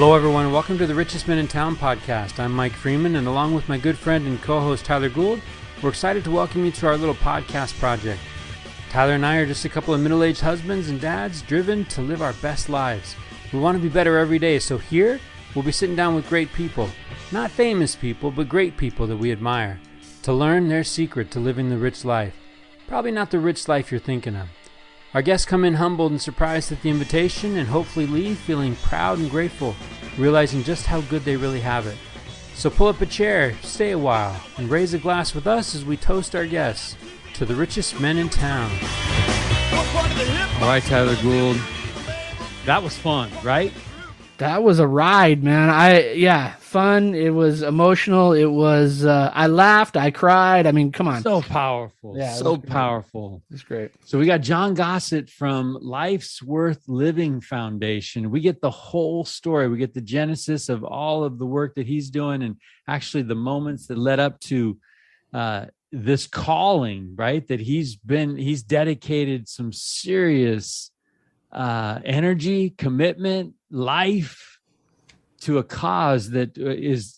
Hello, everyone. Welcome to the Richest Men in Town podcast. I'm Mike Freeman, and along with my good friend and co-host Tyler Gould, we're excited to welcome you to our little podcast project. Tyler and I are just a couple of middle-aged husbands and dads driven to live our best lives. We want to be better every day, so here we'll be sitting down with great people. Not famous people, but great people that we admire, to learn their secret to living the rich life. Probably not the rich life you're thinking of. Our guests come in humbled and surprised at the invitation and hopefully leave feeling proud and grateful, realizing just how good they really have it. So pull up a chair, stay a while, and raise a glass with us as we toast our guests to the richest men in town. All right, Tyler Gould. That was fun, right? That was a ride, man. Fun. It was emotional. It was, I laughed, I cried. I mean, come on. So powerful. Yeah, so powerful. It's great. So we got Jon Gossett from Life's Worth Living Foundation. We get the whole story. We get the genesis of all of the work that he's doing and actually the moments that led up to this calling, right? That he's dedicated some serious energy, commitment, life to a cause that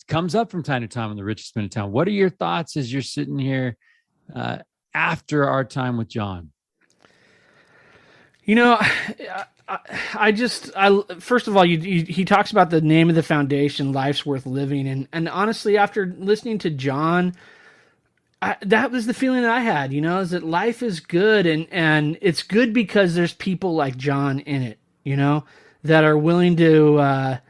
comes up from time to time in the richest men in town. What are your thoughts as you're sitting here after our time with Jon? You know, I first of all, he talks about the name of the foundation, Life's Worth Living. And honestly, after listening to Jon, that was the feeling that I had, is that life is good. And it's good because there's people like Jon in it, that are willing to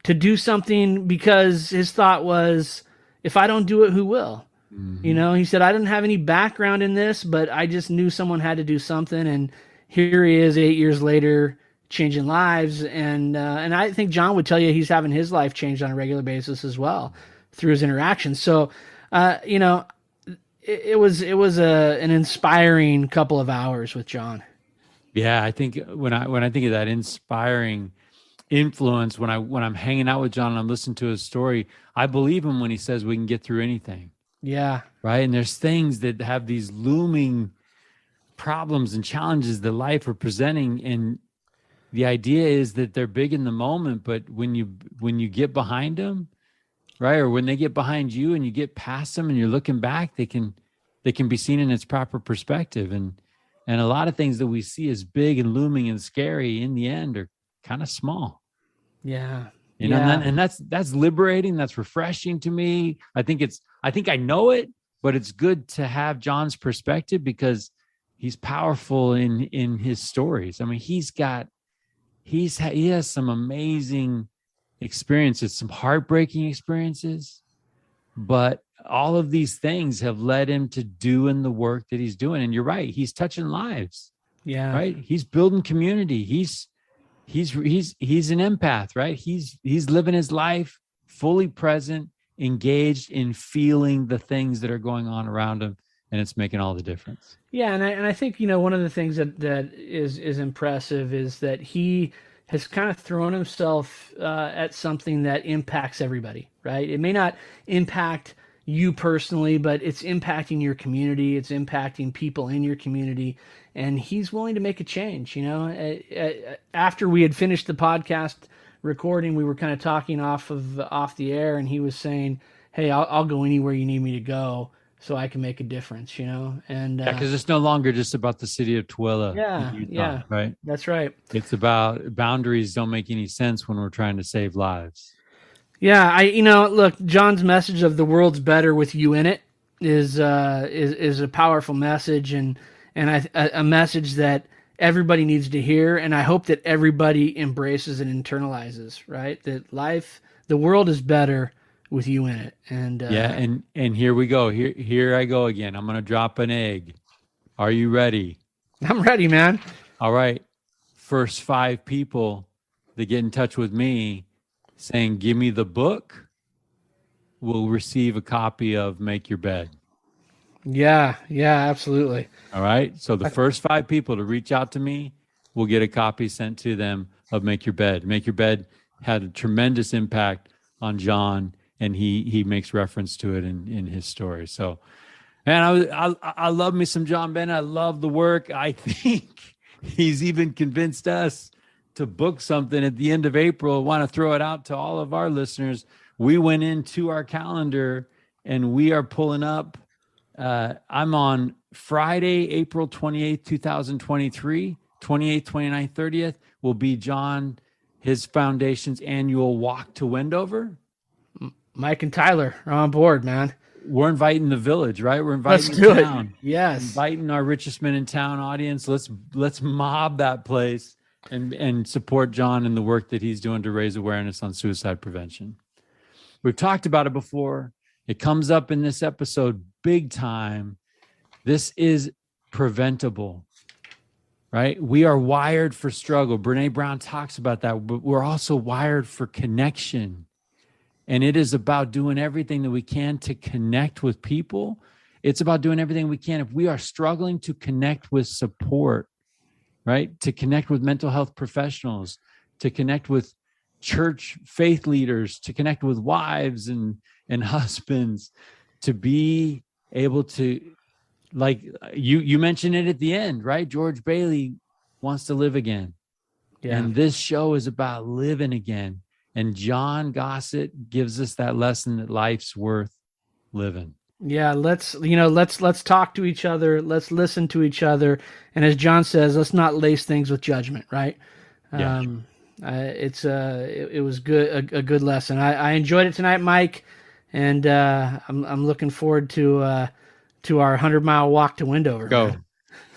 do something because his thought was, if I don't do it, who will? Mm-hmm. He said, I didn't have any background in this, but I just knew someone had to do something. And here he is 8 years later, changing lives. And I think Jon would tell you he's having his life changed on a regular basis as well through his interactions. So, it was an inspiring couple of hours with Jon. Yeah, I think when I think of that inspiring influence, when I'm hanging out with Jon and I'm listening to his story, I believe him when he says we can get through anything. Yeah. Right. And there's things that have these looming problems and challenges that life are presenting. And the idea is that they're big in the moment, but when you get behind them, right, or when they get behind you and you get past them and you're looking back, they can be seen in its proper perspective. And a lot of things that we see as big and looming and scary in the end are kind of small. Yeah. And that's liberating. That's refreshing to me. I think I know it, but it's good to have Jon's perspective because he's powerful in his stories. I mean, he has some amazing experiences, some heartbreaking experiences, but all of these things have led him to doing the work that he's doing. And you're right. He's touching lives. Yeah. Right. He's building community. He's an empath, right? He's living his life fully present, engaged in feeling the things that are going on around him. And it's making all the difference. Yeah. And I think, one of the things that is impressive is that he has kind of thrown himself at something that impacts everybody, right? It may not impact you personally, but it's impacting your community. It's impacting people in your community. And he's willing to make a change. After we had finished the podcast recording, we were kind of talking off the air, and he was saying, hey, I'll go anywhere you need me to go so I can make a difference, And because it's no longer just about the city of Tooele. Yeah. Right. That's right. It's about boundaries don't make any sense when we're trying to save lives. Yeah. Look, Jon's message of the world's better with you in it is a powerful message and a message that everybody needs to hear. And I hope that everybody embraces and internalizes, right? That the world is better with you in it. And and here we go. Here I go again. I'm going to drop an egg. Are you ready? I'm ready, man. All right. First 5 people that get in touch with me saying, give me the book, will receive a copy of Make Your Bed. Yeah, absolutely. All right. So the first 5 people to reach out to me will get a copy sent to them of Make Your Bed. Make Your Bed had a tremendous impact on Jon, and he makes reference to it in his story. So, man, I love me some Jon Bennett. I love the work. I think he's even convinced us to book something at the end of April, want to throw it out to all of our listeners. We went into our calendar and we are pulling up. I'm on Friday, April 28th, 2023, 28th, 29th, 30th will be Jon, his foundation's annual walk to Wendover. Mike and Tyler are on board, man. We're inviting the village, right? We're inviting Let's do the town. it. Yes. Inviting our richest men in town audience. Let's mob that place and support Jon and the work that he's doing to raise awareness on suicide prevention. We've talked about it before. It comes up in this episode big time. This is preventable, right? We are wired for struggle. Brene Brown talks about that, but we're also wired for connection. And it is about doing everything that we can to connect with people. It's about doing everything we can. If we are struggling to connect with support, right? To connect with mental health professionals, to connect with church faith leaders, to connect with wives and husbands, to be able to, like you mentioned it at the end, right? George Bailey wants to live again. Yeah. And this show is about living again. And Jon Gossett gives us that lesson that life's worth living. Yeah, let's talk to each other. Let's listen to each other. And as Jon says, let's not lace things with judgment, right? Yeah. It was good, a good lesson. I enjoyed it tonight, Mike, and I'm looking forward to our 100-mile walk to Wendover. Go. Man.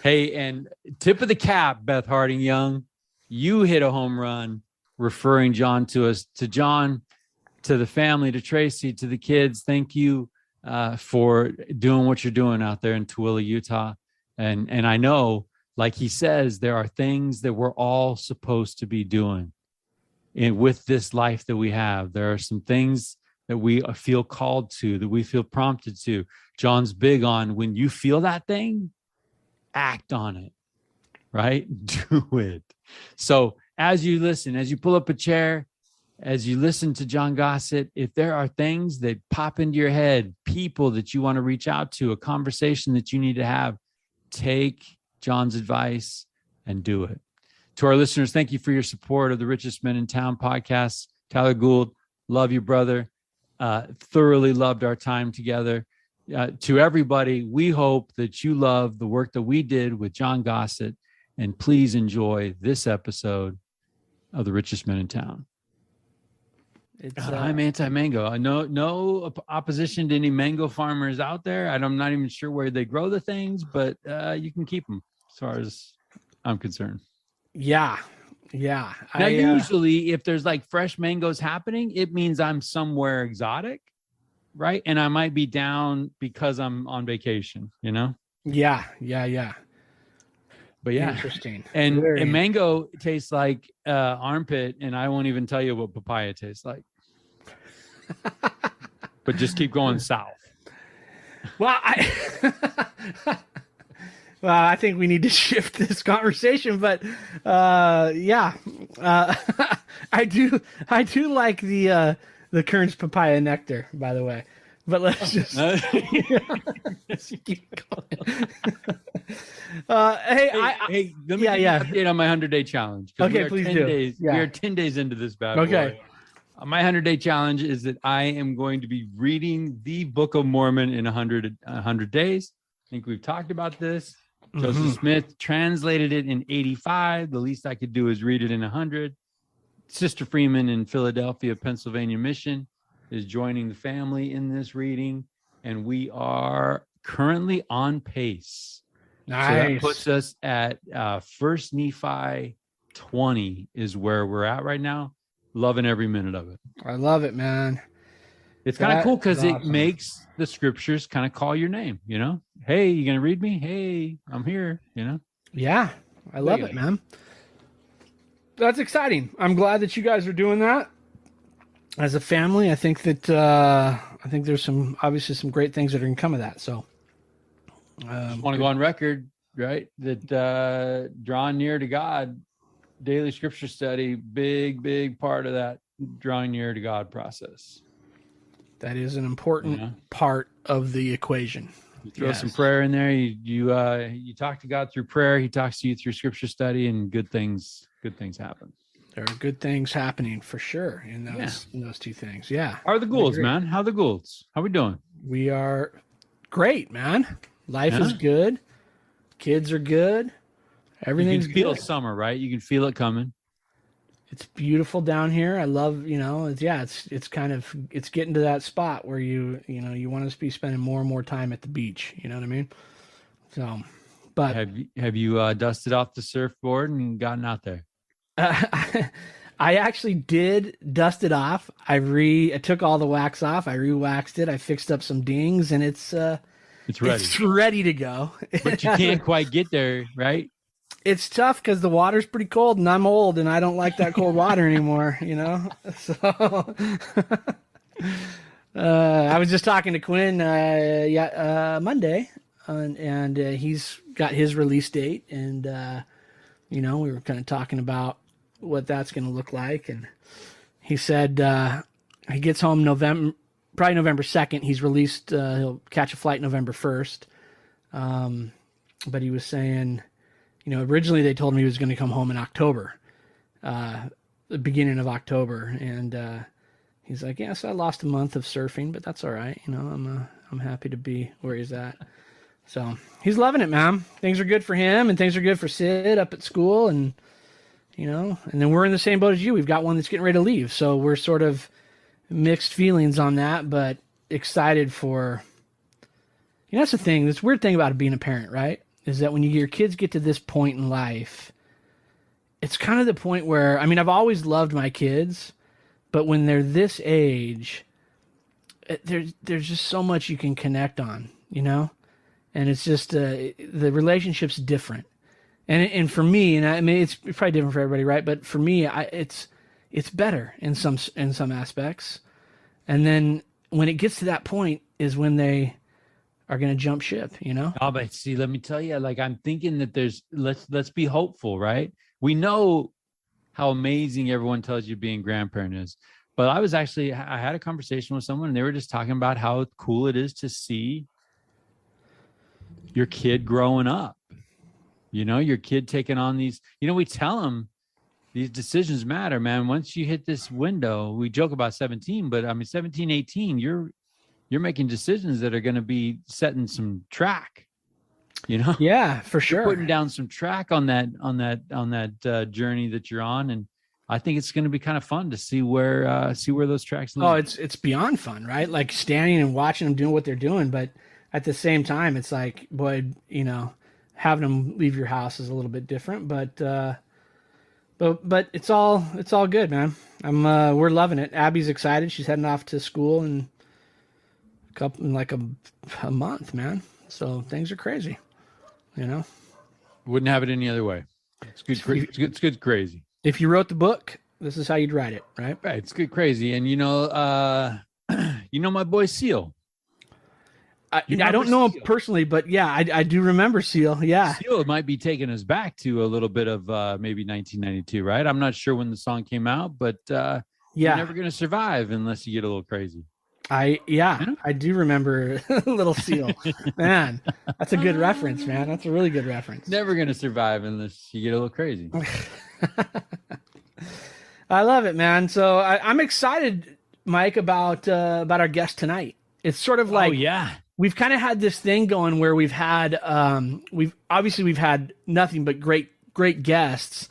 Hey, and tip of the cap, Beth Harding Young, you hit a home run. Referring Jon to us, to Jon, to the family, to Tracy, to the kids. Thank you for doing what you're doing out there in Tooele, Utah. And I know, like he says, there are things that we're all supposed to be doing with this life that we have. There are some things that we feel called to, that we feel prompted to. Jon's big on when you feel that thing, act on it, right? Do it. So as you listen, as you pull up a chair, as you listen to Jon Gossett, if there are things that pop into your head, people that you want to reach out to, a conversation that you need to have, take Jon's advice and do it. To our listeners, thank you for your support of the Richest Men in Town podcast. Tyler Gould, love you, brother. Thoroughly loved our time together. To everybody, we hope that you love the work that we did with Jon Gossett, and please enjoy this episode of the Richest Men in Town. I'm anti-mango. No opposition to any mango farmers out there. I'm not even sure where they grow the things, but you can keep them as far as I'm concerned. Yeah. Now, usually if there's like fresh mangoes happening, it means I'm somewhere exotic, right? And I might be down because I'm on vacation, you know? Yeah. But yeah, interesting. And mango tastes like armpit, and I won't even tell you what papaya tastes like. But just keep going south. Well, I think we need to shift this conversation, but I do like the Kern's papaya nectar, by the way. But let's just keep going. Hey, let me give you an update on my 100-day challenge. Okay, please do. We are 10 days into this bad boy. Okay. My 100-day challenge is that I am going to be reading the Book of Mormon in 100 days. I think we've talked about this. Mm-hmm. Joseph Smith translated it in 85. The least I could do is read it in 100. Sister Freeman in Philadelphia, Pennsylvania Mission is joining the family in this reading, and we are currently on pace. Nice. So that puts us at 1 Nephi 20 is where we're at right now. Loving every minute of it. I love it, man. It's kind of cool because it makes the scriptures kind of call your name, you know? Hey, you gonna read me? Hey, I'm here, you know? Yeah, I love it, man. That's exciting. I'm glad that you guys are doing that. As a family, I think that there's obviously some great things that are going to come of that. So, just want to go on record, right? That drawing near to God, daily scripture study, big part of that drawing near to God process. That is an important part of the equation. You throw some prayer in there. You talk to God through prayer. He talks to you through scripture study, and good things happen. There are good things happening for sure in those two things. Yeah. How are the Goulds, man? How are the Goulds? How we doing? We are great, man. Life is good. Kids are good. Everything's you can feel good. Summer, right? You can feel it coming. It's beautiful down here. I love, it's getting to that spot where you want to be spending more and more time at the beach. You know what I mean? So, but have you dusted off the surfboard and gotten out there? I actually did dust it off. I took all the wax off. I re-waxed it. I fixed up some dings, and it's ready. It's ready to go. But you can't quite get there, right? It's tough because the water's pretty cold, and I'm old, and I don't like that cold water anymore. So I was just talking to Quinn, Monday, and he's got his release date, and we were kind of talking about what that's going to look like, and he said he gets home probably November 2nd. He's released. He'll catch a flight November 1st, but he was saying, originally they told him he was going to come home in October, the beginning of October, and he's like, yeah, so I lost a month of surfing, but that's all right. I'm happy to be where he's at. So he's loving it, man. Things are good for him, and things are good for Sid up at school, and and then we're in the same boat as you. We've got one that's getting ready to leave, so we're sort of mixed feelings on that, but excited for. That's the thing. This weird thing about being a parent, right? Is that when your kids get to this point in life, it's kind of the point where, I've always loved my kids, but when they're this age, there's just so much you can connect on, and it's just the relationship's different. And for me, and it's probably different for everybody, right? But for me, it's better in some aspects. And then when it gets to that point is when they are going to jump ship, Oh, but see, let me tell you, I'm thinking that let's be hopeful, right? We know how amazing everyone tells you being grandparent is. But I had a conversation with someone, and they were just talking about how cool it is to see your kid growing up. Your kid taking on these, we tell them these decisions matter, man. Once you hit this window, we joke about 17, but 17, 18, you're making decisions that are going to be setting some track, Yeah, for sure. You're putting down some track on that journey that you're on. And I think it's going to be kind of fun to see where those tracks lead. Oh, it's beyond fun, right? Like standing and watching them doing what they're doing. But at the same time, it's like, boy, having them leave your house is a little bit different, but it's all good, man. We're loving it. Abby's excited. She's heading off to school in a month, man. So things are crazy, Wouldn't have it any other way. It's good. It's good. Crazy. If you wrote the book, this is how you'd write it, right? Right. It's good. Crazy. And my boy Seal. I don't know him personally, but yeah, I do remember Seal. Yeah. Seal might be taking us back to a little bit of maybe 1992, right? I'm not sure when the song came out, but you're never going to survive unless you get a little crazy. I do remember Little Seal. Man, that's a good reference, man. That's a really good reference. Never going to survive unless you get a little crazy. I love it, man. So I'm excited, Mike, about our guest tonight. It's sort of like, we've kind of had this thing going where we've had we've had nothing but great guests,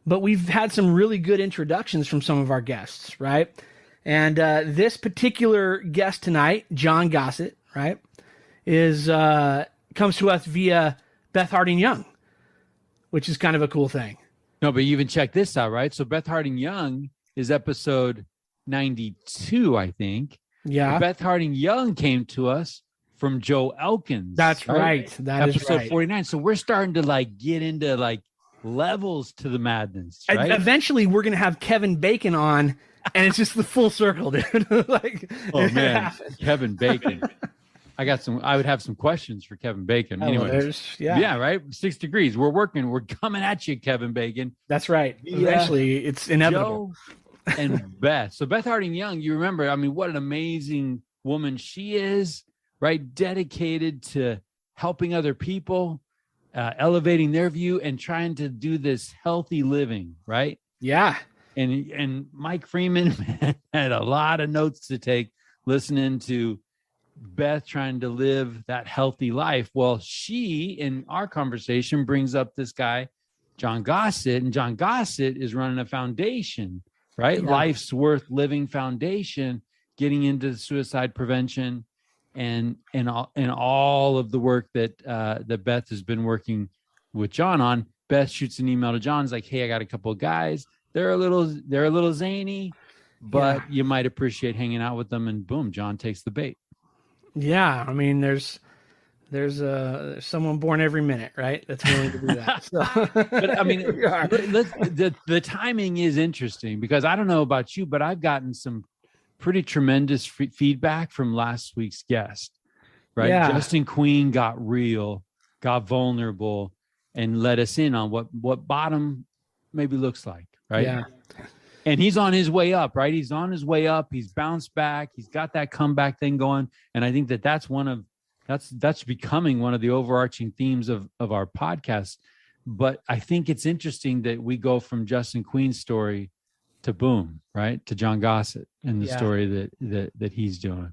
but we've had some really good introductions from some of our guests, right? And this particular guest tonight, Jon Gossett, right, comes to us via Beth Harding Young, which is kind of a cool thing. No, but you even check this out, right? So Beth Harding Young is episode 92, I think. Yeah. But Beth Harding Young came to us from Joe Elkins. That's right. That is episode right. 49. So we're starting to get into levels to the madness, right? Eventually we're going to have Kevin Bacon on, and it's just the full circle, dude. Oh man, Kevin Bacon. I would have some questions for Kevin Bacon. Anyway, yeah, right. 6 degrees. We're coming at you, Kevin Bacon. That's right. Eventually it's inevitable. Joe and Beth. So Beth Harding Young, you remember, what an amazing woman she is, right? Dedicated to helping other people, elevating their view and trying to do this healthy living, right? Yeah. And Mike Freeman had a lot of notes to take listening to Beth trying to live that healthy life. Well, she, in our conversation, brings up this guy, Jon Gossett, and Jon Gossett is running a foundation, right? Yeah. Life's Worth Living Foundation, getting into suicide prevention and all of the work that Beth has been working with Jon on. Beth shoots an email to Jon's like, hey, I got a couple of guys. They're a little zany, but you might appreciate hanging out with them. And boom, Jon takes the bait. Yeah, I mean, there's someone born every minute, right? That's willing to do that. So. But I mean, the timing is interesting because I don't know about you, but I've gotten some pretty tremendous feedback from last week's guest, right? Yeah. Justin Queen got real, got vulnerable, and let us in on what bottom maybe looks like, right? Yeah. And he's on his way up, right? He's on his way up. He's bounced back. He's got that comeback thing going. And I think that's becoming one of the overarching themes of our podcast. But I think it's interesting that we go from Justin Queen's story to boom, right? To Jon Gossett and the story that he's doing.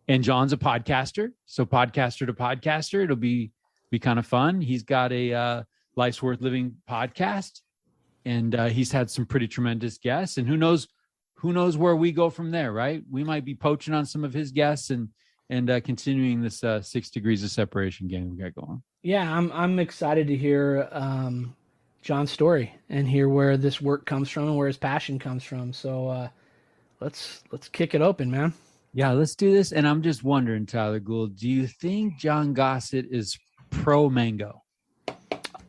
And Jon's a podcaster. So podcaster to podcaster, it'll be kind of fun. He's got a Life's Worth Living podcast. And he's had some pretty tremendous guests, and who knows where we go from there, right? We might be poaching on some of his guests and continuing this 6 degrees of separation game we got going. Yeah, I'm excited to hear Jon's story and hear where this work comes from and where his passion comes from. So let's kick it open, man. Yeah, let's do this. And I'm just wondering, Tyler Gould, do you think Jon Gossett is pro mango?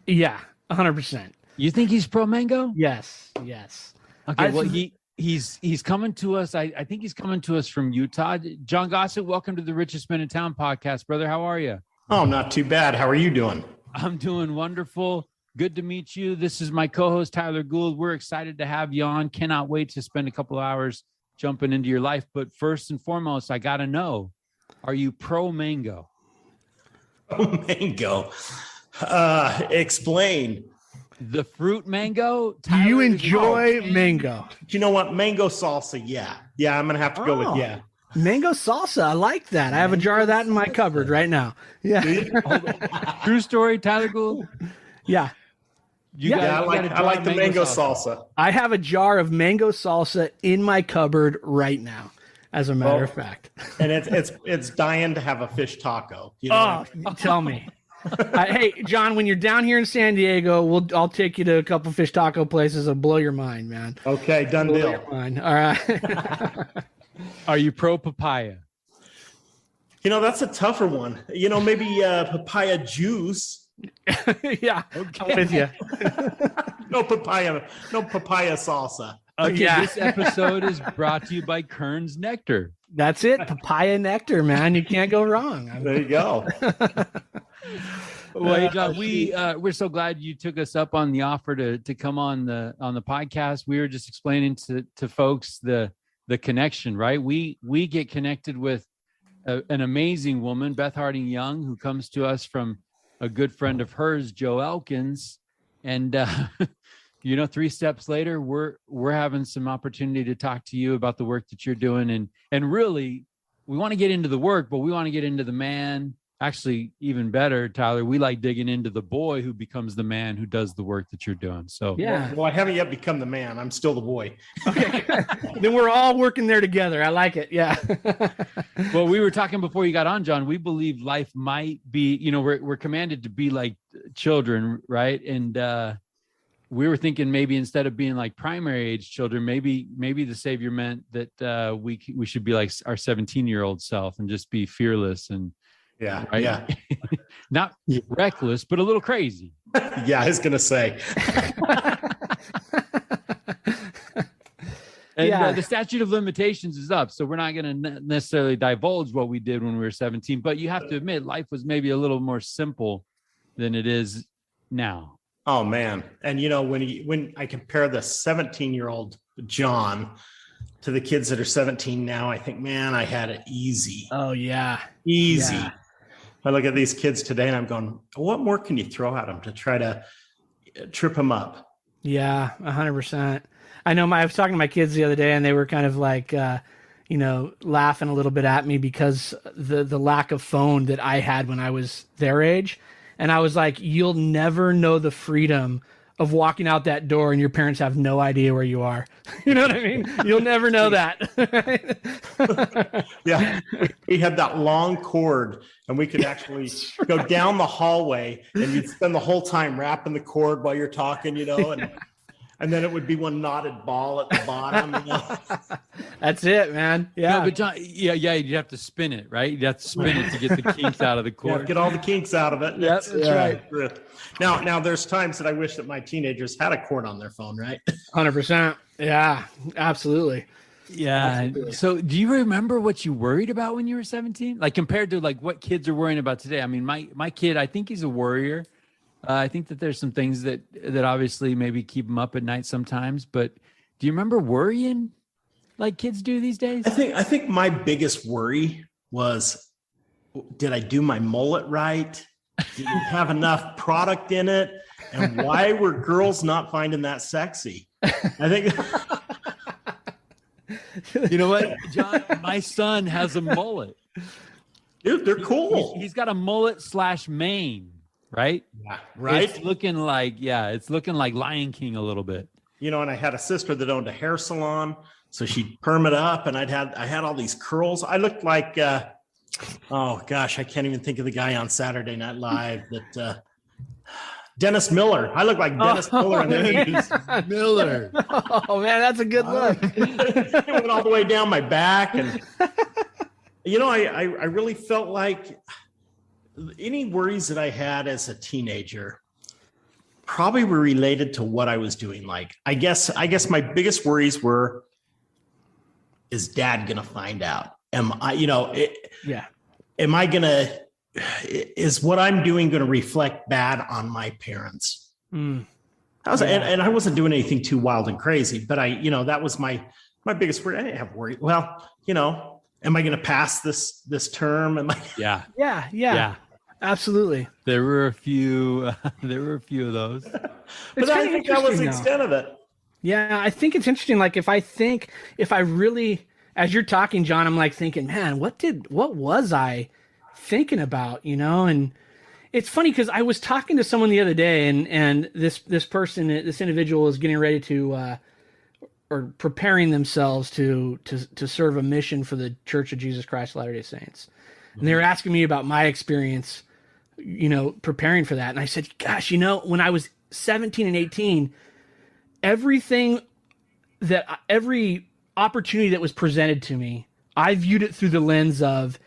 Yeah, 100%. You think he's pro mango? Yes. Okay. Well, he's coming to us. I think he's coming to us from Utah. Jon Gossett, welcome to the Richest Men in Town podcast, brother. How are you? Oh, not too bad. How are you doing? I'm doing wonderful. Good to meet you. This is my co-host Tyler Gould. We're excited to have you on. Cannot wait to spend a couple of hours jumping into your life. But first and foremost, I got to know: are you pro mango? Oh, mango. Explain. The fruit mango? Do you enjoy mango? Do you know what? Mango salsa. Yeah. I'm going to have to go with yeah. Mango salsa. I like that. I have a jar of that in my cupboard right now. Yeah. True story, Tyler Gould? Yeah. I like the mango salsa. I have a jar of mango salsa in my cupboard right now, as a matter of fact. And it's dying to have a fish taco. You know? Tell me. Hey, Jon, when you're down here in San Diego, I'll take you to a couple fish taco places. It'll blow your mind, man. Okay, done deal. All right. Are you pro papaya? That's a tougher one. Maybe papaya juice. Yeah, okay. I'm with you. No papaya salsa. Okay, This episode is brought to you by Kern's Nectar. That's it, papaya nectar, man. You can't go wrong. There you go. Well, hey, Jon, we're so glad you took us up on the offer to come on the podcast. We were just explaining to folks the connection, right? We get connected with an amazing woman, Beth Harding Young, who comes to us from a good friend of hers, Joe Elkins, and 3 steps later, we're having some opportunity to talk to you about the work that you're doing, and really, we want to get into the work, but we want to get into the man. Actually, even better, Tyler, we like digging into the boy who becomes the man who does the work that you're doing. So yeah. Well, I haven't yet become the man. I'm still the boy. Okay. Then we're all working there together. I like it. Yeah. Well, we were talking before you got on, Jon. We believe life might be, we're commanded to be like children, right? And we were thinking maybe instead of being like primary age children, maybe the Savior meant that we should be like our 17-year-old self and just be fearless and not reckless, but a little crazy. Yeah, I was gonna say. And the statute of limitations is up, so we're not going to necessarily divulge what we did when we were 17. But you have to admit, life was maybe a little more simple than it is now. Oh man! And when I compare the 17-year-old Jon to the kids that are 17 now, I think, man, I had it easy. Oh yeah, easy. Yeah. I look at these kids today and I'm going, what more can you throw at them to try to trip them up? Yeah, 100%. I know I was talking to my kids the other day, and they were kind of like, laughing a little bit at me because the lack of phone that I had when I was their age. And I was like, you'll never know the freedom of walking out that door and your parents have no idea where you are. You know what I mean? You'll never know that. Yeah. We had that long cord and we could actually go down the hallway and you'd spend the whole time wrapping the cord while you're talking, and then it would be one knotted ball at the bottom. That's it, man. Yeah. No, but John, you'd have to spin it, right? You'd have to spin it to get the kinks out of the cord. Yeah, get all the kinks out of it. Yep, that's right. Now there's times that I wish that my teenagers had a cord on their phone, right? 100%. Yeah, absolutely. Yeah. Absolutely. So do you remember what you worried about when you were 17? Like compared to like what kids are worrying about today? I mean, my kid, I think he's a worrier. I think that there's some things that obviously maybe keep them up at night sometimes, but do you remember worrying like kids do these days? I think my biggest worry was, did I do my mullet right? Did it have enough product in it? And why were girls not finding that sexy? I think. You know what, John? My son has a mullet. Dude, they're cool. He's got a mullet / mane. Right? Yeah. Right. It's looking like Lion King a little bit. And I had a sister that owned a hair salon, so she'd perm it up, and I had all these curls. I looked like, oh gosh, I can't even think of the guy on Saturday Night Live that Dennis Miller. I look like Dennis Miller in the 80s. Miller. Oh man, that's a good look. It went all the way down my back, and I really felt like any worries that I had as a teenager probably were related to what I was doing. Like, I guess my biggest worries were, is dad going to find out? Am I, am I going to, is what I'm doing going to reflect bad on my parents? And I wasn't doing anything too wild and crazy, but that was my biggest worry. I didn't have worry. Well, am I going to pass this term? Am I? Yeah. Absolutely. There were a few of those. But I think that was the extent of it. Yeah, I think it's interesting. Like if I really, as you're talking, John, I'm like thinking, man, what was I thinking about? And it's funny because I was talking to someone the other day, and this individual is getting ready to or preparing themselves to serve a mission for the Church of Jesus Christ of Latter-day Saints. And they were asking me about my experience, preparing for that. And I said, gosh, when I was 17 and 18, every opportunity that was presented to me, I viewed it through the lens of,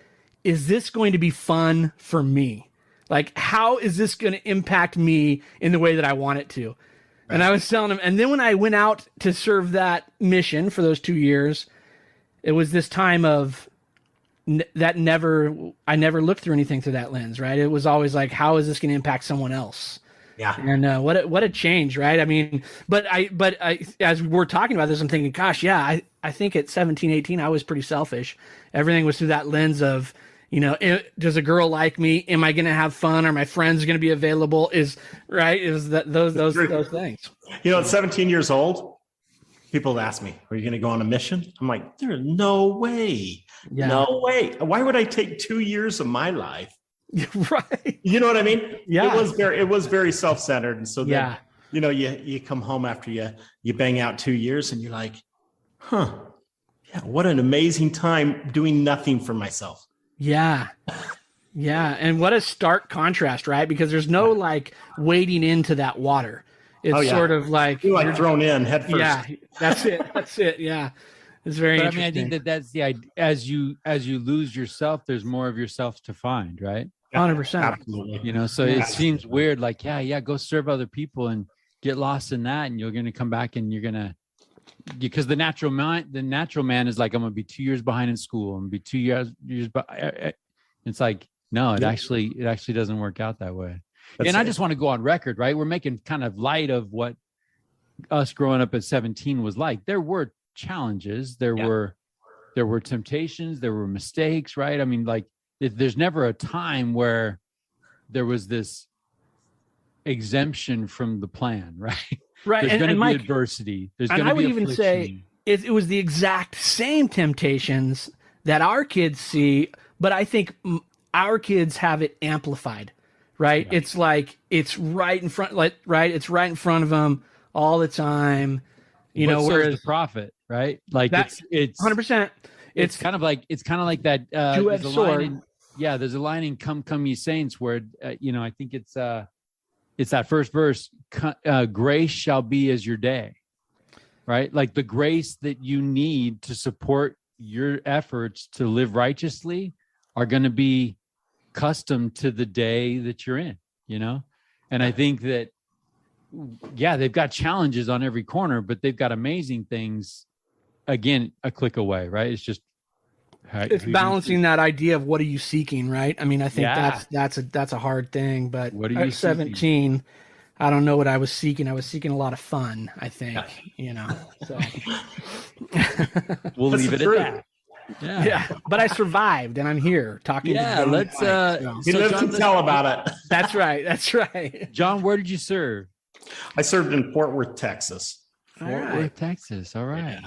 is this going to be fun for me? Like, how is this going to impact me in the way that I want it to? Right. And I was telling him, and then when I went out to serve that mission for those 2 years, it was this time of, I never looked through anything through that lens, right? It was always like, how is this going to impact someone else? Yeah. And what a change, right? I mean, but as we were talking about this, I'm thinking, gosh, yeah, I think at 17, 18, I was pretty selfish. Everything was through that lens of, does a girl like me? Am I going to have fun? Are my friends going to be available? Those things. At 17 years old, people would ask me, are you going to go on a mission? I'm like, there's no way. Yeah. No way. Why would I take 2 years of my life? Right. You know what I mean? Yeah. It was very self-centered. And so then, you come home after you bang out 2 years and you're like, yeah, what an amazing time doing nothing for myself. Yeah. Yeah. And what a stark contrast, right? Because there's no like wading into that water. It's sort of like you're thrown in head first. Yeah, that's it. That's it. Yeah. It's very interesting. I think that's the idea. As you lose yourself, there's more of yourself to find, right? 100%. Absolutely. So it seems weird, like, go serve other people and get lost in that. And you're going to come back and you're going to, because the natural man is like, I'm going to be 2 years behind in school. I'm going to be 2 years, it's like, no, it actually doesn't work out that way. I just want to go on record, right? We're making kind of light of what us growing up at 17 was like. There were challenges. There were temptations. There were mistakes, right? I mean, like there's never a time where there was this exemption from the plan, right? Right. There's going to be Mike, adversity. There's and going to I be would even say it was the exact same temptations that our kids see, but I think our kids have it amplified, right? Yeah. It's like, it's right in front, like, right. It's right in front of them all the time, you know, whereas the prophet, right? Like it's 100%. It's kind of like that, two-edged sword. There's a line in Come Ye Saints where, I think it's that first verse, grace shall be as your day, right? Like the grace that you need to support your efforts to live righteously are going to be custom to the day that you're in, And I think that, they've got challenges on every corner, but they've got amazing things, again, a click away, right? It's just, it's balancing that idea of what are you seeking, right? I mean, I think that's a hard thing, but what are you at 17, seeking? I don't know what I was seeking. I was seeking a lot of fun, I think, so we'll leave it at that. Yeah. But I survived and I'm here talking to Jon. Let's he lives to tell about it. That's right. John, where did you serve? I served in Fort Worth, Texas. Fort Worth, Texas. All right.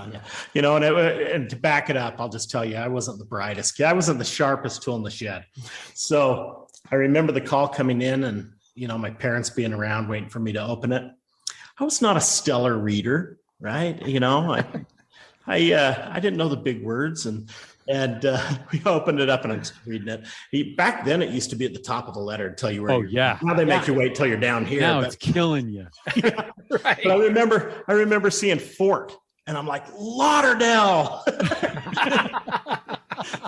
Yeah. And to back it up, I'll just tell you, I wasn't the brightest kid. I wasn't the sharpest tool in the shed. So I remember the call coming in and, my parents being around waiting for me to open it. I was not a stellar reader, right? I didn't know the big words and we opened it up and I'm reading it. Back then, it used to be at the top of the letter to tell you where. Now they make you wait till you're down here. Now it's killing you. Right. But I remember seeing Fort, and I'm like, Lauderdale. It's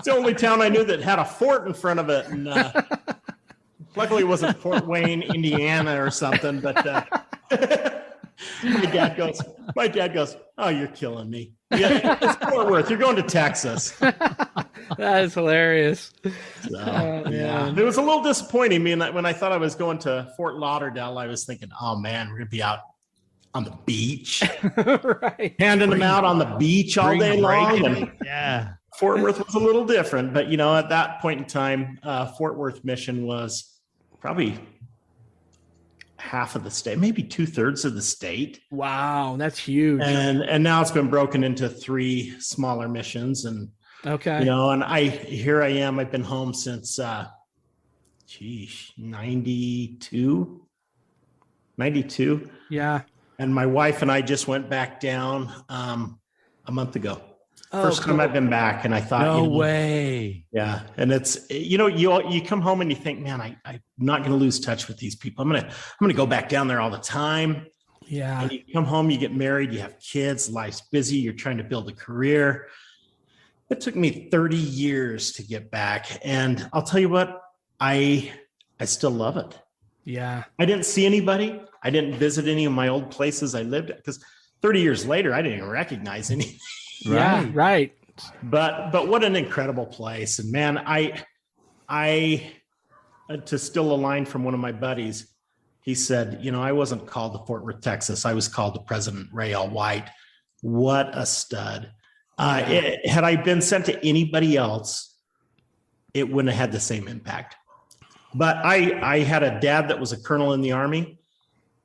the only town I knew that had a fort in front of it, and luckily it wasn't Fort Wayne, Indiana, or something. But my dad goes, "Oh, you're killing me. Yeah, it's Fort Worth. You're going to Texas." That is hilarious. So, it was a little disappointing. When I thought I was going to Fort Lauderdale, I was thinking, "Oh man, we're gonna be out on the beach, right? Handing them out on the beach all day long." And, Fort Worth was a little different, but at that point in time, Fort Worth mission was probably half of the state, maybe 2/3 of the state. Wow, that's huge. And now it's been broken into 3 smaller missions. And okay, and here I am. I've been home since 92. Yeah. And my wife and I just went back down a month ago. First cool. time I've been back, and I thought, no way. Yeah, and it's you come home and you think, man, I'm not going to lose touch with these people. I'm gonna go back down there all the time. Yeah. And you come home, you get married, you have kids, life's busy, you're trying to build a career. It took me 30 years to get back, and I'll tell you what, I still love it. Yeah. I didn't see anybody. I didn't visit any of my old places I lived at because 30 years later, I didn't even recognize anything. Yeah, right. But what an incredible place. And man, I to steal a line from one of my buddies, he said, I wasn't called to Fort Worth, Texas. I was called to President Ray L. White. What a stud. Had I been sent to anybody else, it wouldn't have had the same impact. But I had a dad that was a colonel in the Army.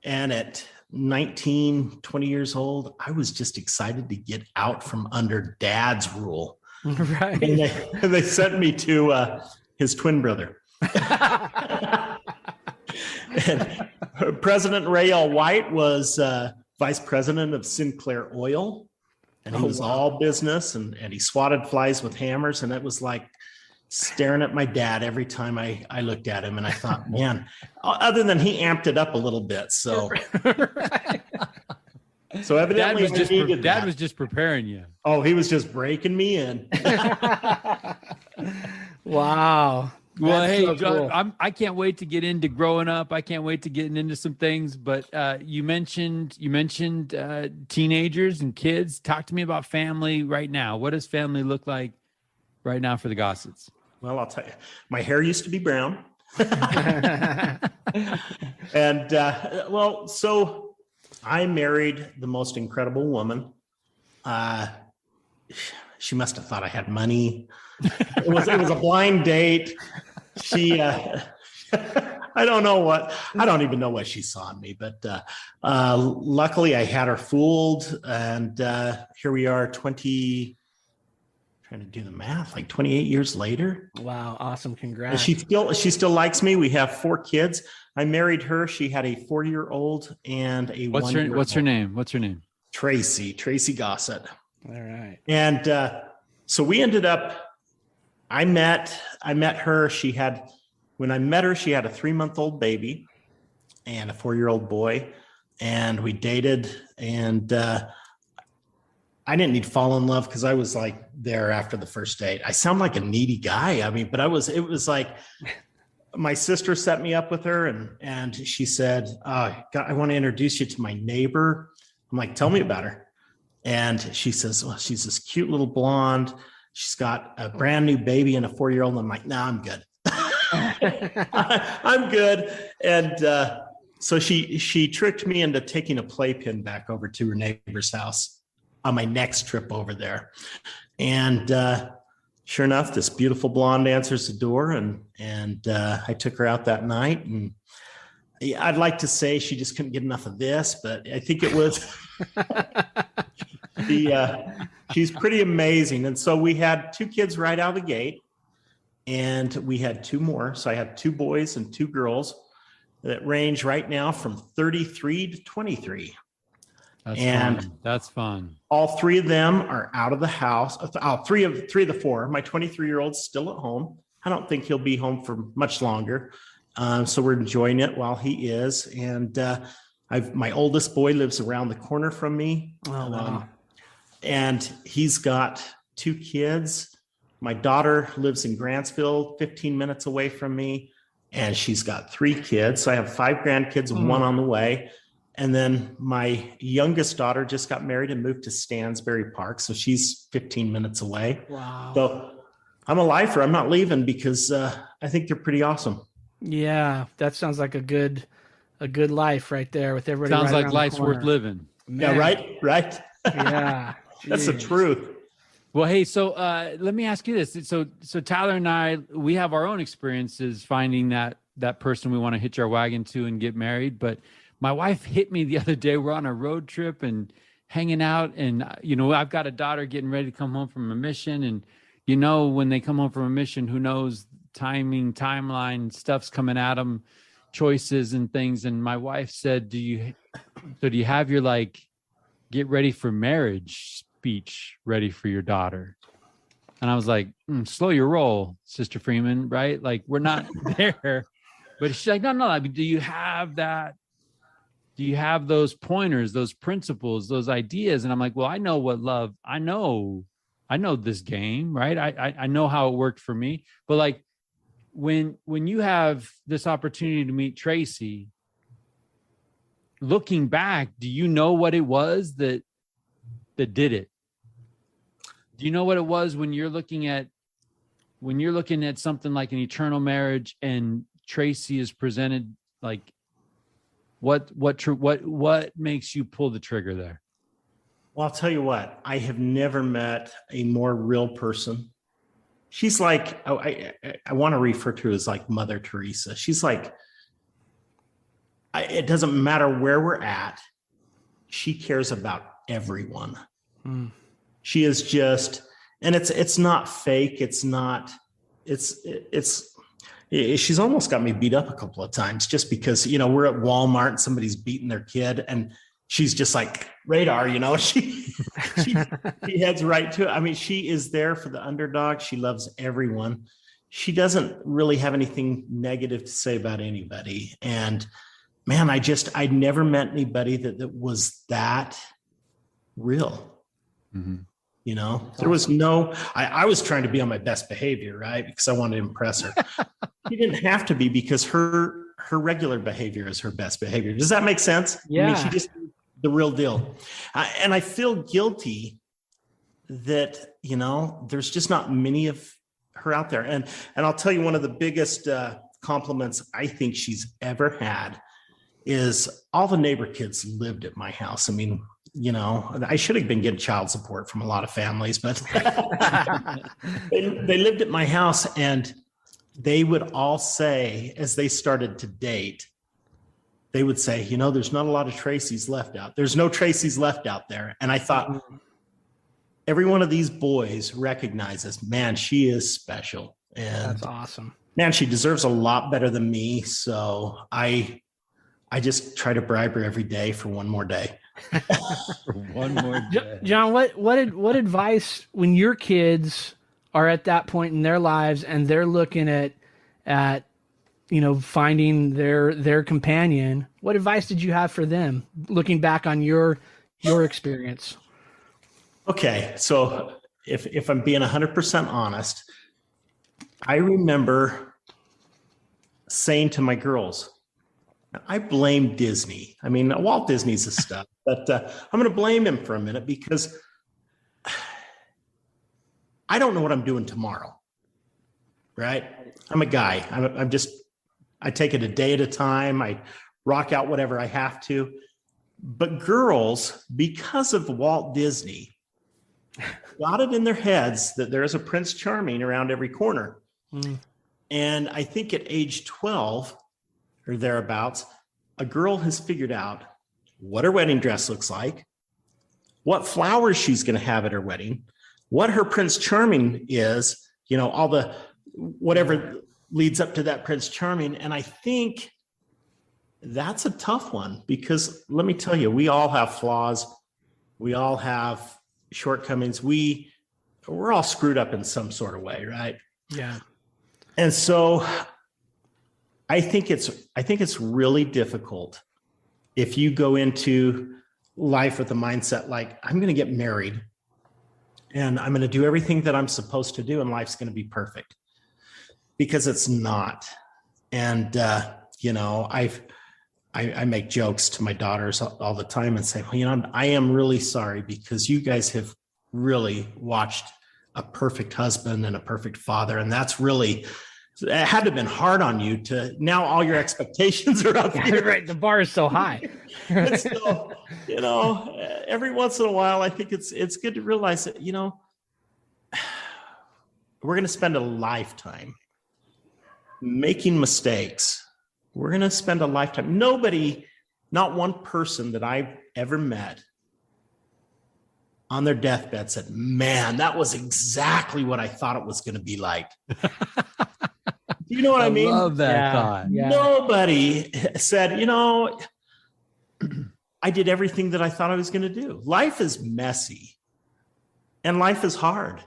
And at 19, 20 years old, I was just excited to get out from under dad's rule. Right. And they sent me to his twin brother. And President Ray L. White was vice president of Sinclair Oil. And he was all business and he swatted flies with hammers. And it was like staring at my dad every time I looked at him. And I thought, man, other than he amped it up a little bit. So, Right. So evidently Dad was just preparing you. Oh, he was just breaking me in. Wow. Well, That's hey, so John, cool. I can't wait to get into growing up. I can't wait to getting into some things. But you mentioned teenagers and kids. Talk to me about family right now. What does family look like right now for the Gossets? Well, I'll tell you, my hair used to be brown. And so I married the most incredible woman. She must have thought I had money. It was a blind date. I I don't even know what she saw in me, but luckily I had her fooled. And here we are trying to do the math, like 28 years later. Wow. Awesome. Congrats. And she still likes me. We have 4 kids. I married her. She had a 4-year-old and a 1-year-old. What's her name? What's her name? Tracy Gossett. All right. And so we ended up, I met her. When I met her, she had a 3-month-old baby and a 4-year-old boy. And we dated, and I didn't need to fall in love because I was like there after the first date. I sound like a needy guy. I mean, but it was like my sister set me up with her, and she said, I want to introduce you to my neighbor. I'm like, tell me about her. And she says, well, she's this cute little blonde. She's got a brand new baby and a 4-year-old. I'm like, nah, I'm good. I'm good. And so she tricked me into taking a playpen back over to her neighbor's house on my next trip over there. And sure enough, this beautiful blonde answers the door, and I took her out that night. And I'd like to say she just couldn't get enough of this, but I think it was she's pretty amazing. And so we had 2 kids right out of the gate, and we had 2 more. So I had 2 boys and 2 girls that range right now from 33 to 23. That's fun. All 3 of them are out of the house. 3 of the 4. My 23-year-old's still at home. I don't think he'll be home for much longer. So we're enjoying it while he is. And my oldest boy lives around the corner from me. Oh, wow. And he's got 2 kids. My daughter lives in Grantsville, 15 minutes away from me, and she's got 3 kids. So I have 5 grandkids and 1 on the way. And then my youngest daughter just got married and moved to Stansbury Park. So she's 15 minutes away. Wow. So I'm a lifer. I'm not leaving because I think they're pretty awesome. Yeah. That sounds like a good life right there with everybody. Sounds right like life's worth living. Man. Yeah. Right. Yeah. That's the truth. Well, hey, so let me ask you this. So Tyler and I, we have our own experiences finding that person we want to hitch our wagon to and get married. But my wife hit me the other day. We're on a road trip and hanging out. And, I've got a daughter getting ready to come home from a mission. And, when they come home from a mission, who knows, timing, timeline, stuff's coming at them, choices and things. And my wife said, do you have your get ready for marriage speech ready for your daughter? And I was like, slow your roll, Sister Freeman, right? Like, we're not there. But she's like, no. I mean, do you have that? Do you have those pointers, those principles, those ideas? And I'm like, well, I know what love, I know this game, right? I know how it worked for me. But when you have this opportunity to meet Tracy, looking back, do you know what it was that did it? Do you know what it was when you're looking at something like an eternal marriage and Tracy is presented, what makes you pull the trigger there? Well, I'll tell you what, I have never met a more real person. She's like, I want to refer to her as like Mother Teresa. She's like, it doesn't matter where we're at. She cares about everyone. She is just, and it's not fake. She's almost got me beat up a couple of times just because, we're at Walmart and somebody's beating their kid and she's just like radar, she heads right to it. I mean, she is there for the underdog. She loves everyone. She doesn't really have anything negative to say about anybody. And man, I'd never met anybody that was that real. Mm-hmm. There was I was trying to be on my best behavior, right? Because I wanted to impress her. She didn't have to be because her regular behavior is her best behavior. Does that make sense? Yeah. I mean, she just the real deal. And I feel guilty that, there's just not many of her out there. And I'll tell you, one of the biggest compliments I think she's ever had is all the neighbor kids lived at my house. I mean, I should have been getting child support from a lot of families, but they lived at my house and they would all say, as they started to date, they would say, there's not a lot of Tracy's left out. There's no Tracy's left out there. And I thought, every one of these boys recognizes, man, she is special. And that's awesome. Man, she deserves a lot better than me. So I just try to bribe her every day for one more day. For one more day. Jon, what advice, when your kids are at that point in their lives and they're looking at finding their companion, what advice did you have for them, looking back on your experience? Okay, so if I'm being 100% honest, I remember saying to my girls, I blame Disney. I mean, Walt Disney's a stuff, but I'm going to blame him for a minute because I don't know what I'm doing tomorrow, right? I'm a guy. I take it a day at a time. I rock out whatever I have to. But girls, because of Walt Disney, got it in their heads that there is a Prince Charming around every corner. And I think at age 12 or thereabouts, a girl has figured out what her wedding dress looks like, what flowers she's going to have at her wedding, what her Prince Charming is, all the whatever leads up to that Prince Charming. And I think that's a tough one because let me tell you, we all have flaws. We all have shortcomings. We're all screwed up in some sort of way, right? Yeah. And so I think it's really difficult if you go into life with a mindset like, I'm going to get married and I'm going to do everything that I'm supposed to do and life's going to be perfect, because it's not. And, I make jokes to my daughters all the time and say, well, I am really sorry because you guys have really watched a perfect husband and a perfect father. And that's really, it had to have been hard on you to, now all your expectations are up here. Right. The bar is so high. So, every once in a while, I think it's good to realize that, we're going to spend a lifetime making mistakes. We're going to spend a lifetime. Nobody, not one person that I've ever met on their deathbed said, man, that was exactly what I thought it was going to be like. Do you know what I mean? I love that thought. Yeah. Nobody said, I did everything that I thought I was going to do. Life is messy and life is hard.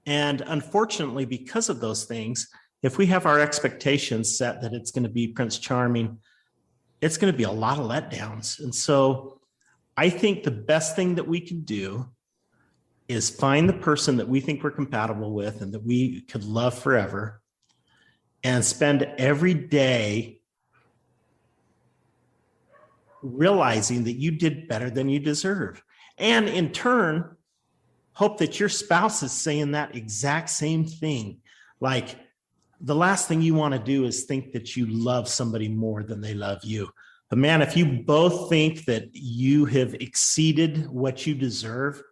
And unfortunately, because of those things, if we have our expectations set that it's going to be Prince Charming, it's going to be a lot of letdowns. And so I think the best thing that we can do is find the person that we think we're compatible with and that we could love forever, and spend every day realizing that you did better than you deserve. And in turn, hope that your spouse is saying that exact same thing. Like, the last thing you want to do is think that you love somebody more than they love you. But man, if you both think that you have exceeded what you deserve,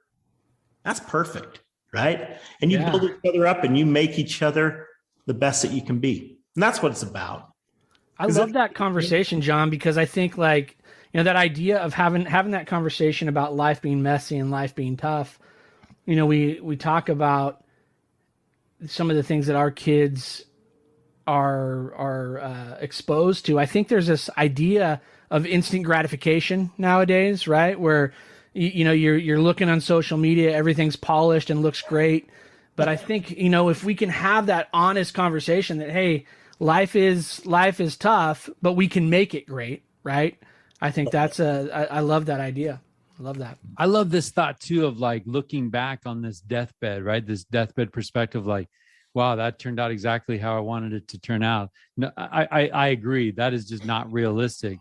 that's perfect, right? And you build each other up and you make each other the best that you can be. And that's what it's about. I love that conversation, Jon, because I think that idea of having that conversation about life being messy and life being tough. We talk about some of the things that our kids are exposed to. I think there's this idea of instant gratification nowadays, right? Where you're looking on social media, everything's polished and looks great. But I think, if we can have that honest conversation that, hey, life is tough, but we can make it great, right? I think I love that idea. I love that. I love this thought too of like looking back on this deathbed, right? This deathbed perspective, like, wow, that turned out exactly how I wanted it to turn out. No, I agree. That is just not realistic.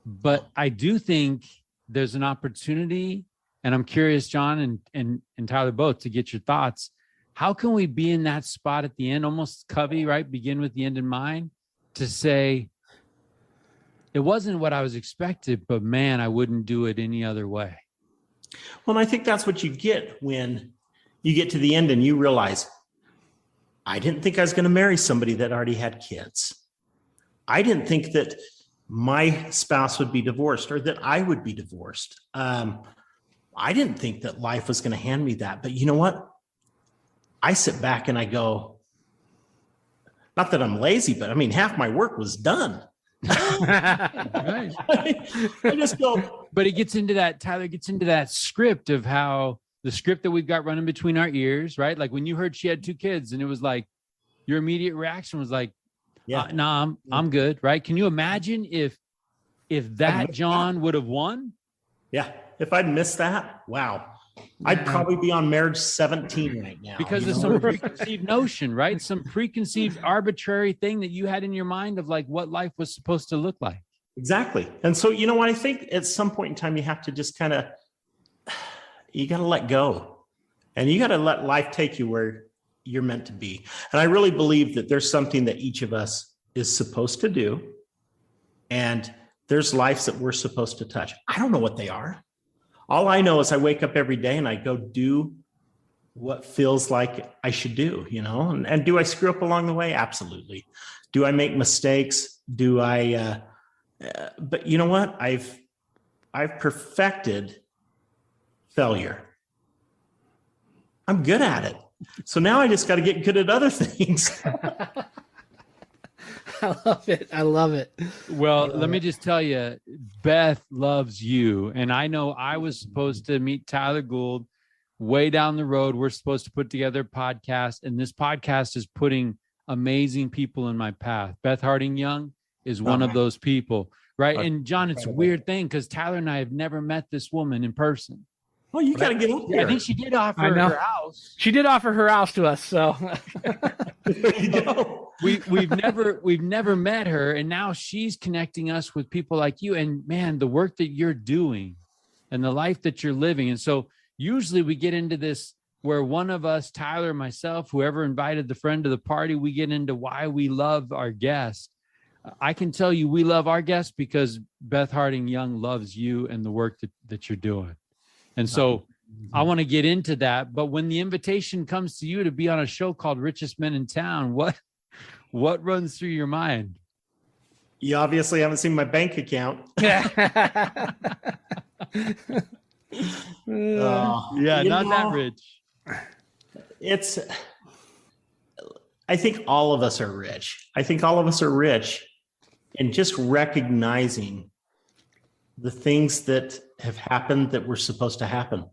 But I do think there's an opportunity, and I'm curious, Jon and Tyler both, to get your thoughts. How can we be in that spot at the end, almost Covey, right? Begin with the end in mind, to say, it wasn't what I was expected, but man, I wouldn't do it any other way. Well, and I think that's what you get when you get to the end and you realize, I didn't think I was going to marry somebody that already had kids. I didn't think that my spouse would be divorced or that I would be divorced. I didn't think that life was going to hand me that. But you know what? I sit back and I go, not that I'm lazy, but I mean, half my work was done. Right. I just go. But it gets into that, Tyler gets into that script of how the script that we've got running between our ears, right? Like when you heard she had 2 kids and it was like, your immediate reaction was like, nah, I'm good. Right. Can you imagine if that Jon would have won? Yeah. If I'd missed that, wow. I'd probably be on marriage 17 right now. Because of some preconceived notion, right? Some preconceived arbitrary thing that you had in your mind of like what life was supposed to look like. Exactly. And so, you know what? I think at some point in time, you have to just you got to let go and you got to let life take you where you're meant to be. And I really believe that there's something that each of us is supposed to do. And there's lives that we're supposed to touch. I don't know what they are. All I know is I wake up every day and I go do what feels like I should do, you know, and do I screw up along the way? Absolutely. Do I make mistakes? Do I, but you know what? I've perfected failure. I'm good at it. So now I just got to get good at other things. I love it. I love it. Well, let me just tell you, Beth loves you. And I know I was supposed to meet Tyler Gould way down the road. We're supposed to put together a podcast, and this podcast is putting amazing people in my path. Beth Harding Young is one of those people, right? And Jon, it's a weird thing because Tyler and I have never met this woman in person. Well, you got to get up there. I think she did offer her house. She did offer her house to us. So there you go. We've never met her, and now she's connecting us with people like you. And man, the work that you're doing and the life that you're living. And so usually we get into this where one of us, Tyler, myself, whoever invited the friend to the party, we get into why we love our guest. I can tell you we love our guest because Beth Harding Young loves you and the work that you're doing. And so I want to get into that. But when the invitation comes to you to be on a show called Richest Men in Town, what runs through your mind? You obviously haven't seen my bank account. Yeah, not that rich. I think all of us are rich. I think all of us are rich in just recognizing the things that have happened that were supposed to happen,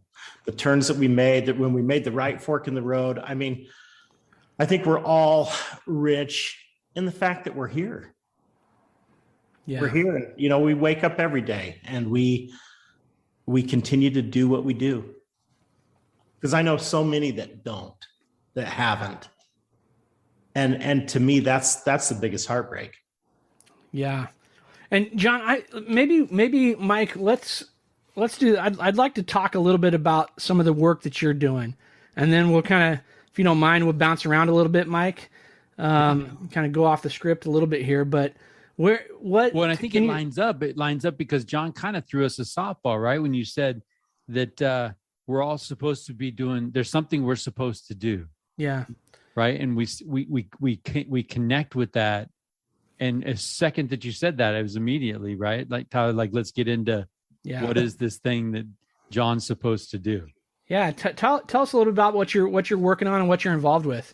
the turns that we made, that when we made the right fork in the road. I mean, I think we're all rich in the fact that we're here. Yeah. We're here. You know, we wake up every day and we continue to do what we do. Because I know so many that don't, that haven't. And to me, that's the biggest heartbreak. Yeah. And Jon, maybe Mike, let's do. I'd like to talk a little bit about some of the work that you're doing, and then we'll kind of, if you don't mind, we'll bounce around a little bit, Mike. Kind of go off the script a little bit here, but Well, and I think it lines up. It lines up because Jon kind of threw us a softball, right? When you said that we're all supposed to be doing. There's something we're supposed to do. Yeah. Right, and we connect with that. And a second that you said that, it was immediately right. Like Tyler, like let's get into what is this thing that Jon's supposed to do? Yeah, tell us a little about what you're working on and what you're involved with.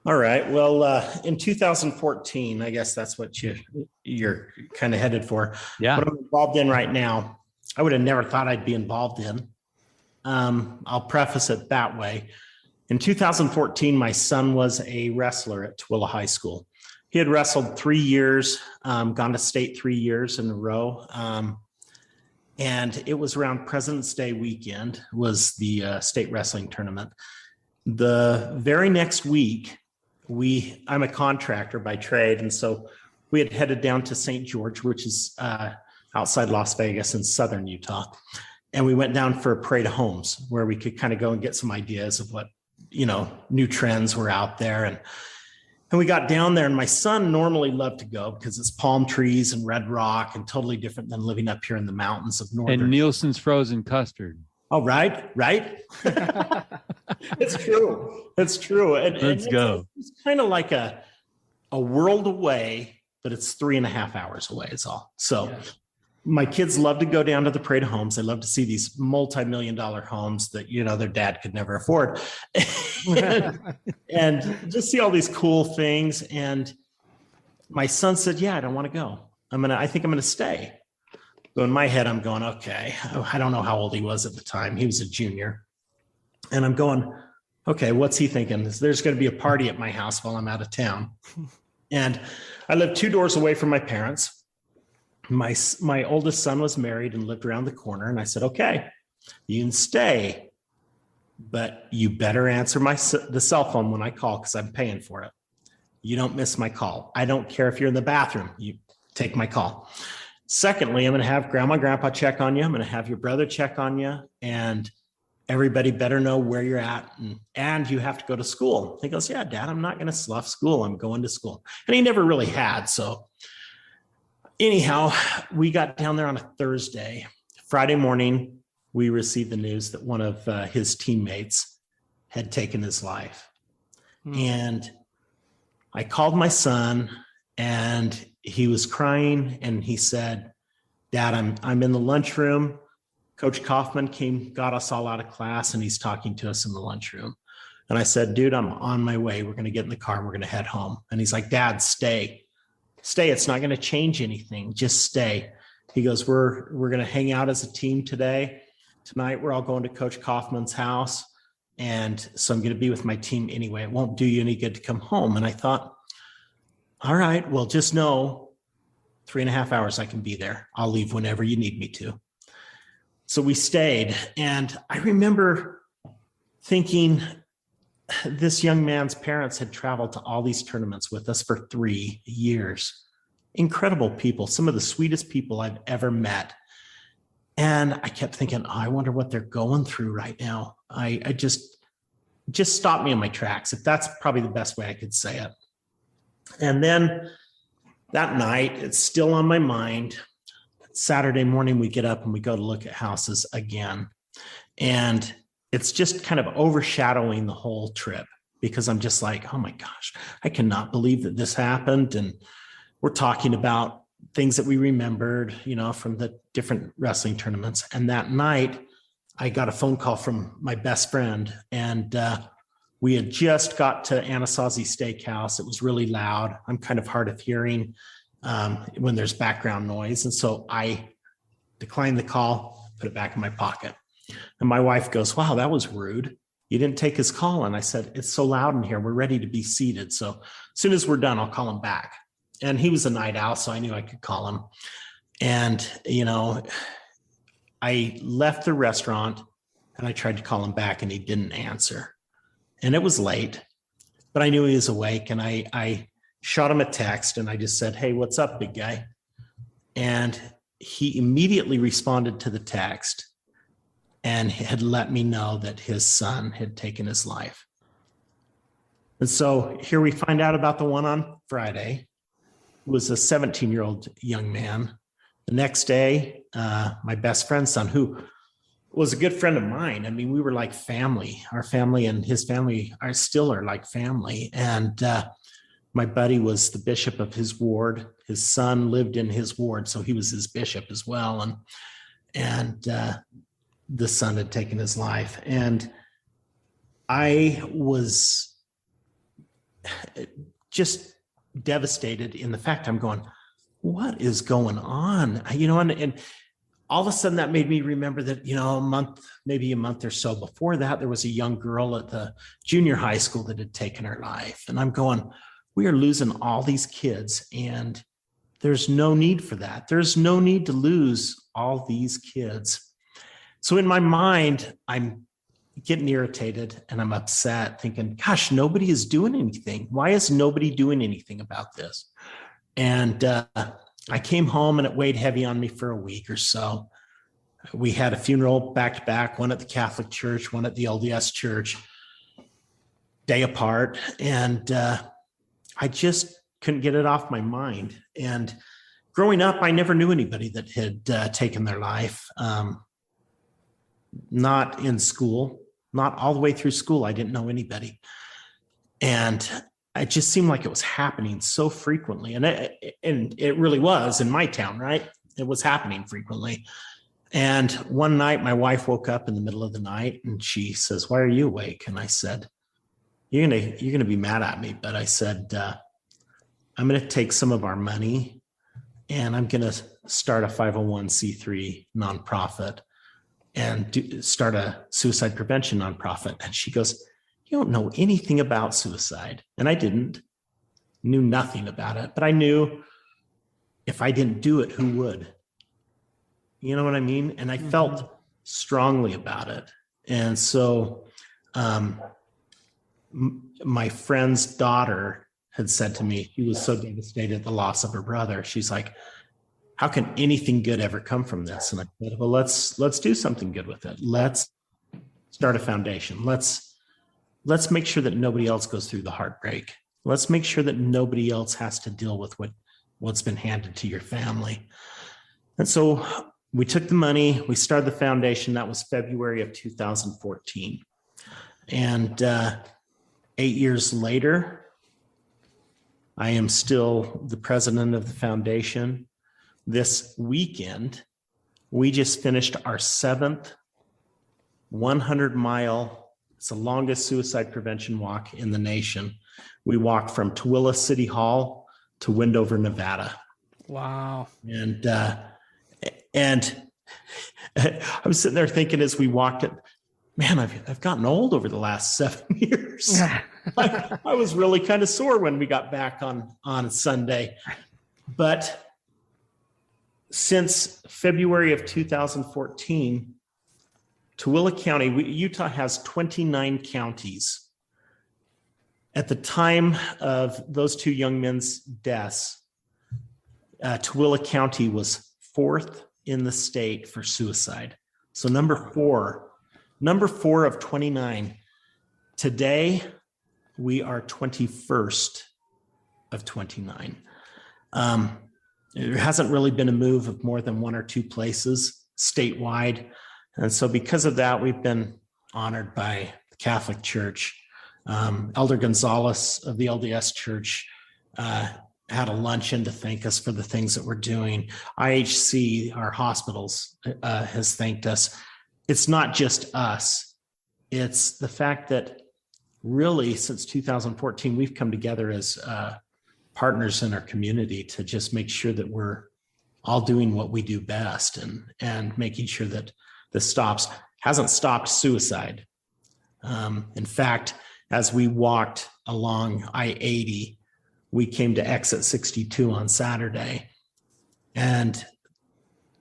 All right. Well, in 2014, I guess that's what you're kind of headed for. Yeah. What I'm involved in right now, I would have never thought I'd be involved in. I'll preface it that way. In 2014, my son was a wrestler at Tooele High School. He had wrestled 3 years, gone to state 3 years in a row. And it was around President's Day weekend was the state wrestling tournament. The very next week, I'm a contractor by trade. And so we had headed down to St. George, which is outside Las Vegas in southern Utah. And we went down for a parade of homes where we could kind of go and get some ideas of what, new trends were out there. And we got down there, and my son normally loved to go because it's palm trees and red rock and totally different than living up here in the mountains of northern. And Nielsen's frozen custard. Oh, right. It's true. It's true. Let's go. It's kind of like a world away, but it's 3.5 hours away is all. So my kids love to go down to the Parade of Homes. They love to see these multi-million-dollar homes that, their dad could never afford. and just see all these cool things. And my son said, yeah, I don't want to go. I think I'm going to stay. So in my head, I'm going, okay, I don't know how old he was at the time. He was a junior. And I'm going, okay, what's he thinking? There's going to be a party at my house while I'm out of town. And I lived 2 doors away from my parents. My oldest son was married and lived around the corner. And I said, okay, you can stay, but you better answer the cell phone when I call because I'm paying for it. You don't miss my call. I don't care if you're in the bathroom. You take my call. Secondly, I'm going to have grandma and grandpa check on you. I'm going to have your brother check on you. And everybody better know where you're at. And you have to go to school. He goes, yeah, Dad, I'm not going to slough school. I'm going to school. And he never really had. So anyhow, we got down there on a Thursday. Friday morning, we received the news that one of his teammates had taken his life. And I called my son and he was crying and he said, Dad, I'm in the lunchroom. Coach Kaufman got us all out of class and he's talking to us in the lunchroom. And I said, dude, I'm on my way. We're going to get in the car and we're going to head home. And he's like, Dad, stay. It's not going to change anything. Just stay. He goes, we're going to hang out as a team today. Tonight, we're all going to Coach Kaufman's house. And so I'm going to be with my team anyway. It won't do you any good to come home. And I thought, all right, well, just know 3.5 hours I can be there. I'll leave whenever you need me to. So we stayed. And I remember thinking this young man's parents had traveled to all these tournaments with us for 3 years. Incredible people, some of the sweetest people I've ever met. And I kept thinking, I wonder what they're going through right now. I just stopped me in my tracks, if that's probably the best way I could say it. And then that night, it's still on my mind. Saturday morning, we get up and we go to look at houses again. And it's just kind of overshadowing the whole trip because I'm just like, oh my gosh, I cannot believe that this happened. And we're talking about things that we remembered, from the different wrestling tournaments. And that night, I got a phone call from my best friend, and we had just got to Anasazi Steakhouse. It was really loud. I'm kind of hard of hearing when there's background noise. And so I declined the call, put it back in my pocket. And my wife goes, wow, that was rude. You didn't take his call. And I said, it's so loud in here. We're ready to be seated. So as soon as we're done, I'll call him back. And he was a night owl, so I knew I could call him. And, I left the restaurant and I tried to call him back and he didn't answer. And it was late, but I knew he was awake. And I shot him a text and I just said, hey, what's up, big guy? And he immediately responded to the text and had let me know that his son had taken his life. And so here we find out about the one on Friday. It was a 17-year-old young man. The next day, my best friend's son, who was a good friend of mine. I mean, we were like family. Our family and his family are like family. And my buddy was the bishop of his ward. His son lived in his ward, so he was his bishop as well. And the son had taken his life. And I was just devastated in the fact I'm going, what is going on? And all of a sudden that made me remember that, maybe a month or so before that, there was a young girl at the junior high school that had taken her life. And I'm going, we are losing all these kids and there's no need for that. There's no need to lose all these kids. So in my mind, I'm getting irritated and I'm upset thinking, gosh, nobody is doing anything. Why is nobody doing anything about this? And I came home and it weighed heavy on me for a week or so. We had a funeral back to back, one at the Catholic church, one at the LDS church, day apart. And I just couldn't get it off my mind. And growing up, I never knew anybody that had taken their life. Not in school. not all the way through school. I didn't know anybody. And it just seemed like it was happening so frequently. And it really was in my town, right? It was happening frequently. And one night my wife woke up in the middle of the night and she says, "Why are you awake?" And I said, you're gonna be mad at me, but I said, I'm gonna take some of our money and I'm gonna start a 501c3 nonprofit and start a suicide prevention nonprofit. And she goes, "You don't know anything about suicide." And I knew nothing about it, but I knew if I didn't do it, who would? You know what I mean? And I felt strongly about it. And so my friend's daughter had said to me, she was so devastated at the loss of her brother. She's like, "How can anything good ever come from this?" And I said, "Well, let's do something good with it. Let's start a foundation. Let's make sure that nobody else goes through the heartbreak. Let's make sure that nobody else has to deal with what's been handed to your family." And so we took the money, we started the foundation. That was February of 2014. And 8 years later, I am still the president of the foundation. This weekend, we just finished our 7th 100-mile, it's the longest suicide prevention walk in the nation. We walked from Tooele City Hall to Wendover, Nevada. Wow. And I was sitting there thinking as we walked it, man, I've gotten old over the last 7 years. I was really kind of sore when we got back on Sunday. But since February of 2014, Tooele County, Utah has 29 counties. At the time of those two young men's deaths, Tooele County was 4th in the state for suicide. So number four of 29. Today, we are 21st of 29. There hasn't really been a move of more than 1 or 2 places statewide. And so because of that, we've been honored by the Catholic Church. Elder Gonzalez of the LDS Church had a luncheon to thank us for the things that we're doing. IHC, our hospitals, has thanked us. It's not just us. It's the fact that really since 2014, we've come together as partners in our community to just make sure that we're all doing what we do best and making sure that this hasn't stopped suicide. In fact, as we walked along I-80, we came to exit 62 on Saturday and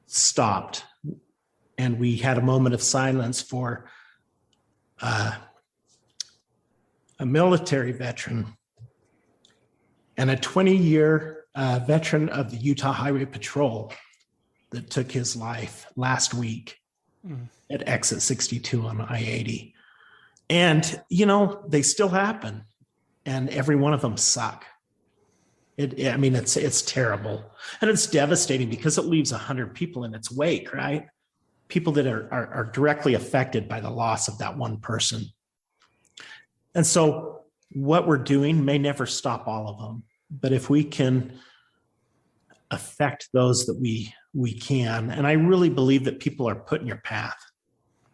stopped. And we had a moment of silence for a military veteran and a 20-year veteran of the Utah Highway Patrol that took his life last week at exit 62 on I-80. And, they still happen. And every one of them suck. It's terrible. And it's devastating because it leaves 100 people in its wake, right? People that are directly affected by the loss of that one person. And so what we're doing may never stop all of them. But if we can affect those that we can, and I really believe that people are put in your path.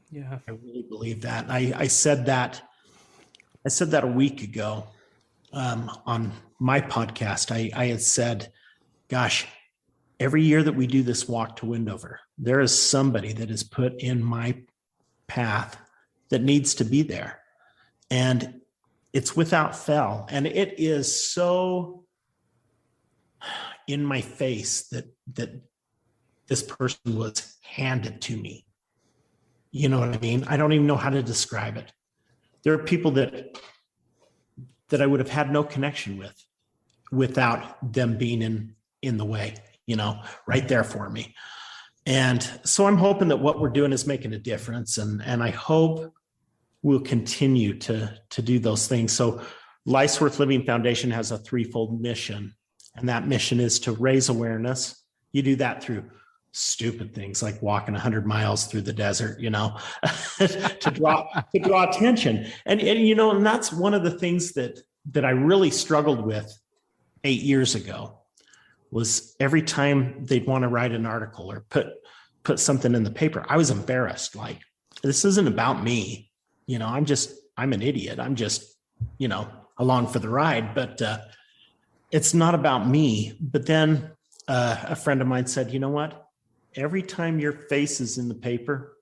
Yeah. I really believe that. I said that a week ago on my podcast. I had said, gosh, every year that we do this walk to Wendover, there is somebody that is put in my path that needs to be there. And it's without fail. And it is so in my face that this person was handed to me. You know what I mean? I don't even know how to describe it. There are people that I would have had no connection with without them being in the way, right there for me. And so I'm hoping that what we're doing is making a difference. And I hope we'll continue to do those things. So Life's Worth Living Foundation has a 3-fold mission. And that mission is to raise awareness. You do that through stupid things like walking 100 miles through the desert, to draw attention. And that's one of the things that I really struggled with 8 years ago, was every time they'd want to write an article or put something in the paper, I was embarrassed. Like, this isn't about me. I'm an idiot. I'm just, along for the ride, but it's not about me. But then a friend of mine said, you know what? Every time your face is in the paper,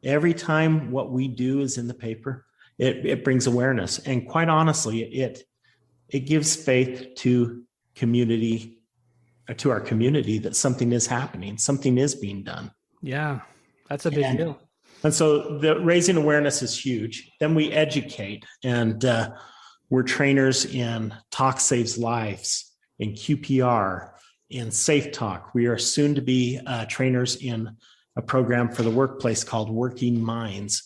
every time what we do is in the paper, it brings awareness. And quite honestly, it gives faith to our community that something is happening, something is being done. Yeah, that's a big deal. And so the raising awareness is huge. Then we educate, and we're trainers in Talk Saves Lives, in QPR, in Safe Talk. We are soon to be trainers in a program for the workplace called Working Minds,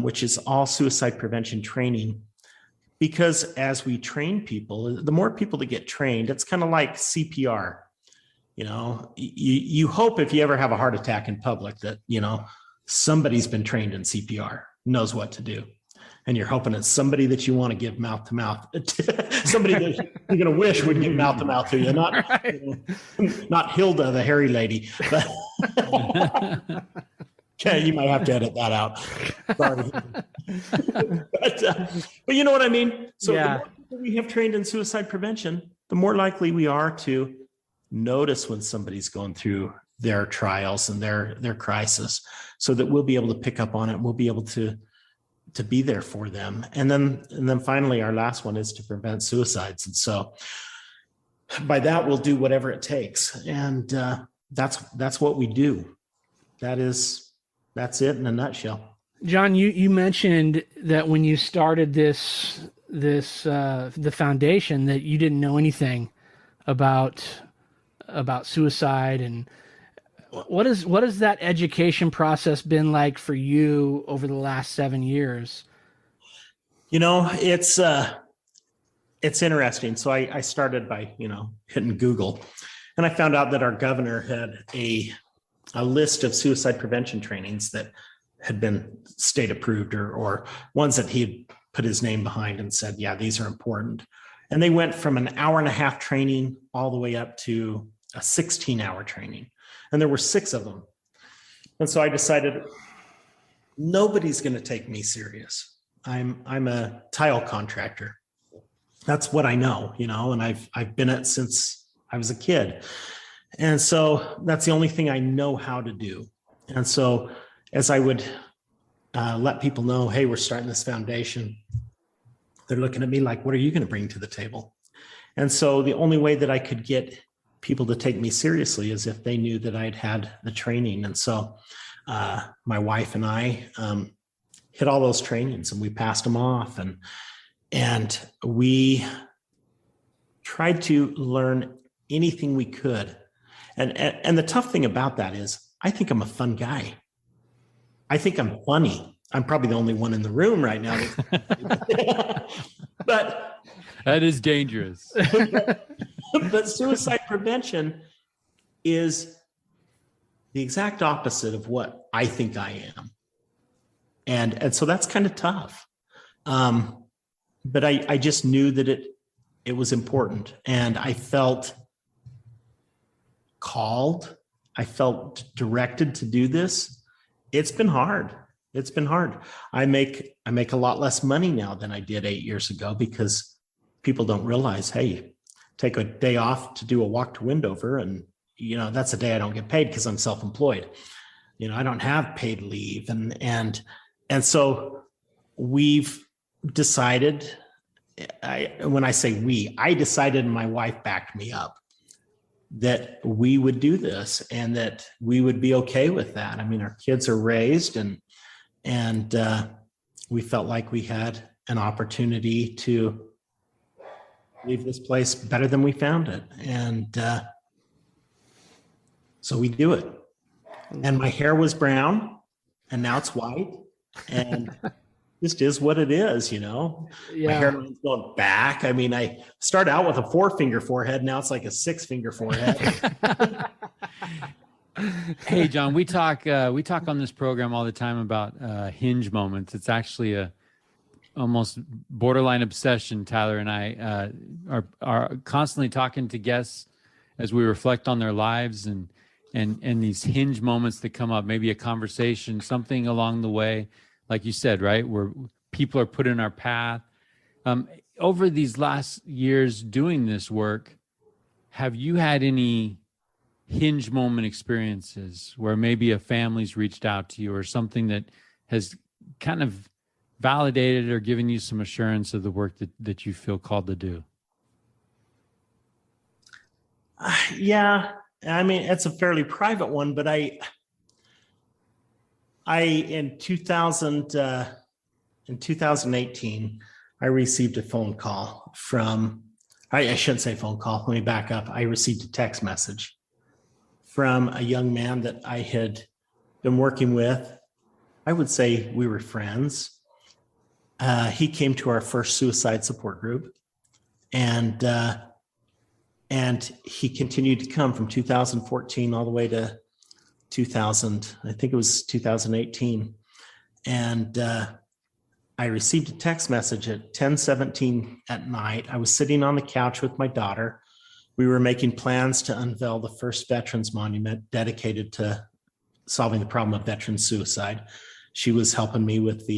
which is all suicide prevention training. Because as we train people, the more people that get trained, it's kind of like CPR. You hope if you ever have a heart attack in public that, somebody's been trained in CPR, knows what to do. And you're hoping it's somebody that you want to give mouth to mouth, somebody that you're going to wish would give mouth to mouth to you, not Hilda, the hairy lady. But okay, you might have to edit that out. Sorry. But you know what I mean? So the more people we have trained in suicide prevention, the more likely we are to notice when somebody's going through their trials and their crisis, so that we'll be able to pick up on it. We'll be able to be there for them. And then finally, our last one is to prevent suicides. And so by that, we'll do whatever it takes. And that's what we do. That's it in a nutshell. Jon, you mentioned that when you started the foundation, that you didn't know anything about suicide. And what has that education process been like for you over the last 7 years? It's interesting. So I started by, hitting Google, and I found out that our governor had a list of suicide prevention trainings that had been state approved or ones that he had put his name behind and said, yeah, these are important. And they went from an 1.5-hour training all the way up to a 16-hour training. And there were 6 of them. And so I decided nobody's going to take me serious. I'm a tile contractor. That's what I know, and I've been it since I was a kid. And so that's the only thing I know how to do. And so as I would let people know, hey, we're starting this foundation, they're looking at me like, what are you going to bring to the table? And so the only way that I could get people to take me seriously is if they knew that I'd had the training. And so my wife and I hit all those trainings, and we passed them off, and we tried to learn anything we could. And the tough thing about that is I think I'm a fun guy. I think I'm funny. I'm probably the only one in the room right now. But that is dangerous. But suicide prevention is the exact opposite of what I think I am. And so that's kind of tough. But I just knew that it was important, and I felt called. I felt directed to do this. It's been hard. I make a lot less money now than I did 8 years ago, because people don't realize, hey, take a day off to do a walk to Wendover, and that's a day I don't get paid because I'm self-employed. I don't have paid leave, and so we've decided. When I say we, I decided, and my wife backed me up, that we would do this and that we would be okay with that. I mean, our kids are raised, and we felt like we had an opportunity to leave this place better than we found it. And so we do it. And my hair was brown, and now it's white, and just is what it is, Yeah. My hairline's going back. I mean, I started out with a 4-finger forehead. Now it's like a 6-finger forehead. Hey, John, we talk on this program all the time about hinge moments. It's actually a almost borderline obsession. Tyler and I are constantly talking to guests as we reflect on their lives and these hinge moments that come up, maybe a conversation, something along the way, like you said, right, where people are put in our path. Over these last years doing this work, have you had any hinge moment experiences where maybe a family's reached out to you or something that has kind of validated or given you some assurance of the work that you feel called to do? Yeah, I mean, it's a fairly private one, but I in 2018, I received a phone call from, I shouldn't say phone call, let me back up. I received a text message from a young man that I had been working with. I would say we were friends. He came to our first suicide support group, and he continued to come from 2014 all the way to 2000, I think it was 2018. And I received a text message at 10:17 at night. I was sitting on the couch with my daughter. We were making plans to unveil the first veterans monument dedicated to solving the problem of veteran suicide. She was helping me with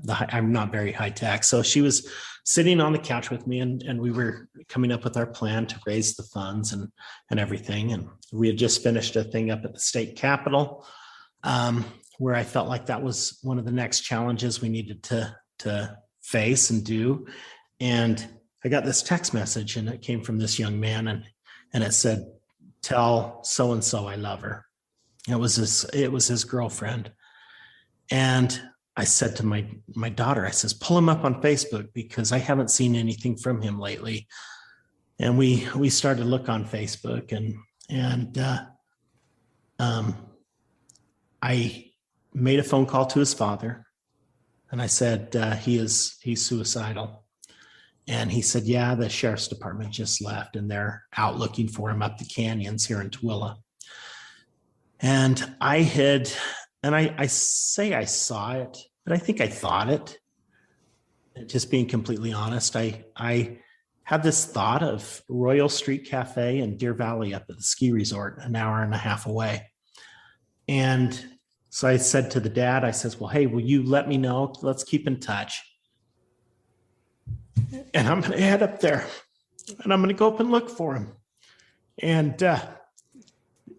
I'm not very high tech. So she was sitting on the couch with me, and we were coming up with our plan to raise the funds and everything. And we had just finished a thing up at the state capitol, where I felt like that was one of the next challenges we needed to face and do. And I got this text message, and it came from this young man, and it said, "Tell so-and-so I love her." It was his girlfriend. And I said to my daughter, I says, "Pull him up on Facebook because I haven't seen anything from him lately." And we started to look on Facebook, and I made a phone call to his father, and I said, he's suicidal. And he said, "Yeah, the sheriff's department just left, and they're out looking for him up the canyons here in Tooele." And I say I saw it, but I think I thought it. Just being completely honest, I had this thought of Royal Street Cafe in Deer Valley up at the ski resort, an hour and a half away. And so I said to the dad, I says, "Well, hey, will you let me know? Let's keep in touch. And I'm going to head up there, and I'm going to go up and look for him." And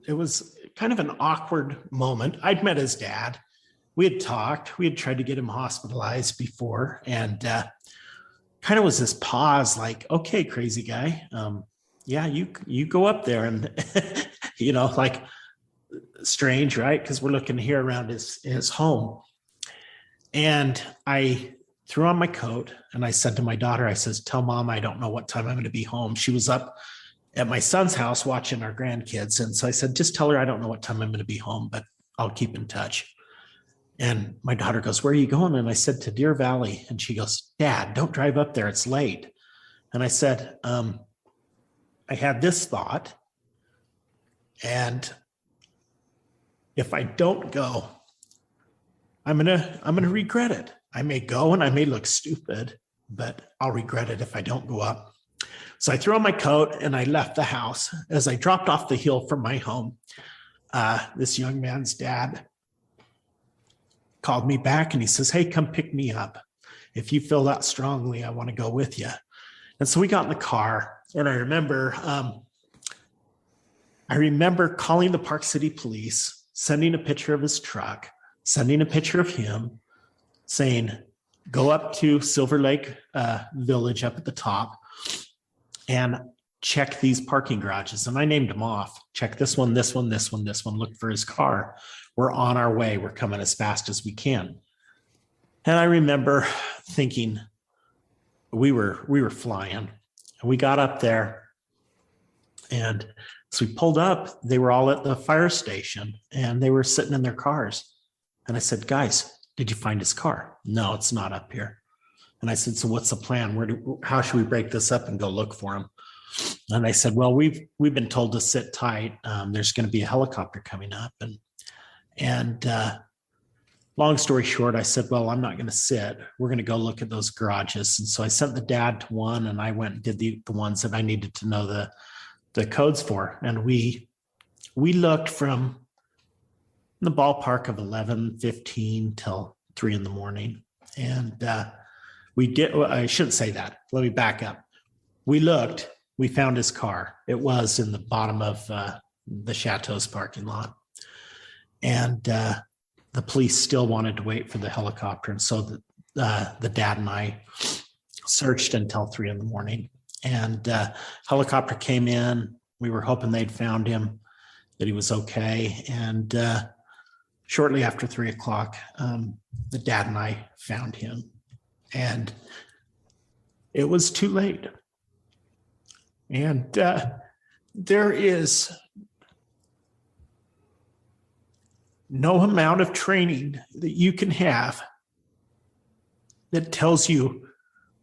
it was kind of an awkward moment. I'd met his dad. We had talked. We had tried to get him hospitalized before, and kind of was this pause, like, "Okay, crazy guy, yeah, you go up there," and like strange, right? Because we're looking here around his home. And I threw on my coat, and I said to my daughter, I says, "Tell mom I don't know what time I'm going to be home." She was up at my son's house watching our grandkids. And so I said, "Just tell her I don't know what time I'm going to be home, but I'll keep in touch." And my daughter goes, "Where are you going?" And I said, "To Deer Valley." And she goes, "Dad, don't drive up there. It's late." And I said, I had this thought, and if I don't go, I'm gonna regret it. I may go and I may look stupid, but I'll regret it if I don't go up. So I threw on my coat and I left the house. As I dropped off the hill from my home, this young man's dad called me back, and he says, "Hey, come pick me up. If you feel that strongly, I want to go with you." And so we got in the car, and I remember calling the Park City Police, sending a picture of his truck, sending a picture of him, saying, "Go up to Silver Lake Village up at the top and check these parking garages." And I named them off. Check this one, this one, this one, this one. Look for his car. We're on our way. We're coming as fast as we can. And I remember thinking we were flying. And we got up there, and so we pulled up. They were all at the fire station, and they were sitting in their cars. And I said, "Guys, did you find his car?" "No, it's not up here." And I said, "So what's the plan? How should we break this up and go look for him?" And I said, well, we've been told to sit tight. There's going to be a helicopter coming up. And long story short, I said, well, I'm not going to sit. We're going to go look at those garages. And so I sent the dad to one, and I went and did the ones that I needed to know the codes for. And we looked from the ballpark of 11:15 till 3 a.m. And I shouldn't say that. Let me back up. We looked, we found his car. It was in the bottom of the Chateau's parking lot. And the police still wanted to wait for the helicopter. And so the dad and I searched until 3 a.m. And helicopter came in. We were hoping they'd found him, that he was okay. And shortly after 3 o'clock, the dad and I found him. And it was too late. And there is no amount of training that you can have that tells you,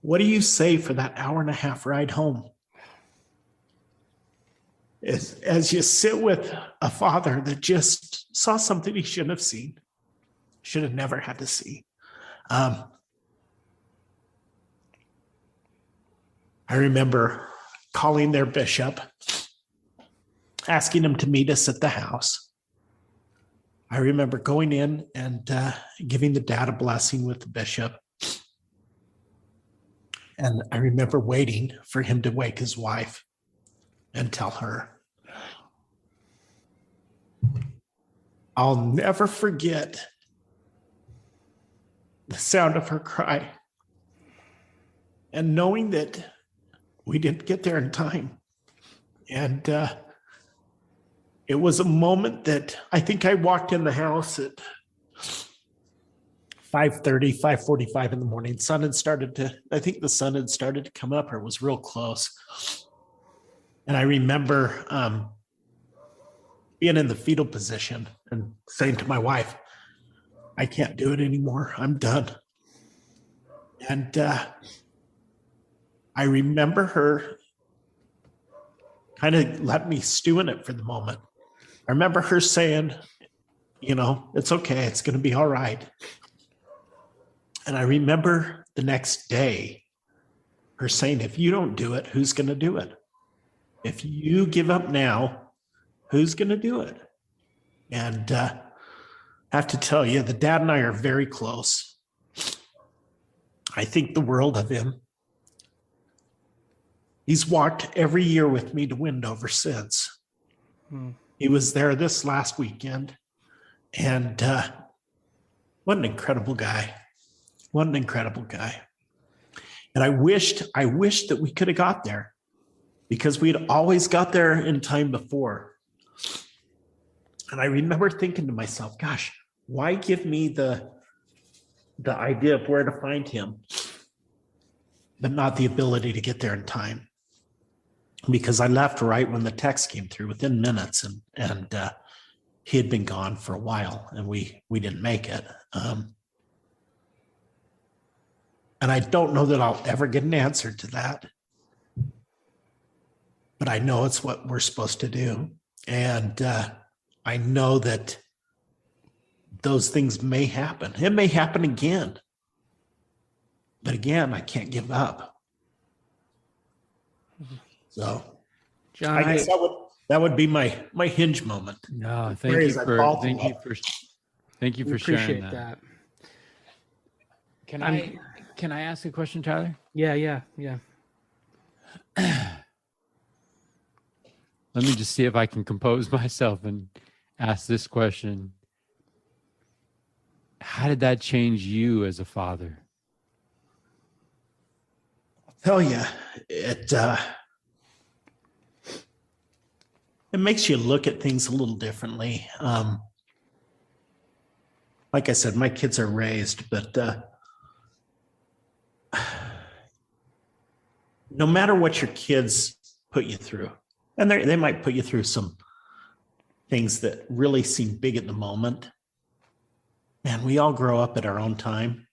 what do you say for that hour-and-a-half ride home? As you sit with a father that just saw something he shouldn't have seen, should have never had to see. I remember calling their bishop, asking him to meet us at the house. I remember going in and giving the dad a blessing with the bishop. And I remember waiting for him to wake his wife and tell her. I'll never forget the sound of her cry. And knowing that we didn't get there in time. And it was a moment that I think I walked in the house at 5:30, 5:45 in the morning. I think the sun had started to come up, or it was real close. And I remember being in the fetal position and saying to my wife, I can't do it anymore. I'm done. And I remember her kind of let me stew in it for the moment. I remember her saying, it's okay. It's going to be all right. And I remember the next day her saying, if you don't do it, who's going to do it? If you give up now, who's going to do it? And I have to tell you, the dad and I are very close. I think the world of him. He's walked every year with me to Wendover since. He was there this last weekend. And what an incredible guy. What an incredible guy. And I wished that we could have got there, because we had always got there in time before. And I remember thinking to myself, gosh, why give me the idea of where to find him, but not the ability to get there in time? Because I left right when the text came through, within minutes, and he had been gone for a while, and we didn't make it. And I don't know that I'll ever get an answer to that, but I know it's what we're supposed to do. And I know that those things may happen. It may happen again. But again, I can't give up. So, John, I guess that would be my hinge moment. No, thank you for sharing that. Can I ask a question, Tyler? Yeah. Let me just see if I can compose myself and ask this question. How did that change you as a father? I'll tell you, it makes you look at things a little differently. Like I said, my kids are raised, but no matter what your kids put you through, and they might put you through some things that really seem big at the moment, and we all grow up at our own time,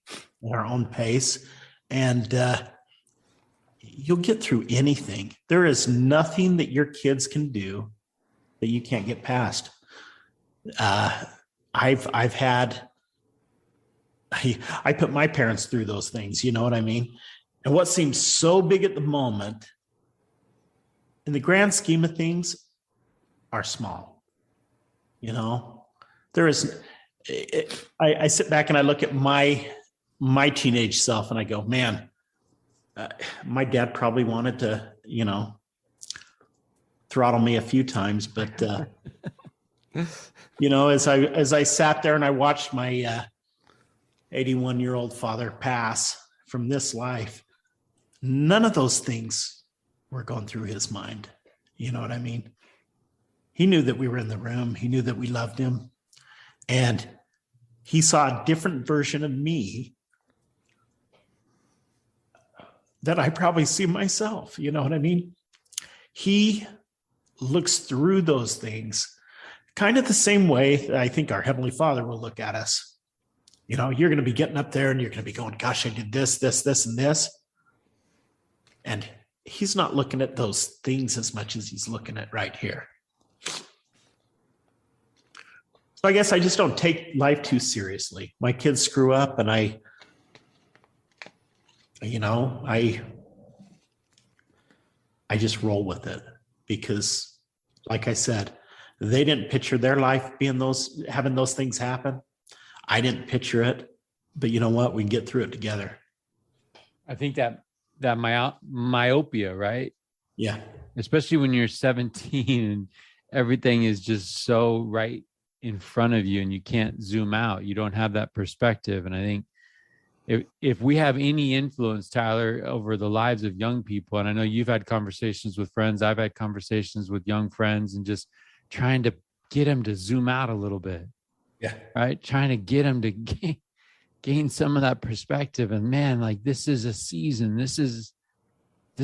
at our own pace, and you'll get through anything. There is nothing that your kids can do that you can't get past. I've had, I put my parents through those things, you know what I mean? And what seems so big at the moment, in the grand scheme of things, are small. You know, there is, I sit back and I look at my teenage self and I go, man, my dad probably wanted to, you know, throttle me a few times, but you know, as I sat there and I watched my 81-year-old father pass from this life, none of those things were going through his mind. You know what I mean? He knew that we were in the room. He knew that we loved him. And he saw a different version of me that I probably see myself. You know what I mean? He looks through those things kind of the same way that I think our Heavenly Father will look at us. You know, you're going to be getting up there and you're going to be going, gosh, I did this, and this. And he's not looking at those things as much as he's looking at right here. So I guess I just don't take life too seriously. My kids screw up and I just roll with it because, like I said, they didn't picture their life having those things happen. I didn't picture it, but you know what? We can get through it together. I think that myopia, right? Yeah. Especially when you're 17 and everything is just so right in front of you and you can't zoom out. You don't have that perspective. And I think if we have any influence, Tyler, over the lives of young people, and I know you've had conversations with friends, I've had conversations with young friends, and just trying to get them to zoom out a little bit. Yeah. Right. Trying to get them to gain some of that perspective. And man, like, this is a season. This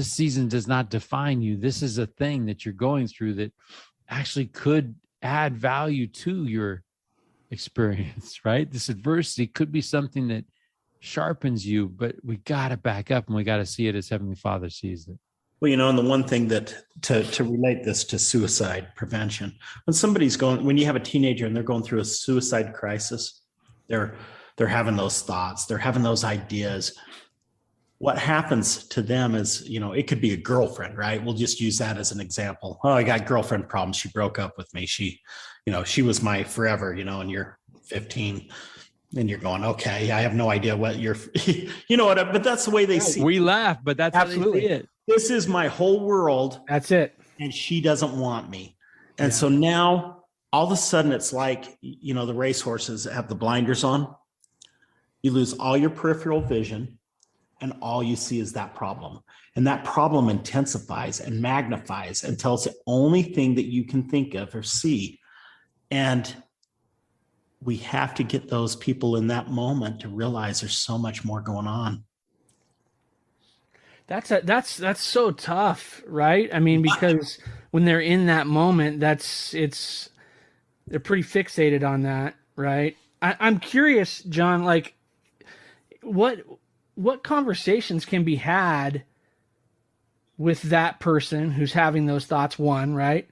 season does not define you. This is a thing that you're going through that actually could add value to your experience, right? This adversity could be something that sharpens you, but we got to back up and we got to see it as Heavenly Father sees it. Well, you know, and the one thing that to relate this to suicide prevention, when you have a teenager and they're going through a suicide crisis, they're having those thoughts, they're having those ideas. What happens to them is, you know, it could be a girlfriend, right? We'll just use that as an example. Oh, I got girlfriend problems. She broke up with me. She was my forever, you know, and you're 15 and you're going, okay, I have no idea what you're, you know what, but that's the way they see it. We laugh, but that's absolutely how they see it. This is my whole world. That's it. And she doesn't want me. And so now all of a sudden it's like, you know, the racehorses have the blinders on. You lose all your peripheral vision and all you see is that problem. And that problem intensifies and magnifies until it's the only thing that you can think of or see. And we have to get those people in that moment to realize there's so much more going on. That's so tough, right? I mean, because when they're in that moment, they're pretty fixated on that, right? I'm curious, John, like what conversations can be had with that person who's having those thoughts, one, right?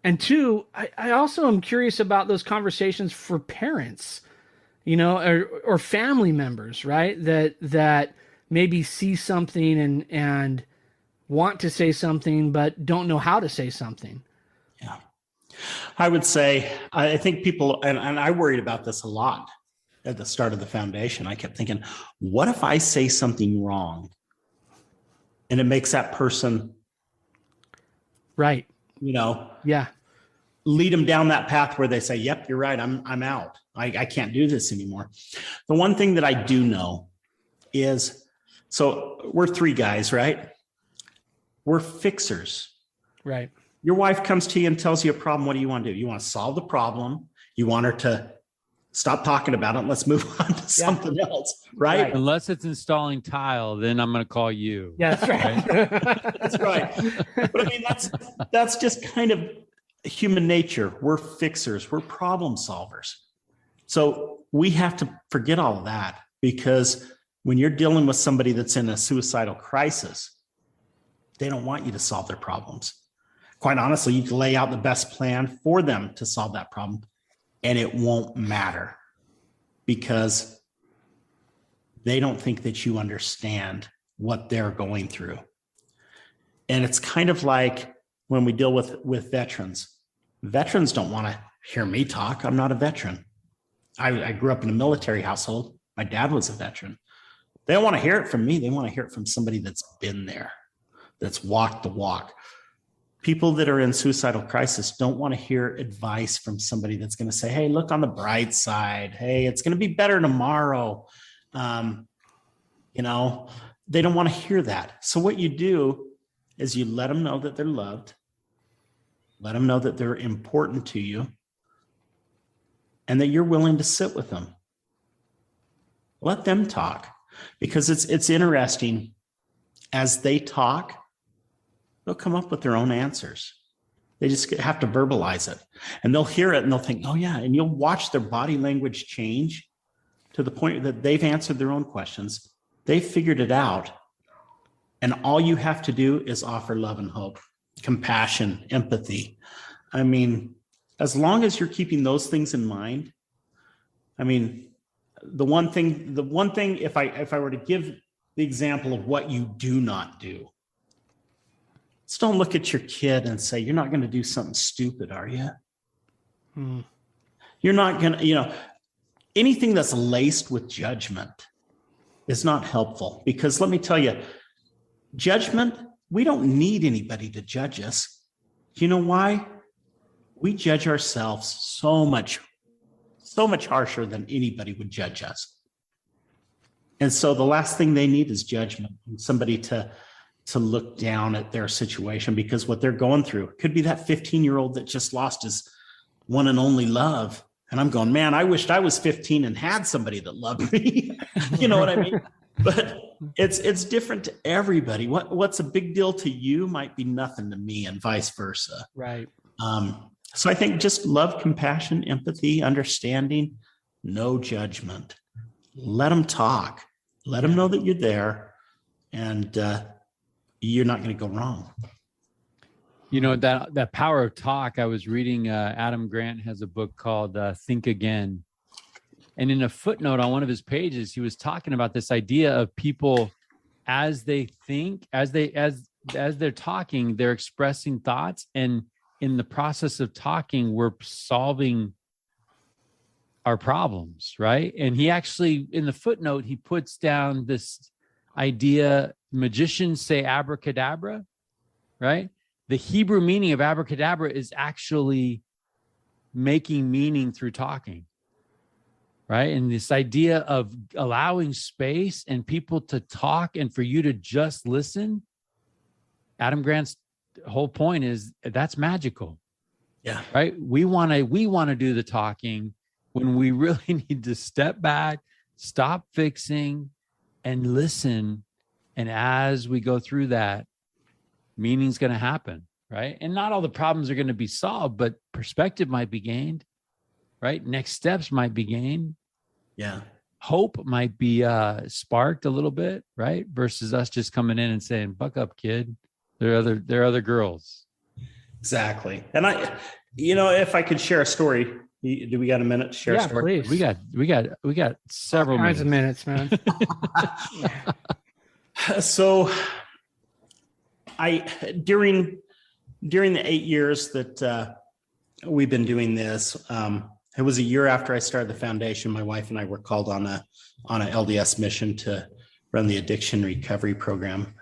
And two, I also am curious about those conversations for parents, you know, or family members, right? That maybe see something and want to say something, but don't know how to say something. Yeah. I would say, I think people, and I worried about this a lot at the start of the foundation. I kept thinking, what if I say something wrong and it makes that person, right, you know, yeah, lead them down that path where they say, yep, you're right. I'm out. I can't do this anymore. The one thing that I do know is, so we're three guys, right? We're fixers. right. Your wife comes to you and tells you a problem. What do you want to do? You want to solve the problem. You want her to stop talking about it. And let's move on to something else, right? Unless it's installing tile, then I'm going to call you. Yeah, that's right. That's right. But I mean, that's just kind of human nature. We're fixers. We're problem solvers. So we have to forget all of that, because when you're dealing with somebody that's in a suicidal crisis, They don't want you to solve their problems. Quite honestly, you can lay out the best plan for them to solve that problem, and it won't matter because they don't think that you understand what they're going through. And it's kind of like when we deal with veterans. Veterans don't want to hear me talk. I'm not a veteran. I grew up in a military household. My dad was a veteran. They don't want to hear it from me. They want to hear it from somebody that's been there, that's walked the walk. People that are in suicidal crisis don't want to hear advice from somebody that's going to say, hey, look on the bright side. Hey, it's going to be better tomorrow. They don't want to hear that. So what you do is you let them know that they're loved. Let them know that they're important to you and that you're willing to sit with them. Let them talk, because it's interesting. As they talk, they'll come up with their own answers. They just have to verbalize it, and they'll hear it and they'll think, oh yeah. And you'll watch their body language change to the point that they've answered their own questions. They've figured it out. And all you have to do is offer love and hope, compassion, empathy. I mean, as long as you're keeping those things in mind, I mean, the one thing, if I were to give the example of what you do not do, just don't look at your kid and say, you're not going to do something stupid, are you? You're not going to, anything that's laced with judgment is not helpful, because let me tell you, judgment, we don't need anybody to judge us. You know why? We judge ourselves so much harsher than anybody would judge us. And so the last thing they need is judgment, and somebody to look down at their situation, because what they're going through could be that 15-year-old that just lost his one and only love. And I'm going, man, I wished I was 15 and had somebody that loved me. You know what I mean? But it's different to everybody. What's a big deal to you might be nothing to me, and vice versa. Right. So I think just love, compassion, empathy, understanding, no judgment. Let them talk. Let them know that you're there, and you're not going to go wrong. That power of talk. I was reading, Adam Grant has a book called Think Again. And in a footnote on one of his pages, he was talking about this idea of people, as they think, as they're talking, they're expressing thoughts. And in the process of talking, we're solving our problems, right? And he actually, in the footnote, he puts down this idea, magicians say abracadabra, right? The Hebrew meaning of abracadabra is actually making meaning through talking, right? And this idea of allowing space and people to talk and for you to just listen, Adam Grant's whole point is that's magical. Yeah. Right? We want to do the talking when we really need to step back, stop fixing, and listen. And as we go through that, meaning's going to happen, right? And not all the problems are going to be solved, but perspective might be gained, right? Next steps might be gained. Yeah. Hope might be sparked a little bit, right? Versus us just coming in and saying, buck up, kid. There are other girls. Exactly. And if I could share a story, do we got a minute to share a story? Please. We got several kinds of minutes, man. So during the 8 years that we've been doing this, it was a year after I started the foundation. My wife and I were called on a LDS mission to run the addiction recovery program,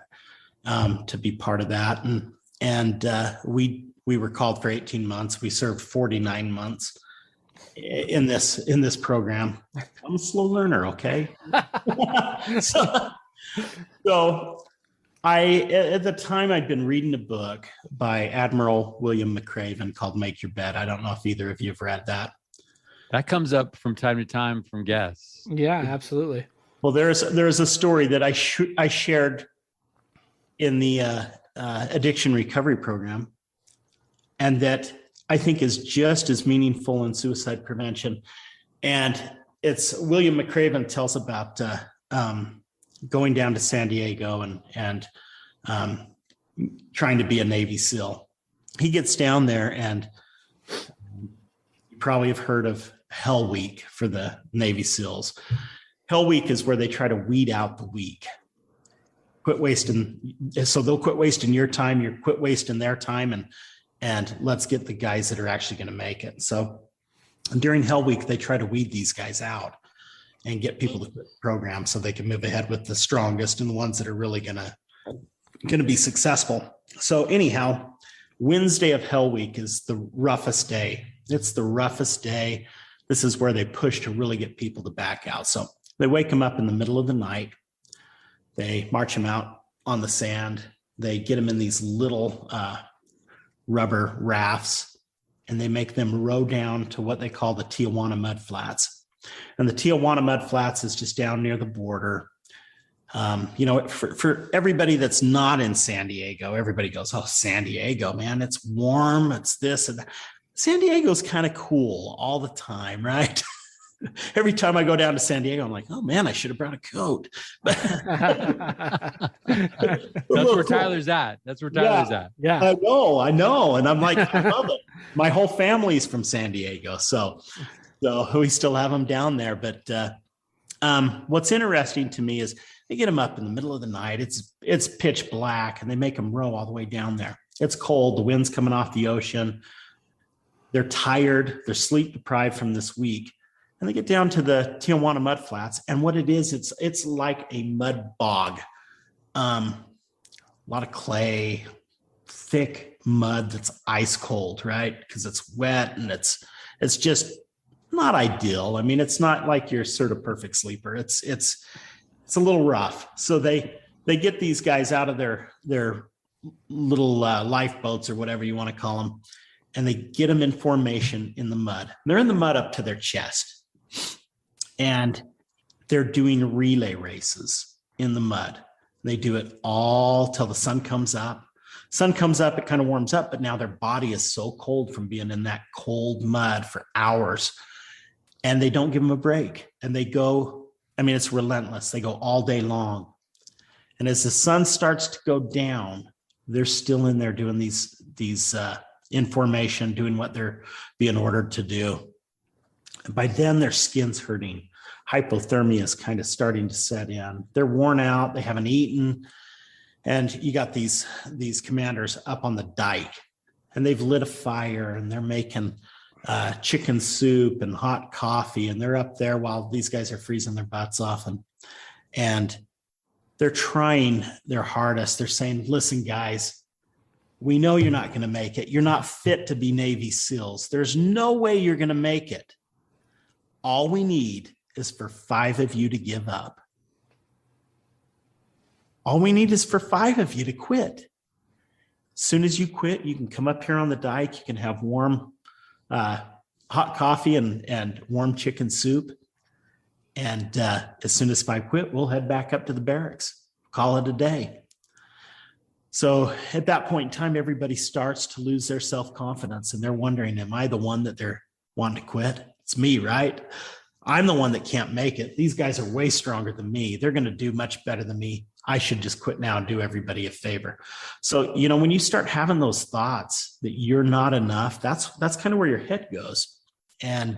to be part of that. And we were called for 18 months. We served 49 months in this program. I'm a slow learner, okay? So at the time, I'd been reading a book by Admiral William McRaven called Make Your Bed. I don't know if either of you have read that. That comes up from time to time from guests. Yeah, absolutely. Well, there's a story that I shared in the addiction recovery program, and that I think is just as meaningful in suicide prevention. And it's William McRaven tells about going down to San Diego and trying to be a Navy SEAL. He gets down there, and you probably have heard of Hell Week for the Navy SEALs. Hell Week is where they try to weed out the weak. Quit wasting. So they'll quit wasting your time. You quit wasting their time, and let's get the guys that are actually going to make it. So during Hell Week, they try to weed these guys out and get people to quit the program so they can move ahead with the strongest and the ones that are really going to be successful. So anyhow, Wednesday of Hell Week is the roughest day. It's the roughest day. This is where they push to really get people to back out. So they wake them up in the middle of the night. They march them out on the sand. They get them in these little rubber rafts, and they make them row down to what they call the Tijuana Mud Flats. And the Tijuana Mud Flats is just down near the border. For everybody that's not in San Diego, everybody goes, oh, San Diego, man, it's warm. It's this and that. San Diego's kind of cool all the time, right? Every time I go down to San Diego, I'm like, oh man, I should have brought a coat. That's where Tyler's at. That's where Tyler's at. Yeah. I know. And I'm like, I love it. My whole family's from San Diego. So we still have them down there. But what's interesting to me is they get them up in the middle of the night. It's pitch black, and they make them row all the way down there. It's cold. The wind's coming off the ocean. They're tired. They're sleep deprived from this week. And they get down to the Tijuana Mud Flats. And what it is, it's like a mud bog. A lot of clay, thick mud that's ice cold, right? Because it's wet and it's just not ideal. I mean, it's not like your sort of perfect sleeper. It's a little rough. So they get these guys out of their little lifeboats or whatever you want to call them, and they get them in formation in the mud. They're in the mud up to their chest, and they're doing relay races in the mud. They do it all till the sun comes up. Sun comes up, it kind of warms up, but now their body is so cold from being in that cold mud for hours, and they don't give them a break. And they go, I mean, it's relentless. They go all day long. And as the sun starts to go down, they're still in there doing these in formation, doing what they're being ordered to do. And by then, their skin's hurting. Hypothermia is kind of starting to set in. They're worn out. They haven't eaten. And you got these commanders up on the dike, and they've lit a fire, and they're making chicken soup and hot coffee. And they're up there while these guys are freezing their butts off. And they're trying their hardest. They're saying, listen, guys, we know you're not going to make it. You're not fit to be Navy SEALs. There's no way you're going to make it. All we need is for 5 of you to give up. All we need is for 5 of you to quit. As soon as you quit, you can come up here on the dike. You can have warm hot coffee and warm chicken soup. And as soon as 5 quit, we'll head back up to the barracks. Call it a day. So at that point in time, everybody starts to lose their self-confidence, and they're wondering, am I the one that they're wanting to quit? It's me, right? I'm the one that can't make it. These guys are way stronger than me. They're going to do much better than me. I should just quit now and do everybody a favor. So, when you start having those thoughts that you're not enough, that's kind of where your head goes. And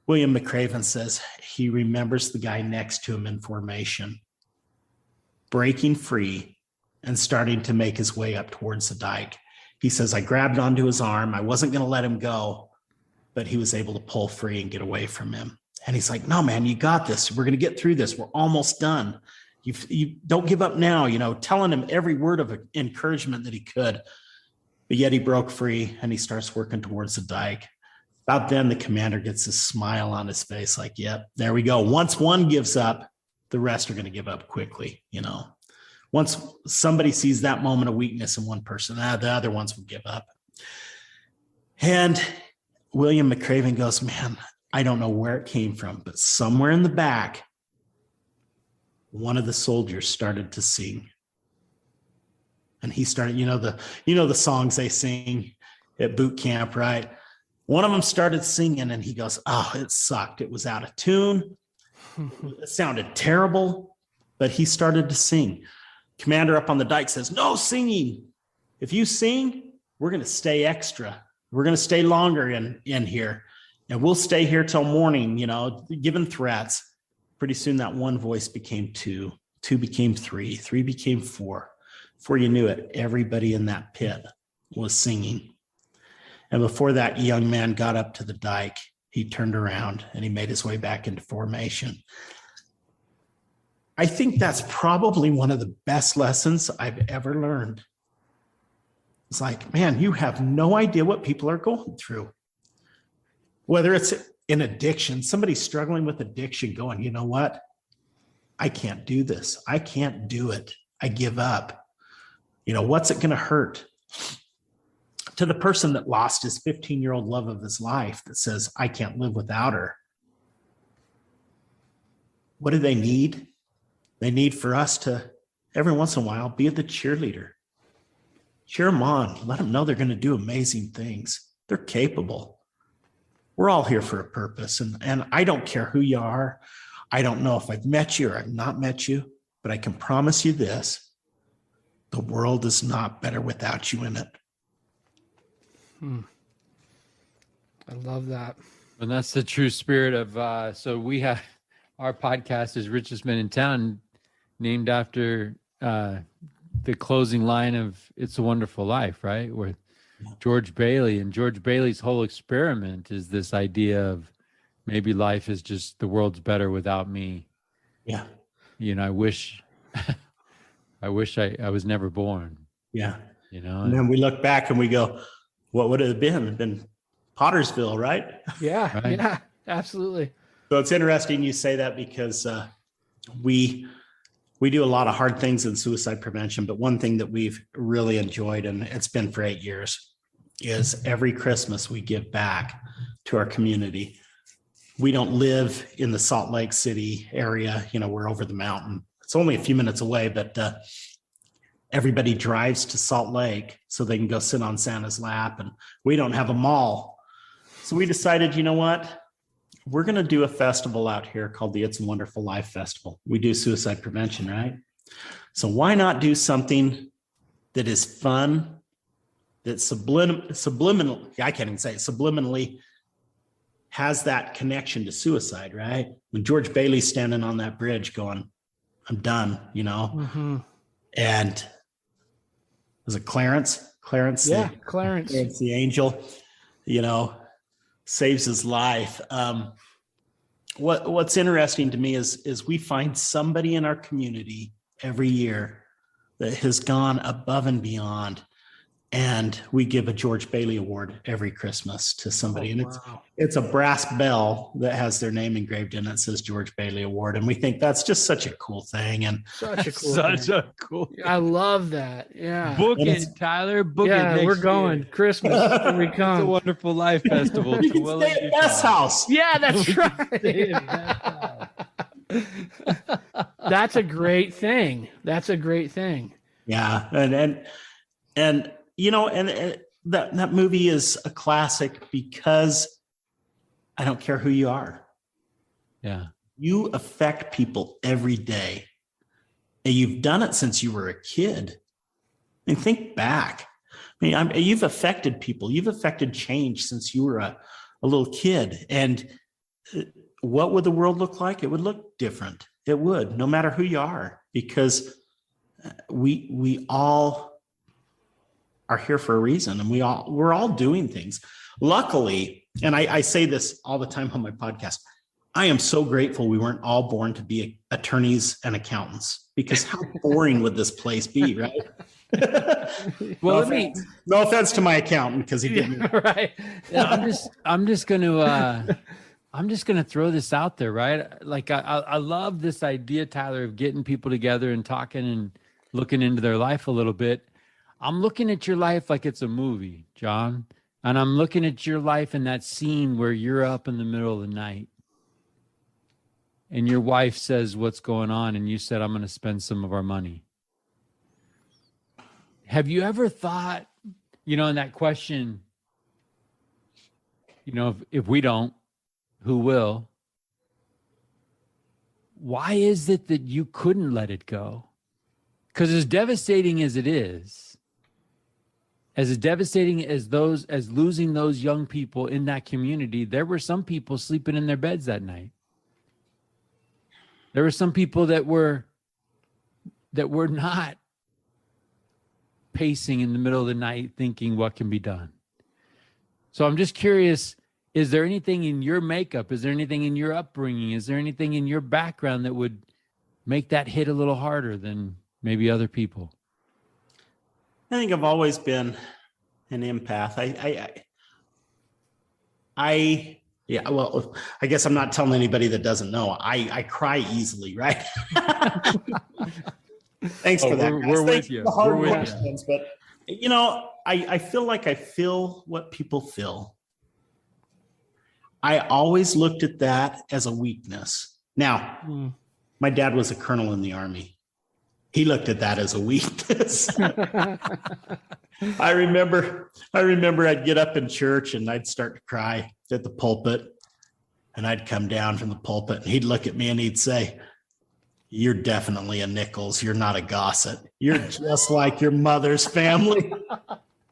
William McCraven says he remembers the guy next to him in formation, breaking free and starting to make his way up towards the dike. He says, I grabbed onto his arm. I wasn't going to let him go, but he was able to pull free and get away from him. And he's like, no, man, you got this. We're going to get through this. We're almost done. You don't give up now, telling him every word of encouragement that he could. But yet he broke free, and he starts working towards the dike. About then, the commander gets a smile on his face like, yep, there we go. Once one gives up, the rest are going to give up quickly, Once somebody sees that moment of weakness in one person, the other ones will give up. And William McCraven goes, man, I don't know where it came from, but somewhere in the back, one of the soldiers started to sing. And he started, the songs they sing at boot camp, right? One of them started singing, and he goes, oh, it sucked. It was out of tune. It sounded terrible, but he started to sing. commander up on the dike says, no singing. If you sing, we're going to stay extra. We're going to stay longer in here, and we'll stay here till morning, giving threats. Pretty soon that one voice became two, two became three, three became four. Before you knew it, everybody in that pit was singing. And before that young man got up to the dike, he turned around and he made his way back into formation. I think that's probably one of the best lessons I've ever learned. It's like, man, you have no idea what people are going through. Whether it's an addiction, somebody struggling with addiction going, you know what? I can't do this. I can't do it. I give up. What's it going to hurt? To the person that lost his 15-year-old love of his life that says, I can't live without her. What do they need? They need for us to, every once in a while, be the cheerleader. Cheer them on. Let them know they're going to do amazing things. They're capable. We're all here for a purpose. And I don't care who you are. I don't know if I've met you or I've not met you, but I can promise you this. The world is not better without you in it. I love that. And that's the true spirit of, so we have, our podcast is Richest Men in Town, named after the closing line of It's a Wonderful Life, right? Where George Bailey, and George Bailey's whole experiment is this idea of maybe life is just, the world's better without me. Yeah. I wish I was never born. Yeah. And then we look back and we go, what would it have been? It'd been Pottersville, right? Yeah. Right. Yeah, absolutely. So it's interesting you say that because we do a lot of hard things in suicide prevention, but one thing that we've really enjoyed, and it's been for 8 years, is every Christmas we give back to our community. We don't live in the Salt Lake City area. We're over the mountain. It's only a few minutes away, but everybody drives to Salt Lake so they can go sit on Santa's lap, and we don't have a mall. So we decided, you know what? We're going to do a festival out here called the It's a Wonderful Life Festival. We do suicide prevention, right? So why not do something that is fun, that subliminally, I can't even say it, subliminally has that connection to suicide, right? When George Bailey's standing on that bridge going, I'm done, Mm-hmm. And was it Clarence? Clarence, Clarence the angel, saves his life. What's interesting to me is we find somebody in our community every year that has gone above and beyond, and we give a George Bailey Award every Christmas to somebody. And it's a brass bell that has their name engraved in it. It says George Bailey Award. And we think that's just such a cool thing. And such a cool thing. I love that. Yeah. Book it, Tyler. Book it. Yeah, we're going. Christmas. Here we come. It's a Wonderful Life Festival. You can stay at Beth's house. Yeah, that's right. That's a great thing. That's a great thing. Yeah. And that movie is a classic because I don't care who you are. Yeah. You affect people every day. And you've done it since you were a kid. I mean, think back. You've affected people. You've affected change since you were a little kid. And what would the world look like? It would look different. It would, no matter who you are, because we all are here for a reason, and we're all doing things. Luckily, and I say this all the time on my podcast, I am so grateful we weren't all born to be attorneys and accountants, because how boring would this place be, right? Well, no offense to my accountant, because he didn't. Right. Yeah, I'm just gonna throw this out there, right? Like I love this idea, Tyler, of getting people together and talking and looking into their life a little bit. I'm looking at your life like it's a movie, John. And I'm looking at your life in that scene where you're up in the middle of the night and your wife says, what's going on? And you said, I'm going to spend some of our money. Have you ever thought, in that question, if we don't, who will? Why is it that you couldn't let it go? Because as devastating as it is, as devastating as losing those young people in that community, there were some people sleeping in their beds that night. There were some people that were not pacing in the middle of the night thinking what can be done. So I'm just curious, is there anything in your makeup? Is there anything in your upbringing? Is there anything in your background that would make that hit a little harder than maybe other people? I think I've always been an empath. Yeah, well, I guess I'm not telling anybody that doesn't know. I cry easily, right? Thanks for that, guys. We're Thanks with you. for the hard We're with questions, but you know, I feel like I feel what people feel. I always looked at that as a weakness. Now, my dad was a colonel in the Army. He looked at that as a weakness. I remember I'd get up in church and I'd start to cry at the pulpit, and I'd come down from the pulpit and he'd look at me and he'd say, "You're definitely a Nichols. You're not a Gossett. You're just like your mother's family."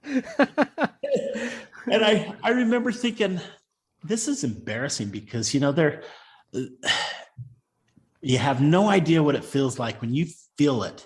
And I remember thinking, this is embarrassing because, you know, you have no idea what it feels like when you feel it.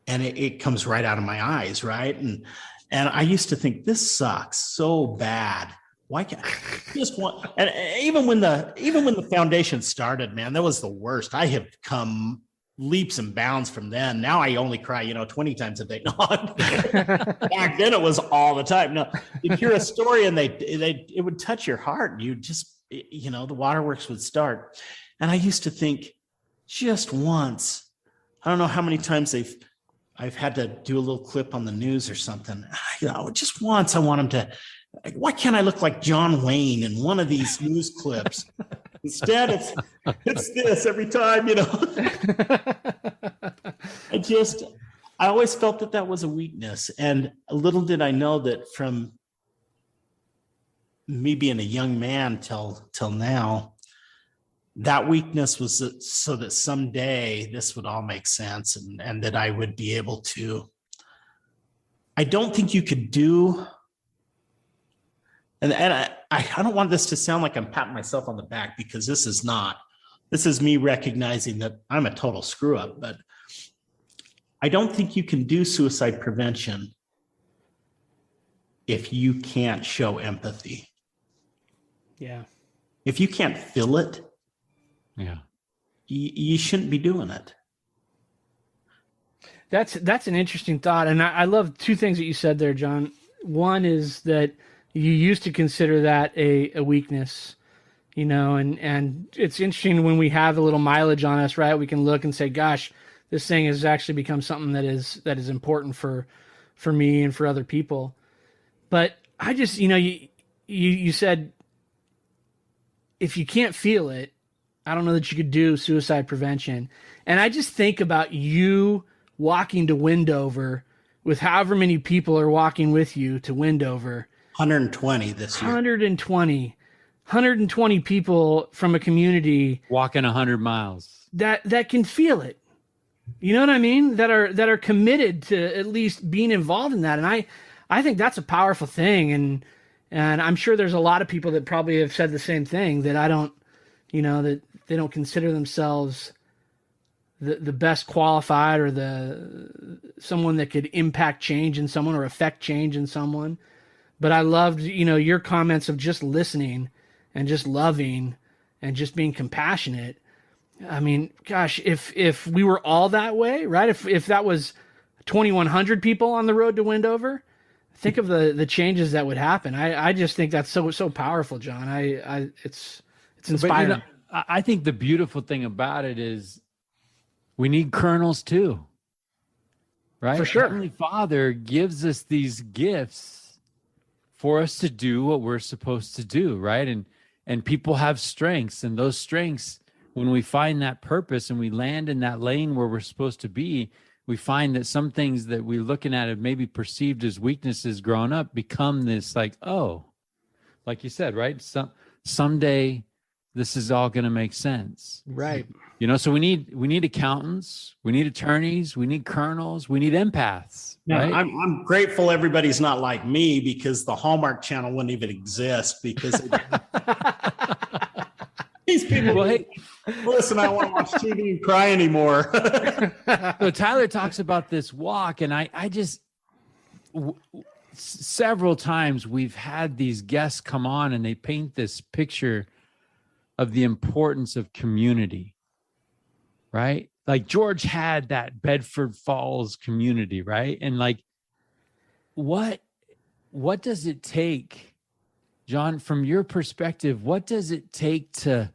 And it comes right out of my eyes, right? And I used to think, this sucks so bad. Why can't I just want? And even when the foundation started, man, that was the worst. I have come leaps and bounds from then. Now I only cry, 20 times a day. No, back then it was all the time. No, you'd hear a story and it would touch your heart, and you just, the waterworks would start. And I used to think, just once, I don't know how many times I've had to do a little clip on the news or something. Just once I want them to, why can't I look like John Wayne in one of these news clips? Instead, it's this every time, I always felt that was a weakness. And little did I know that from me being a young man till now, that weakness was so that someday this would all make sense and that I would be able to. I don't think you could do, and I don't want this to sound like I'm patting myself on the back, because this is not. This is me recognizing that I'm a total screw up, but I don't think you can do suicide prevention if you can't show empathy. Yeah. If you can't feel it, yeah, you shouldn't be doing it. That's an interesting thought. And I love two things that you said there, John. One is that you used to consider that a weakness, and it's interesting when we have a little mileage on us, right? We can look and say, gosh, this thing has actually become something that is important for me and for other people. But I just, you said, if you can't feel it, I don't know that you could do suicide prevention. And I just think about you walking to Wendover with however many people are walking with you to Wendover. 120 this year. 120 people from a community walking 100 miles that can feel it. You know what I mean? That are committed to at least being involved in that. And I think that's a powerful thing. And I'm sure there's a lot of people that probably have said the same thing, that I don't, that they don't consider themselves the best qualified or someone that could impact change in someone or affect change in someone. But I loved, your comments of just listening and just loving and just being compassionate. I mean, gosh, if we were all that way, right? If that was 2,100 people on the road to Wendover, think of the changes that would happen. I just think that's so powerful, John. It's inspiring. But, I think the beautiful thing about it is we need colonels too, right? For sure. Heavenly Father gives us these gifts for us to do what we're supposed to do, right? And people have strengths, and those strengths, when we find that purpose and we land in that lane where we're supposed to be, we find that some things that we're looking at and maybe perceived as weaknesses growing up become this like, oh, like you said, right? Someday this is all going to make sense. Right. You know, so we need accountants, we need attorneys, we need colonels, we need empaths. Now, Right? I'm grateful everybody's not like me, because the Hallmark Channel wouldn't even exist, because these people, Well, hey, listen, I don't want to watch TV and cry anymore. so Tyler talks about this walk, and several times we've had these guests come on and they paint this picture of the importance of community, right? Like George had that Bedford Falls community, right? And like, what does it take, Jon, from your perspective, what does it take to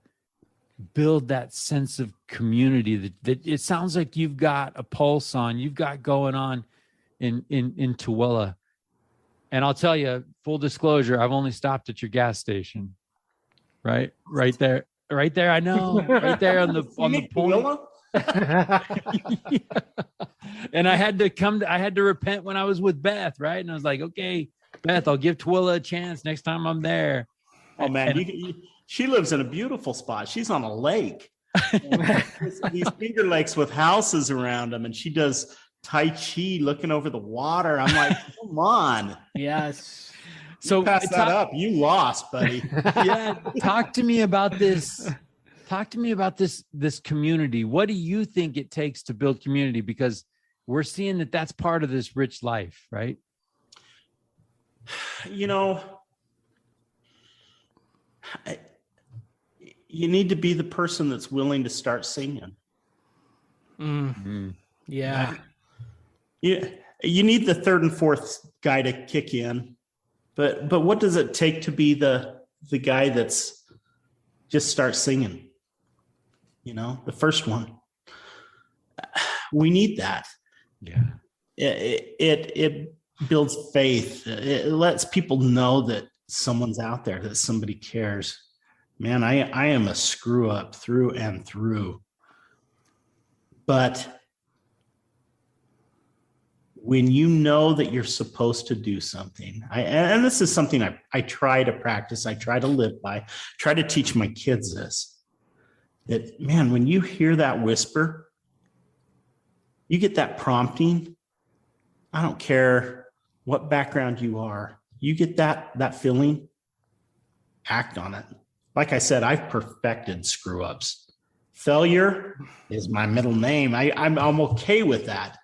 build that sense of community that it sounds like you've got a pulse on, you've got going on in Tooele? And I'll tell you, full disclosure, I've only stopped at your gas station. Right there. I know, right there on the point. Yeah. And I had to repent when I was with Beth, right? And I was like, okay, Beth, I'll give Tooele a chance next time I'm there. Oh man, she lives in a beautiful spot. She's on a lake. These Finger Lakes with houses around them, and she does Tai Chi looking over the water. I'm like, come on. Yes. So pass that up. You lost, buddy. Yeah. Talk to me about this. This community. What do you think it takes to build community? Because we're seeing that that's part of this rich life, right? You know, you need to be the person that's willing to start singing. Mm-hmm. Yeah. You need the third and fourth guy to kick in. But what does it take to be the guy that's just start singing? You know, the first one. We need that. Yeah. It builds faith. It lets people know that someone's out there, that somebody cares. Man, I am a screw up through and through. But when you know that you're supposed to do something, and this is something I try to practice, I try to live by, try to teach my kids this, that, man, when you hear that whisper, you get that prompting. I don't care what background you are, you get that feeling, act on it. Like I said, I've perfected screw ups. Failure is my middle name. I'm okay with that.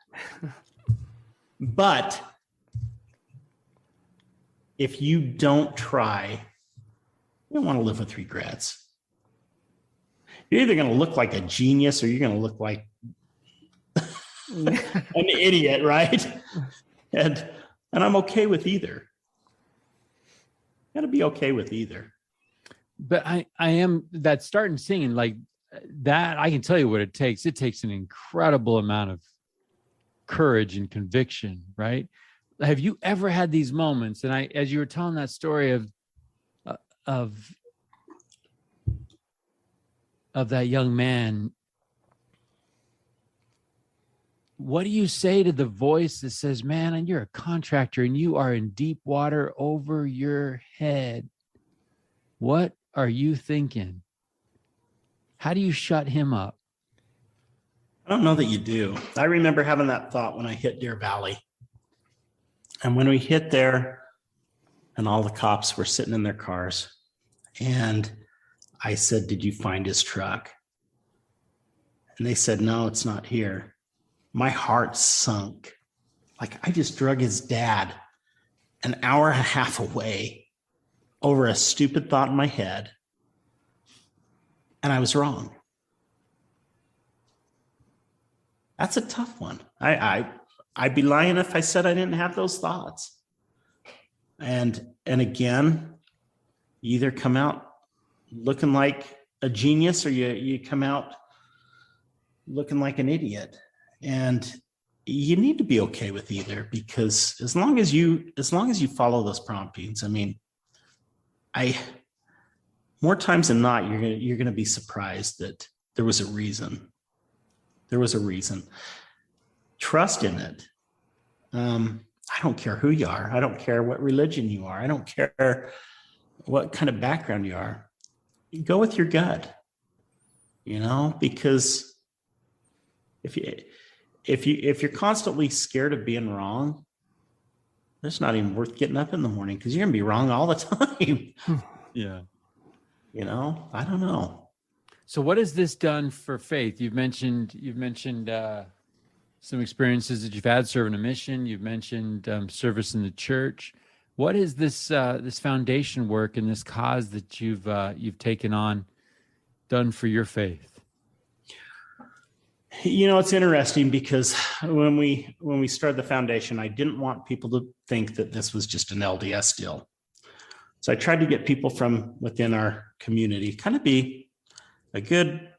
But if you don't try, you don't want to live with regrets. You're either going to look like a genius or you're going to look like an idiot, right? And I'm okay with either. Got to be okay with either. But I am that starting singing like that. I can tell you what it takes. It takes an incredible amount of courage and conviction, right? Have you ever had these moments? And as you were telling that story of that young man, what do you say to the voice that says, man, and you're a contractor and you are in deep water over your head? What are you thinking? How do you shut him up? I don't know that you do. I remember having that thought when I hit Deer Valley. And when we hit there and all the cops were sitting in their cars, and I said, did you find his truck? And they said, no, it's not here. My heart sunk. Like I just drug his dad an hour and a half away over a stupid thought in my head. And I was wrong. That's a tough one. I'd be lying if I said I didn't have those thoughts. And again, you either come out looking like a genius or you come out looking like an idiot. And you need to be okay with either, because as long as you follow those promptings, I mean, more times than not, you're gonna be surprised that there was a reason. There was a reason. Trust in it. I don't care who you are. I don't care what religion you are. I don't care what kind of background you are. go with your gut, because if you're constantly scared of being wrong, it's not even worth getting up in the morning, because you're going to be wrong all the time. Yeah. I don't know. So what has this done for faith? You've mentioned some experiences that you've had serving a mission. You've mentioned service in the church. What is this foundation work and this cause that you've taken on done for your faith? It's interesting, because when we started the foundation, I didn't want people to think that this was just an LDS deal. So I tried to get people from within our community, kind of be a good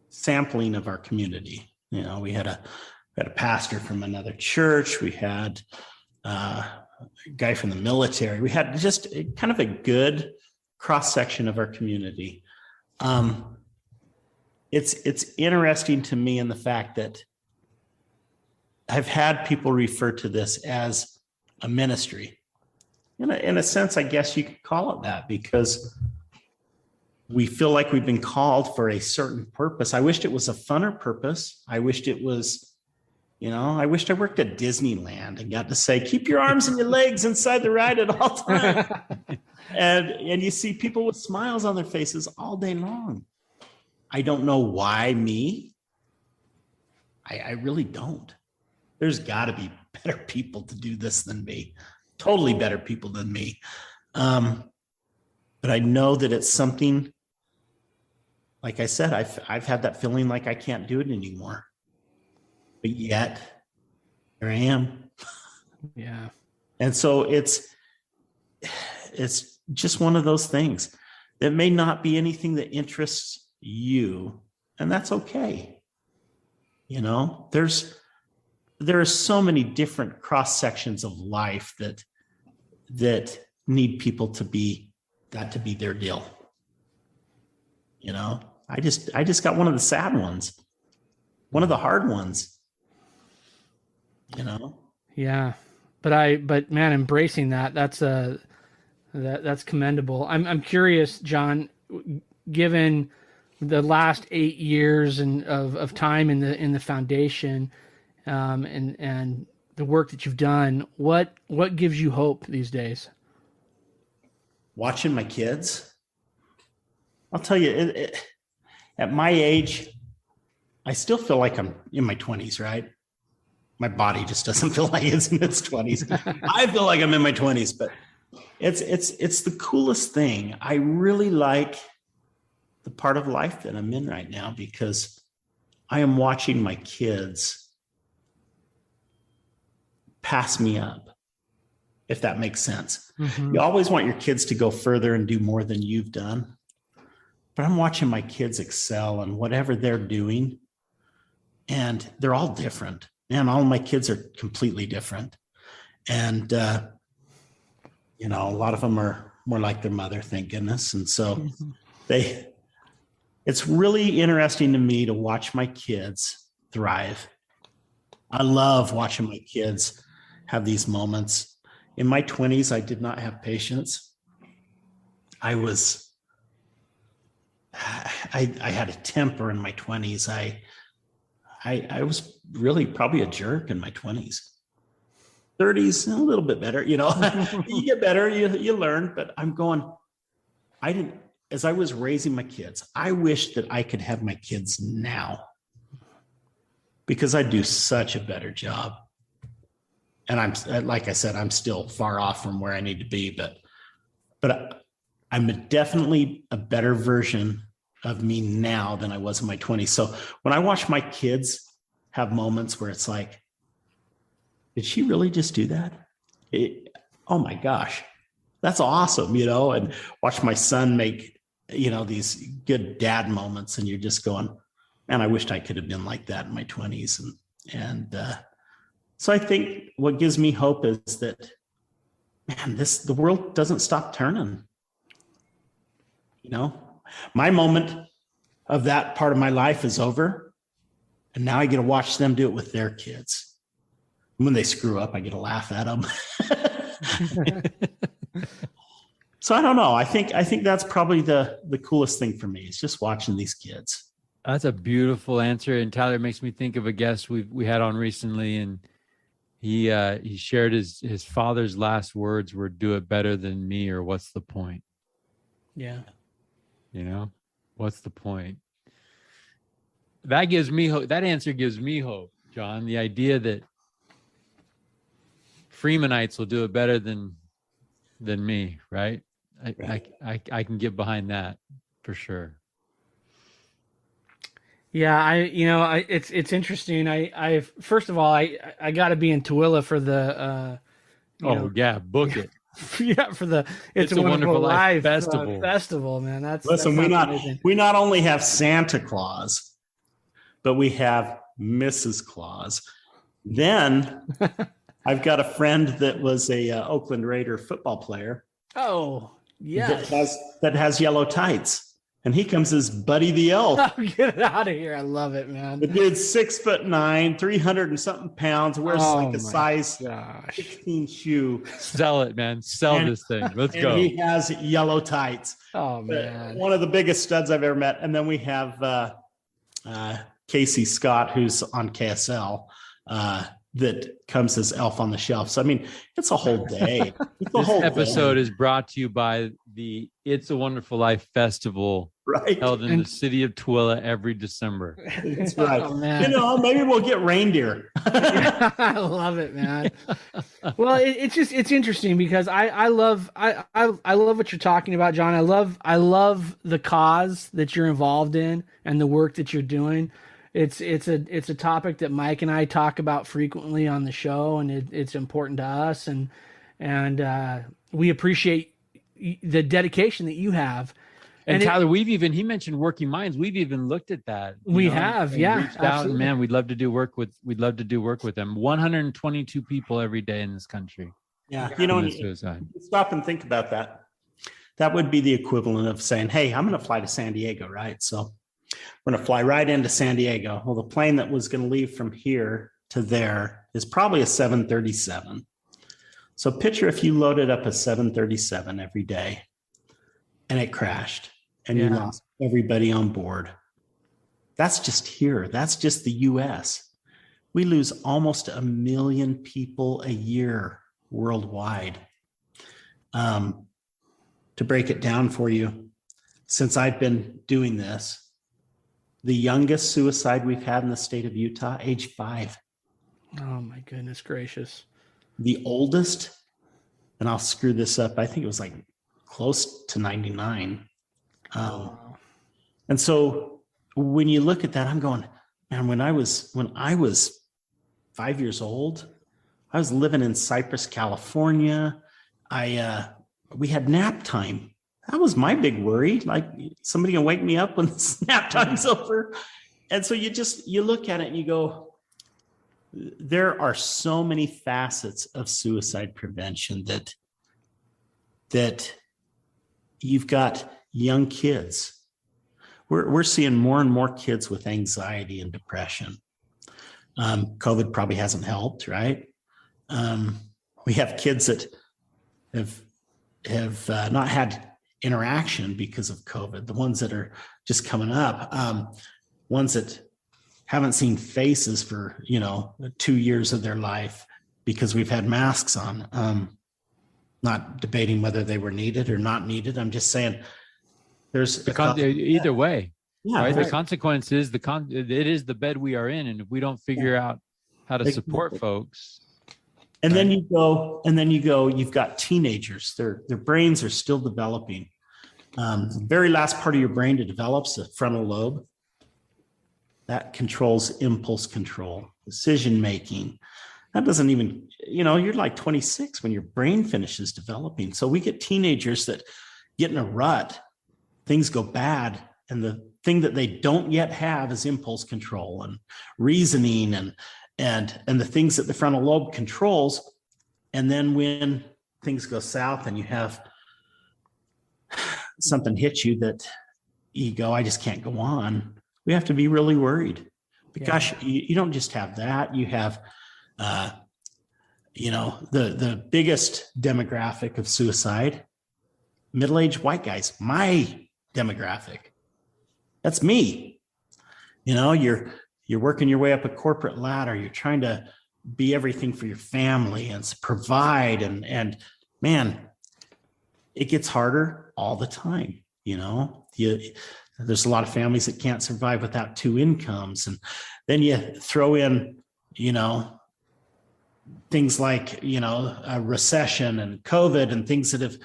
sampling of our community. We had a pastor from another church. We had a guy from the military. We had just kind of a good cross section of our community. It's interesting to me in the fact that I've had people refer to this as a ministry. In a sense, I guess you could call it that, because we feel like we've been called for a certain purpose. I wished it was a funner purpose. I wished it was, I wished I worked at Disneyland and got to say, keep your arms and your legs inside the ride at all times. and you see people with smiles on their faces all day long. I don't know why me. I really don't. There's got to be better people to do this than me. Totally better people than me. But I know that it's something, like I said, I've had that feeling like I can't do it anymore. But yet, here I am. Yeah. And so it's just one of those things that may not be anything that interests you, and that's okay. There are so many different cross sections of life that need people to be their deal. I just got one of the sad ones, one of the hard ones. Yeah, but man, embracing that's commendable. I'm curious, Jon, given the last 8 years of time in the foundation, and the work that you've done, what gives you hope these days? Watching my kids. I'll tell you, at my age, I still feel like I'm in my 20s, right? My body just doesn't feel like it's in its 20s. I feel like I'm in my 20s, but it's the coolest thing. I really like the part of life that I'm in right now, because I am watching my kids pass me up, if that makes sense. Mm-hmm. You always want your kids to go further and do more than you've done. But I'm watching my kids excel in whatever they're doing. And they're all different. Man, all my kids are completely different. And, a lot of them are more like their mother, thank goodness. And so it's really interesting to me to watch my kids thrive. I love watching my kids have these moments. In my 20s, I did not have patience. I had a temper in my 20s. I was really probably a jerk in my 20s. 30s, a little bit better, you get better, you learn, but as I was raising my kids, I wish that I could have my kids now, because I do such a better job. And I'm, like I said, I'm still far off from where I need to be, but I'm definitely a better version of me now than I was in my 20s. So when I watch my kids have moments where it's like, did she really just do that? Oh my gosh, that's awesome, and watch my son make, these good dad moments, and you're just going, man, I wished I could have been like that in my 20s. And so I think what gives me hope is that, man, the world doesn't stop turning. My moment of that part of my life is over, and now I get to watch them do it with their kids. When they screw up, I get to laugh at them. So I don't know. I think that's probably the coolest thing for me is just watching these kids. That's a beautiful answer. And Tyler, makes me think of a guest we had on recently, and he shared his father's last words were, "Do it better than me, or what's the point?" Yeah. What's the point? That gives me hope. That answer gives me hope, John. The idea that Freemanites will do it better than me, right? I can get behind that for sure. Yeah, it's interesting. I first of all, I got to be in Tooele for the book it. Yeah, for the It's a Wonderful Life festival, man. Listen, we not only have Santa Claus, but we have Mrs. Claus. Then I've got a friend that was a Oakland Raider football player. Oh, yes. That has yellow tights. And he comes as Buddy the Elf. Oh, get it out of here. I love it, man. The dude's 6'9", 300 and something pounds, wears like a size 16 shoe. Sell it, man. Sell this thing. Let's go. He has yellow tights. Oh, man. One of the biggest studs I've ever met. And then we have Casey Scott, who's on KSL, that comes as Elf on the Shelf. So, I mean, it's a whole day. This episode is brought to you by the It's a Wonderful Life Festival, held in the city of Tooele every December. That's right. Oh, man. Maybe we'll get reindeer. I love it, man. Well, it's interesting because I love what you're talking about, John. I love the cause that you're involved in and the work that you're doing. It's a topic that Mike and I talk about frequently on the show, and it's important to us, and we appreciate the dedication that you have. And Tyler, he mentioned Working Minds. We've even looked at that. We have, yeah. Reached out, and man, we'd love to do work with them. 122 people every day in this country. Yeah, suicide. Stop and think about that. That would be the equivalent of saying, "Hey, I'm going to fly to San Diego, right?" So we're going to fly right into San Diego. Well, the plane that was going to leave from here to there is probably a 737. So picture if you loaded up a 737 every day and it crashed and you lost everybody on board. That's just here. That's just the US. We lose almost 1 million people a year worldwide. To break it down for you, since I've been doing this, the youngest suicide we've had in the state of Utah, age 5. Oh, my goodness gracious. The oldest, and I'll screw this up, I think it was like close to 99. And so when you look at that, I'm going, man, when I was 5 years old, I was living in Cypress, California. We had nap time. That was my big worry. Like, somebody can wake me up when nap time's over. And so you look at it and you go, there are so many facets of suicide prevention that you've got young kids. We're seeing more and more kids with anxiety and depression. COVID probably hasn't helped, right? We have kids that have not had interaction because of COVID, the ones that are just coming up, ones that haven't seen faces for 2 years of their life because we've had masks on. Not debating whether they were needed or not needed. I'm just saying there's either way. Yeah, right? The consequence is it is the bed we are in, and if we don't figure out how to support folks. And then you go, you've got teenagers, their brains are still developing. The very last part of your brain to develop is the frontal lobe. That controls impulse control, decision making. That doesn't even, you're like 26 when your brain finishes developing. So we get teenagers that get in a rut, things go bad, and the thing that they don't yet have is impulse control and reasoning and the things that the frontal lobe controls. And then when things go south and you have something hit you that you go, I just can't go on, we have to be really worried. But gosh, you don't just have that. You have, the biggest demographic of suicide middle-aged white guys, my demographic. That's me. You're working your way up a corporate ladder. You're trying to be everything for your family and provide. And man, it gets harder all the time. There's a lot of families that can't survive without two incomes. And then you throw in, things like, a recession and COVID and things that have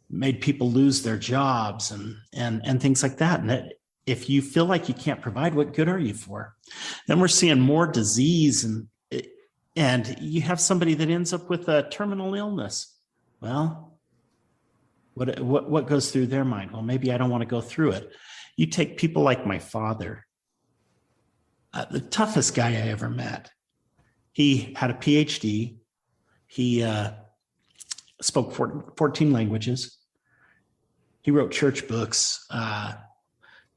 made people lose their jobs and things like that. And if you feel like you can't provide, what good are you for? Then we're seeing more disease and you have somebody that ends up with a terminal illness. Well, what goes through their mind? Well, maybe I don't want to go through it. You take people like my father, the toughest guy I ever met. He had a PhD. He spoke 14 languages. He wrote church books,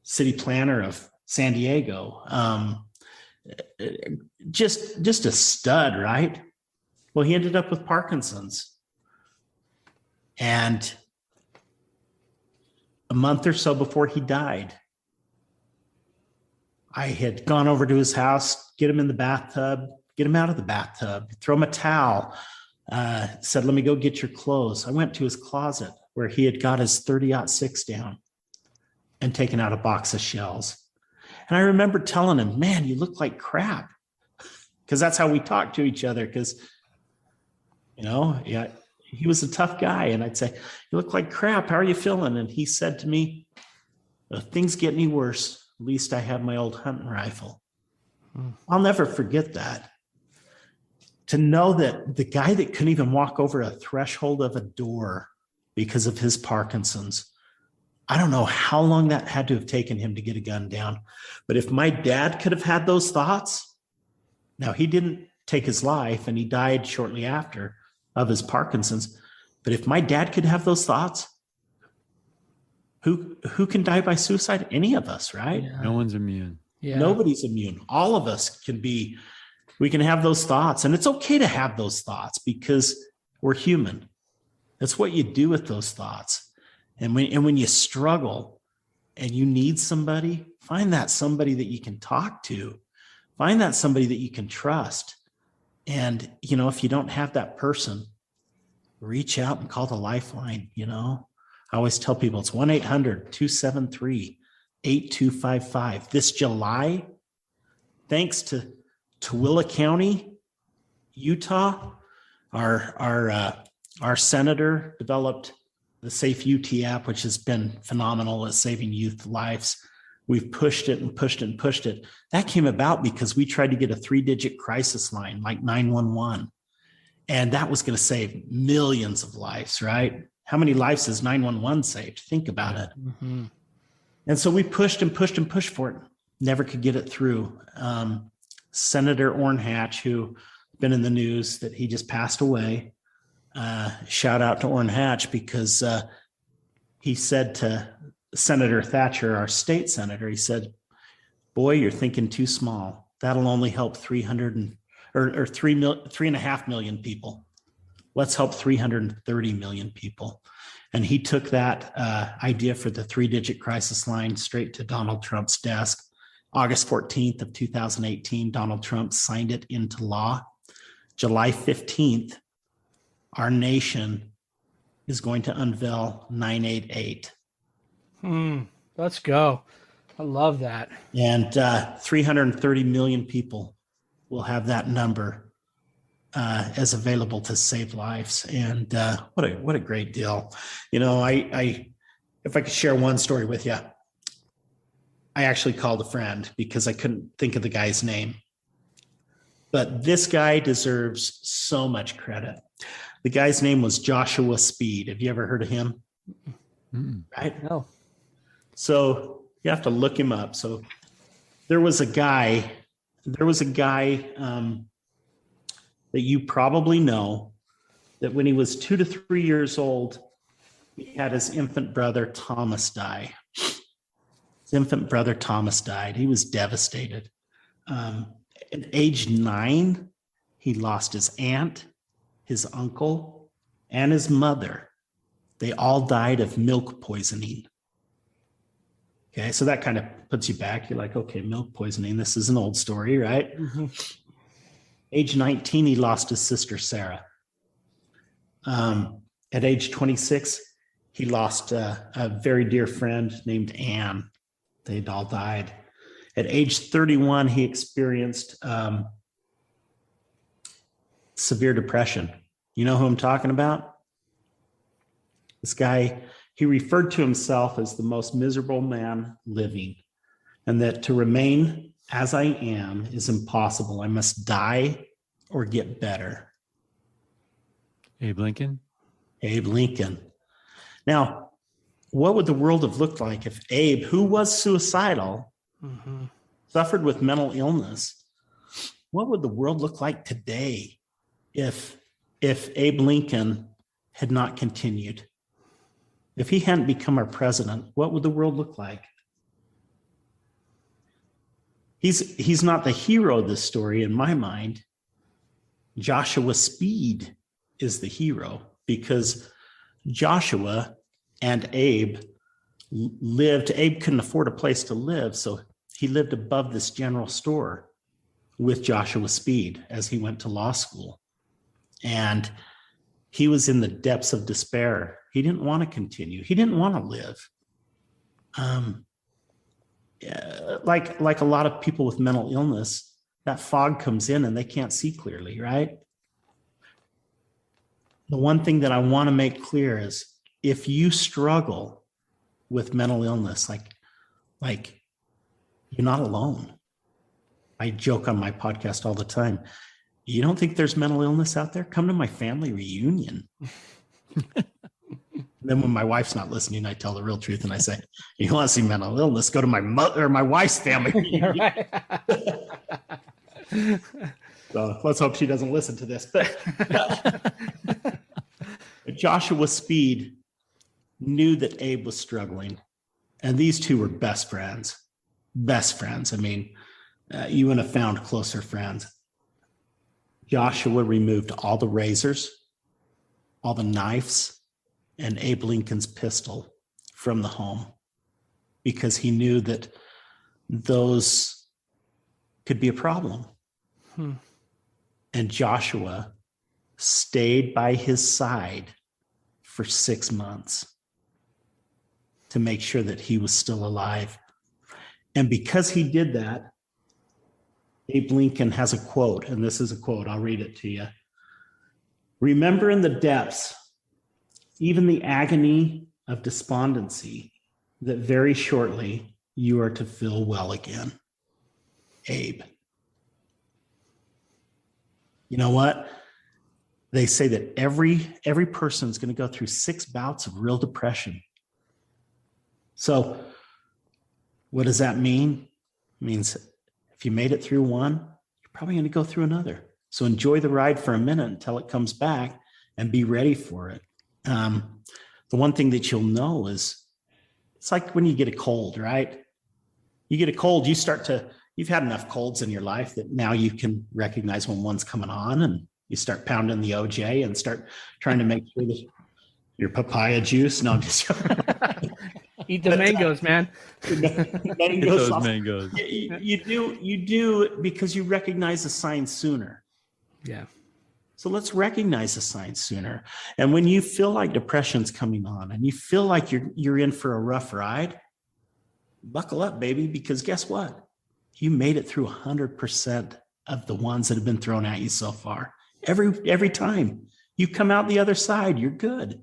city planner of San Diego. Just a stud, right? Well, he ended up with Parkinson's. And a month or so before he died, I had gone over to his house, get him in the bathtub, get him out of the bathtub, throw him a towel, said, let me go get your clothes. I went to his closet where he had got his 30-06 down and taken out a box of shells. And I remember telling him, man, you look like crap. Because that's how we talk to each other. Because, he was a tough guy. And I'd say, you look like crap. How are you feeling? And he said to me, if things get any worse, at least I have my old hunting rifle. I'll never forget that. To know that the guy that couldn't even walk over a threshold of a door because of his Parkinson's, I don't know how long that had to have taken him to get a gun down. But if my dad could have had those thoughts, now he didn't take his life and he died shortly after of his Parkinson's. But if my dad could have those thoughts, who can die by suicide? Any of us, right? Yeah. No one's immune. Yeah. Nobody's immune. All of us we can have those thoughts. And it's okay to have those thoughts because we're human. That's what you do with those thoughts. And when you struggle and you need somebody, find that somebody that you can talk to. Find that somebody that you can trust. And, if you don't have that person, reach out and call the lifeline. I always tell people it's 1-800-273-8255. This July, thanks to Tooele County, Utah, our senator developed the Safe UT app, which has been phenomenal at saving youth lives. We've pushed it and pushed it and pushed it. That came about because we tried to get a 3-digit crisis line like 911. And that was going to save millions of lives, right? How many lives has 911 saved? Think about it. Mm-hmm. And so we pushed and pushed and pushed for it. Never could get it through. Senator Ornhatch, who been in the news that he just passed away. Shout out to Ornhatch because he said to Senator Thatcher, our state senator, he said, boy, you're thinking too small. That'll only help 3.5 million people. Let's help 330 million people. And he took that idea for the 3-digit crisis line straight to Donald Trump's desk. August 14th of 2018, Donald Trump signed it into law. July 15th, our nation is going to unveil 988. Let's go. I love that. And 330 million people will have that number as available to save lives. And what a great deal. I if I could share one story with you, I actually called a friend because I couldn't think of the guy's name. But this guy deserves so much credit. The guy's name was Joshua Speed. Have you ever heard of him? Right? No. So you have to look him up. So there was a guy that you probably know that when he was 2 to 3 years old, he had his infant brother Thomas die. His infant brother Thomas died. He was devastated. At age 9, he lost his aunt, his uncle, and his mother. they all died of milk poisoning. Okay, so that kind of puts you back. You're like, okay, milk poisoning. This is an old story, right? Mm-hmm. Age 19, he lost his sister, Sarah. At age 26, he lost a very dear friend named Anne. They'd all died. At age 31, he experienced severe depression. You know who I'm talking about? This guy, he referred to himself as the most miserable man living, and that to remain as I am is impossible. I must die or get better. Abe Lincoln? Abe Lincoln. Now, what would the world have looked like if Abe, who was suicidal, Mm-hmm. suffered with mental illness? What would the world look like today if Abe Lincoln had not continued? If he hadn't become our president, what would the world look like? He's not the hero of this story in my mind. Joshua Speed is the hero, because Joshua and Abe lived. Abe couldn't afford a place to live, so he lived above this general store with Joshua Speed as he went to law school. And he was in the depths of despair. He didn't want to continue. He didn't want to live. Like a lot of people with mental illness, that fog comes in and they can't see clearly, right? The one thing that I want to make clear is, if you struggle with mental illness, like you're not alone. I joke on my podcast all the time. You don't think there's mental illness out there? Come to my family reunion. Then when my wife's not listening, I tell the real truth and I say, you want to see mental illness, go to my mother or my wife's family reunion. So let's hope she doesn't listen to this. But Joshua Speed knew that Abe was struggling, and these two were best friends. Best friends. I mean, you wouldn't have found closer friends. Joshua removed all the razors, all the knives, and Abe Lincoln's pistol from the home, because he knew that those could be a problem. And Joshua stayed by his side for 6 months to make sure that he was still alive. And because he did that, Abe Lincoln has a quote, and this is a quote. I'll read it to you. Remember, in the depths, even the agony of despondency, that very shortly you are to feel well again. Abe. You know what? They say that every person is going to go through 6 bouts of real depression. So what does that mean? It means if you made it through one, you're probably going to go through another. So enjoy the ride for a minute until it comes back and be ready for it. The one thing that you'll know is, it's like when you get a cold, right? You get a cold, you've had enough colds in your life that now you can recognize when one's coming on, and you start pounding the OJ and start trying to make sure that your papaya juice. No, I'm just eat the mangoes, man. Mangoes. You do because you recognize the signs sooner. Yeah. So let's recognize the signs sooner. And when you feel like depression's coming on and you feel like you're in for a rough ride, buckle up, baby, because guess what? You made it through 100% of the ones that have been thrown at you so far. Every time you come out the other side, you're good.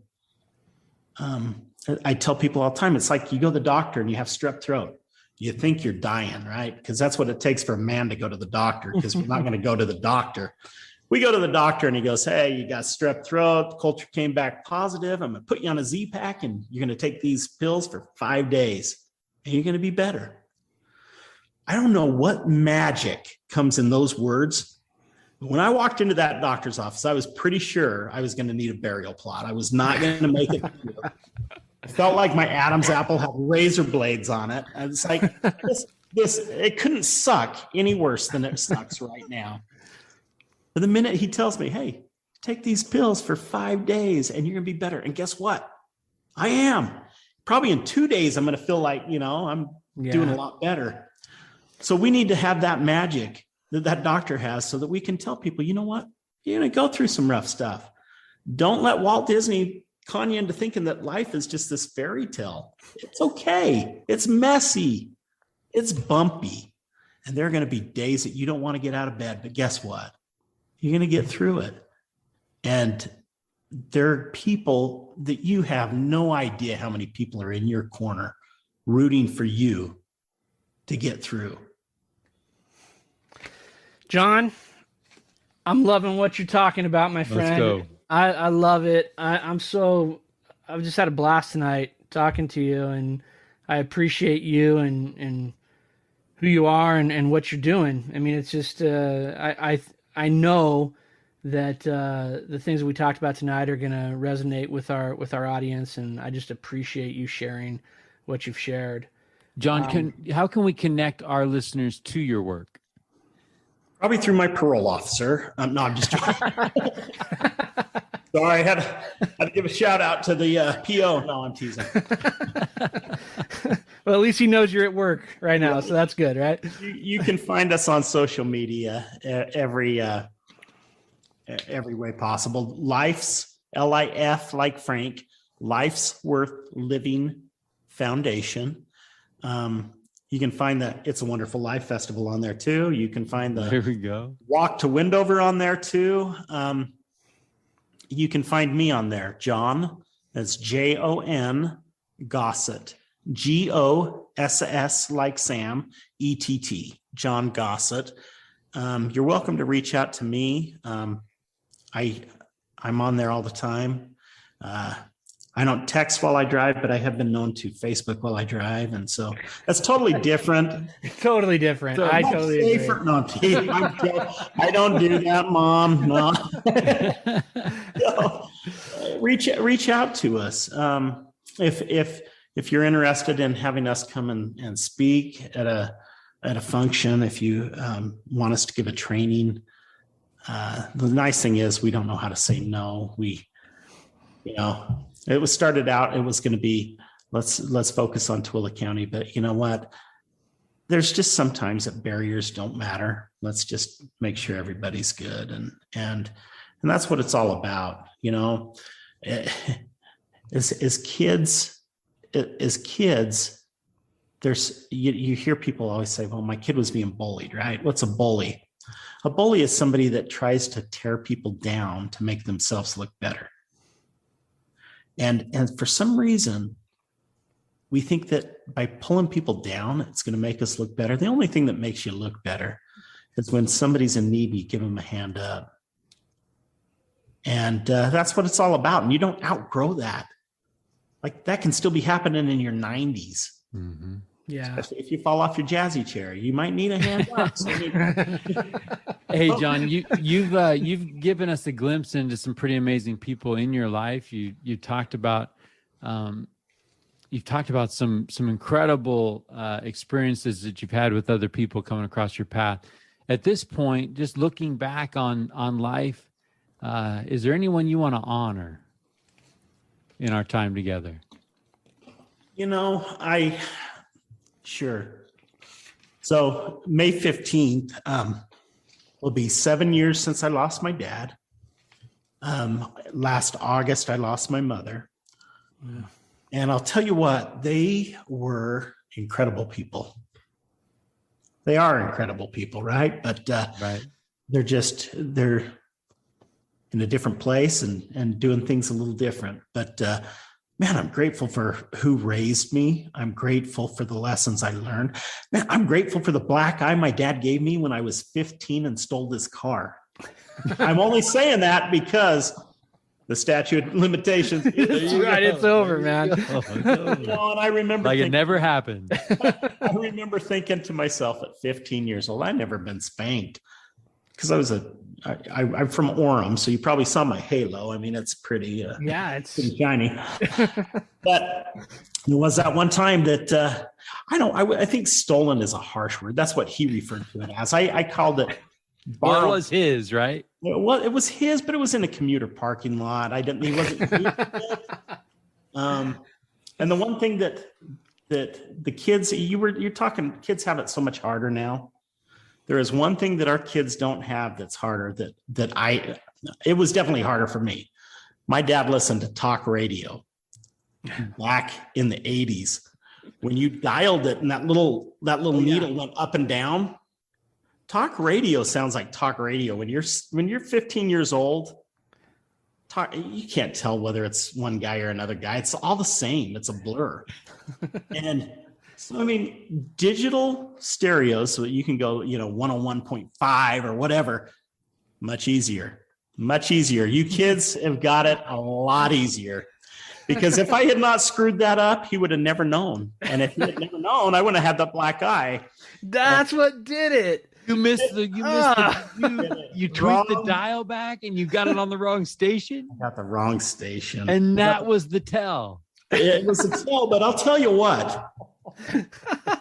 I tell people all the time, it's like you go to the doctor and you have strep throat. You think you're dying, right? Because that's what it takes for a man to go to the doctor, because we're not going to go to the doctor. We go to the doctor and he goes, hey, you got strep throat. The culture came back positive. I'm going to put you on a Z-Pack and you're going to take these pills for 5 days and you're going to be better. I don't know what magic comes in those words. When I walked into that doctor's office, I was pretty sure I was going to need a burial plot. I was not going to make it through. I felt like my Adam's apple had razor blades on it. I was like, it couldn't suck any worse than it sucks right now. But the minute he tells me, hey, take these pills for 5 days and you're going to be better. And guess what? I am. Probably in 2 days, I'm going to feel like, I'm doing a lot better. So we need to have that magic that doctor has so that we can tell people, you know what? You're going to go through some rough stuff. Don't let Walt Disney con you into thinking that life is just this fairy tale. It's okay. It's messy. It's bumpy. And there are going to be days that you don't want to get out of bed, but guess what? You're going to get through it. And there are people that you have no idea how many people are in your corner rooting for you to get through. Jon, I'm loving what you're talking about, my friend. Let's go. I love it. I've just had a blast tonight talking to you, and I appreciate you and who you are and what you're doing. I mean, it's just I know that the things that we talked about tonight are going to resonate with our audience, and I just appreciate you sharing what you've shared. Jon, how can we connect our listeners to your work? Probably through my parole officer. No, I'm just joking. Sorry, I had to give a shout out to the PO. No, I'm teasing. Well, at least he knows you're at work right now, so that's good, right? You can find us on social media every way possible. Life's LIF like Frank. Life's Worth Living Foundation. You can find the It's a Wonderful Life Festival on there too. You can find the Here we go. Walk to Wendover on there too. You can find me on there, Jon. That's Jon Gossett. GOSS like Sam, ETT. Jon Gossett. You're welcome to reach out to me. I'm on there all the time. I don't text while I drive, but I have been known to Facebook while I drive. And so that's totally different. Totally different. So I totally agree. No, I don't do that, Mom. No. No. Reach out to us. If you're interested in having us come and speak at a function, if you want us to give a training, the nice thing is we don't know how to say no. It was started out, it was going to be, let's focus on Tooele County. But you know what? There's just sometimes that barriers don't matter. Let's just make sure everybody's good. And that's what it's all about. As kids, there's, you hear people always say, well, my kid was being bullied, right? What's a bully? A bully is somebody that tries to tear people down to make themselves look better. And for some reason, we think that by pulling people down, it's going to make us look better. The only thing that makes you look better is when somebody's in need, you give them a hand up. And that's what it's all about. And you don't outgrow that. Like that can still be happening in your 90s. Mm-hmm. Yeah. Especially if you fall off your jazzy chair, you might need a hand up. Hey, Jon, you've given us a glimpse into some pretty amazing people in your life. You talked about some incredible experiences that you've had with other people coming across your path. At this point, just looking back on life, is there anyone you want to honor in our time together? Sure. So May 15th will be 7 years since I lost my dad. Last August, I lost my mother. Yeah. And I'll tell you what, they were incredible people. They are incredible people, right? But right. They're in a different place and doing things a little different. But man, I'm grateful for who raised me. I'm grateful for the lessons I learned. Man, I'm grateful for the black eye my dad gave me when I was 15 and stole this car. I'm only saying that because the statute of limitations. That's right, it's over, man. And I remember like it never happened. I remember thinking to myself at 15 years old, I've never been spanked because I'm from Orem, so you probably saw my halo. I mean, it's pretty, it's pretty shiny. But there was that one time that I think stolen is a harsh word. That's what he referred to it as. I called it. Well, it was his, right? Well, it was his, but it was in a commuter parking lot. He wasn't. And the one thing that the kids, you're talking, kids have it so much harder now. There is one thing that our kids don't have that's harder it was definitely harder for me. My dad listened to talk radio back in the 80s. When you dialed it and that little needle went up and down, talk radio sounds like talk radio. When you're 15 years old, you can't tell whether it's one guy or another guy. It's all the same. It's a blur. And so, I mean, digital stereos, so you can go, 101.5 or whatever, much easier. You kids have got it a lot easier. Because if I had not screwed that up, he would have never known. And if he had never known, I wouldn't have had that black eye. That's what did it. You tweaked the dial back and you got it on the wrong station. I got the wrong station. And that was the tell. It was a tell, but I'll tell you what.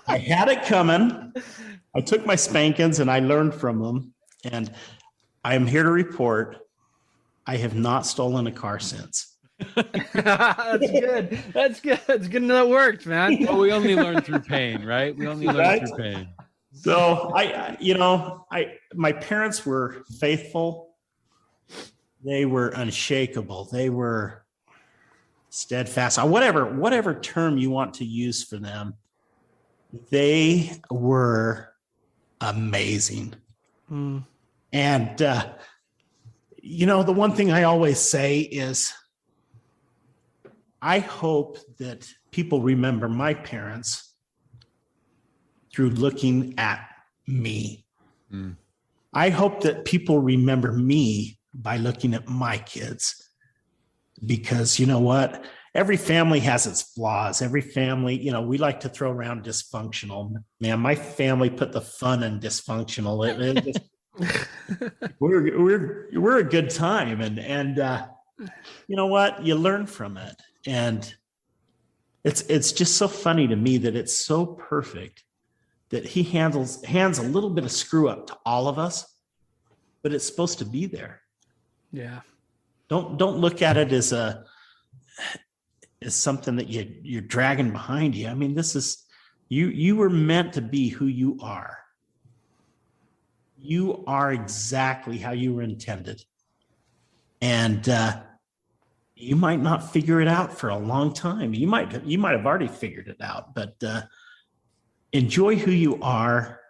I had it coming. I took my spankings and I learned from them. And I am here to report I have not stolen a car since. That's good. It's good to know it worked, man. Well, we only learn through pain, right? We only learn through pain. So my parents were faithful. They were unshakable. They were steadfast. Whatever term you want to use for them, they were amazing. And the one thing I always say is, I hope that people remember my parents through looking at me. I hope that people remember me by looking at my kids, because you know what? Every family has its flaws. Every family, we like to throw around dysfunctional. Man, my family put the fun in dysfunctional. We're a good time, and you know what? You learn from it. And it's just so funny to me that it's so perfect that he hands a little bit of screw up to all of us, but it's supposed to be there. Yeah. Don't look at it as something that you're dragging behind you. I mean, this is you were meant to be who you are. You are exactly how you were intended. And you might not figure it out for a long time. You might have already figured it out, but enjoy who you are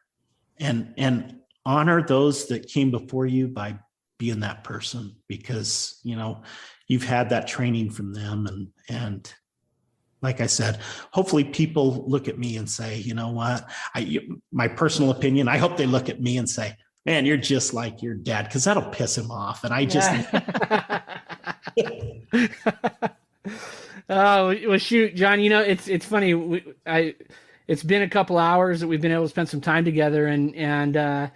and honor those that came before you by being that person, because you've had that training from them. And like I said, hopefully people look at me and say, you know what, my personal opinion, I hope they look at me and say, man, you're just like your dad, because that'll piss him off. And I just oh, well, shoot, John, it's funny. It's been a couple hours that we've been able to spend some time together, and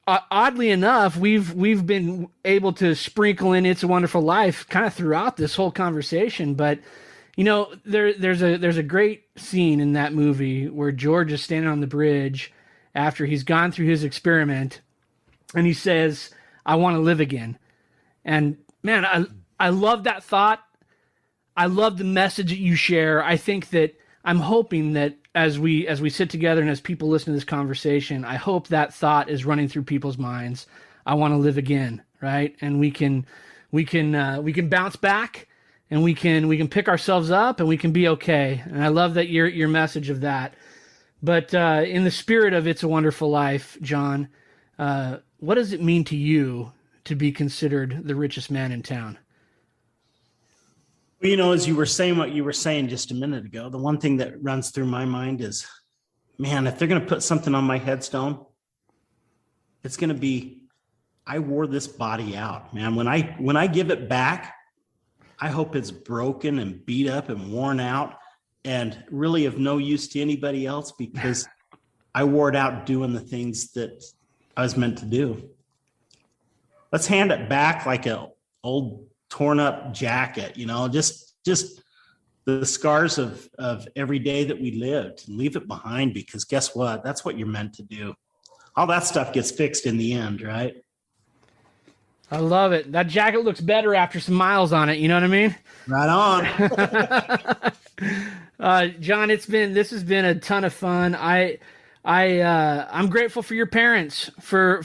oddly enough, we've been able to sprinkle in "It's a Wonderful Life" kind of throughout this whole conversation. But there's a great scene in that movie where George is standing on the bridge after he's gone through his experiment, and he says, "I want to live again." And man, I love that thought. I love the message that you share. I think that I'm hoping that as we sit together and as people listen to this conversation, I hope that thought is running through people's minds. I want to live again, right? And we can bounce back, and we can pick ourselves up, and we can be okay. And I love that your message of that. But in the spirit of "It's a Wonderful Life," John, what does it mean to you to be considered the richest man in town? Well, as you were saying what you were saying just a minute ago, the one thing that runs through my mind is, man, if they're going to put something on my headstone, it's going to be, I wore this body out, man. When I give it back, I hope it's broken and beat up and worn out and really of no use to anybody else, because I wore it out doing the things that I was meant to do. Let's hand it back like an old torn up jacket, just the scars of every day that we lived, and leave it behind, because guess what? That's what you're meant to do. All that stuff gets fixed in the end, right? I love it. That jacket looks better after some miles on it. You know what I mean? Right on. Jon, this has been a ton of fun. I'm grateful for your parents for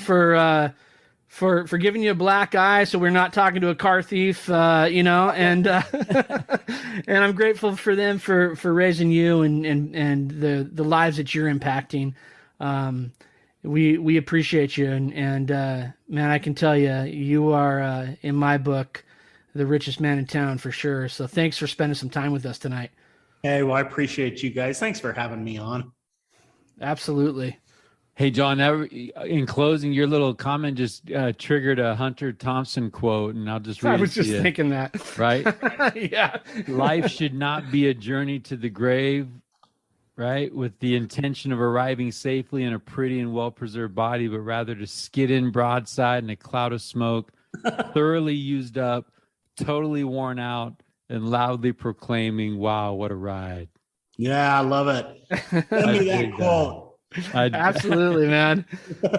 giving you a black eye, so we're not talking to a car thief, and and I'm grateful for them for raising you and the lives that you're impacting. We appreciate you, and man, I can tell you, you are in my book the richest man in town for sure. So thanks for spending some time with us tonight. Hey, well, I appreciate you guys. Thanks for having me on. Absolutely. Hey, Jon, in closing, your little comment just triggered a Hunter Thompson quote, and I'll just read it. I was just thinking that. Right? Yeah. Life should not be a journey to the grave, right, with the intention of arriving safely in a pretty and well-preserved body, but rather to skid in broadside in a cloud of smoke, thoroughly used up, totally worn out, and loudly proclaiming, "Wow, what a ride." Yeah, I love it. Send me that quote. Absolutely, man.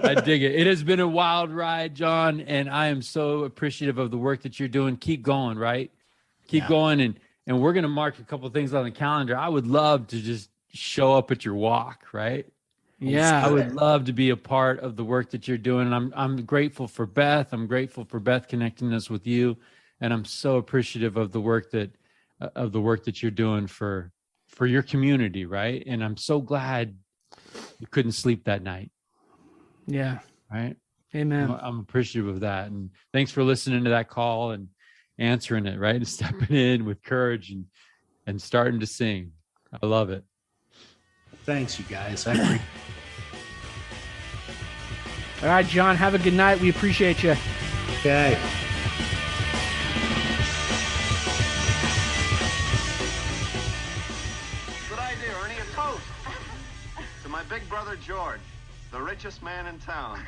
I dig it. It has been a wild ride, Jon, and I am so appreciative of the work that you're doing. Keep going, right? Keep going, and we're going to mark a couple of things on the calendar. I would love to just show up at your walk, right? Yeah. I would love to be a part of the work that you're doing. And I'm grateful for Beth. I'm grateful for Beth connecting us with you, and I'm so appreciative of the work that you're doing for your community, right? And I'm so glad you couldn't sleep that night. Yeah. Right. Amen. I'm appreciative of that. And thanks for listening to that call and answering it, right? And stepping in with courage and starting to sing. I love it. Thanks, you guys. I agree. All right, Jon, have a good night. We appreciate you. Okay. Good idea, Ernie. A toast to my big brother George, the richest man in town.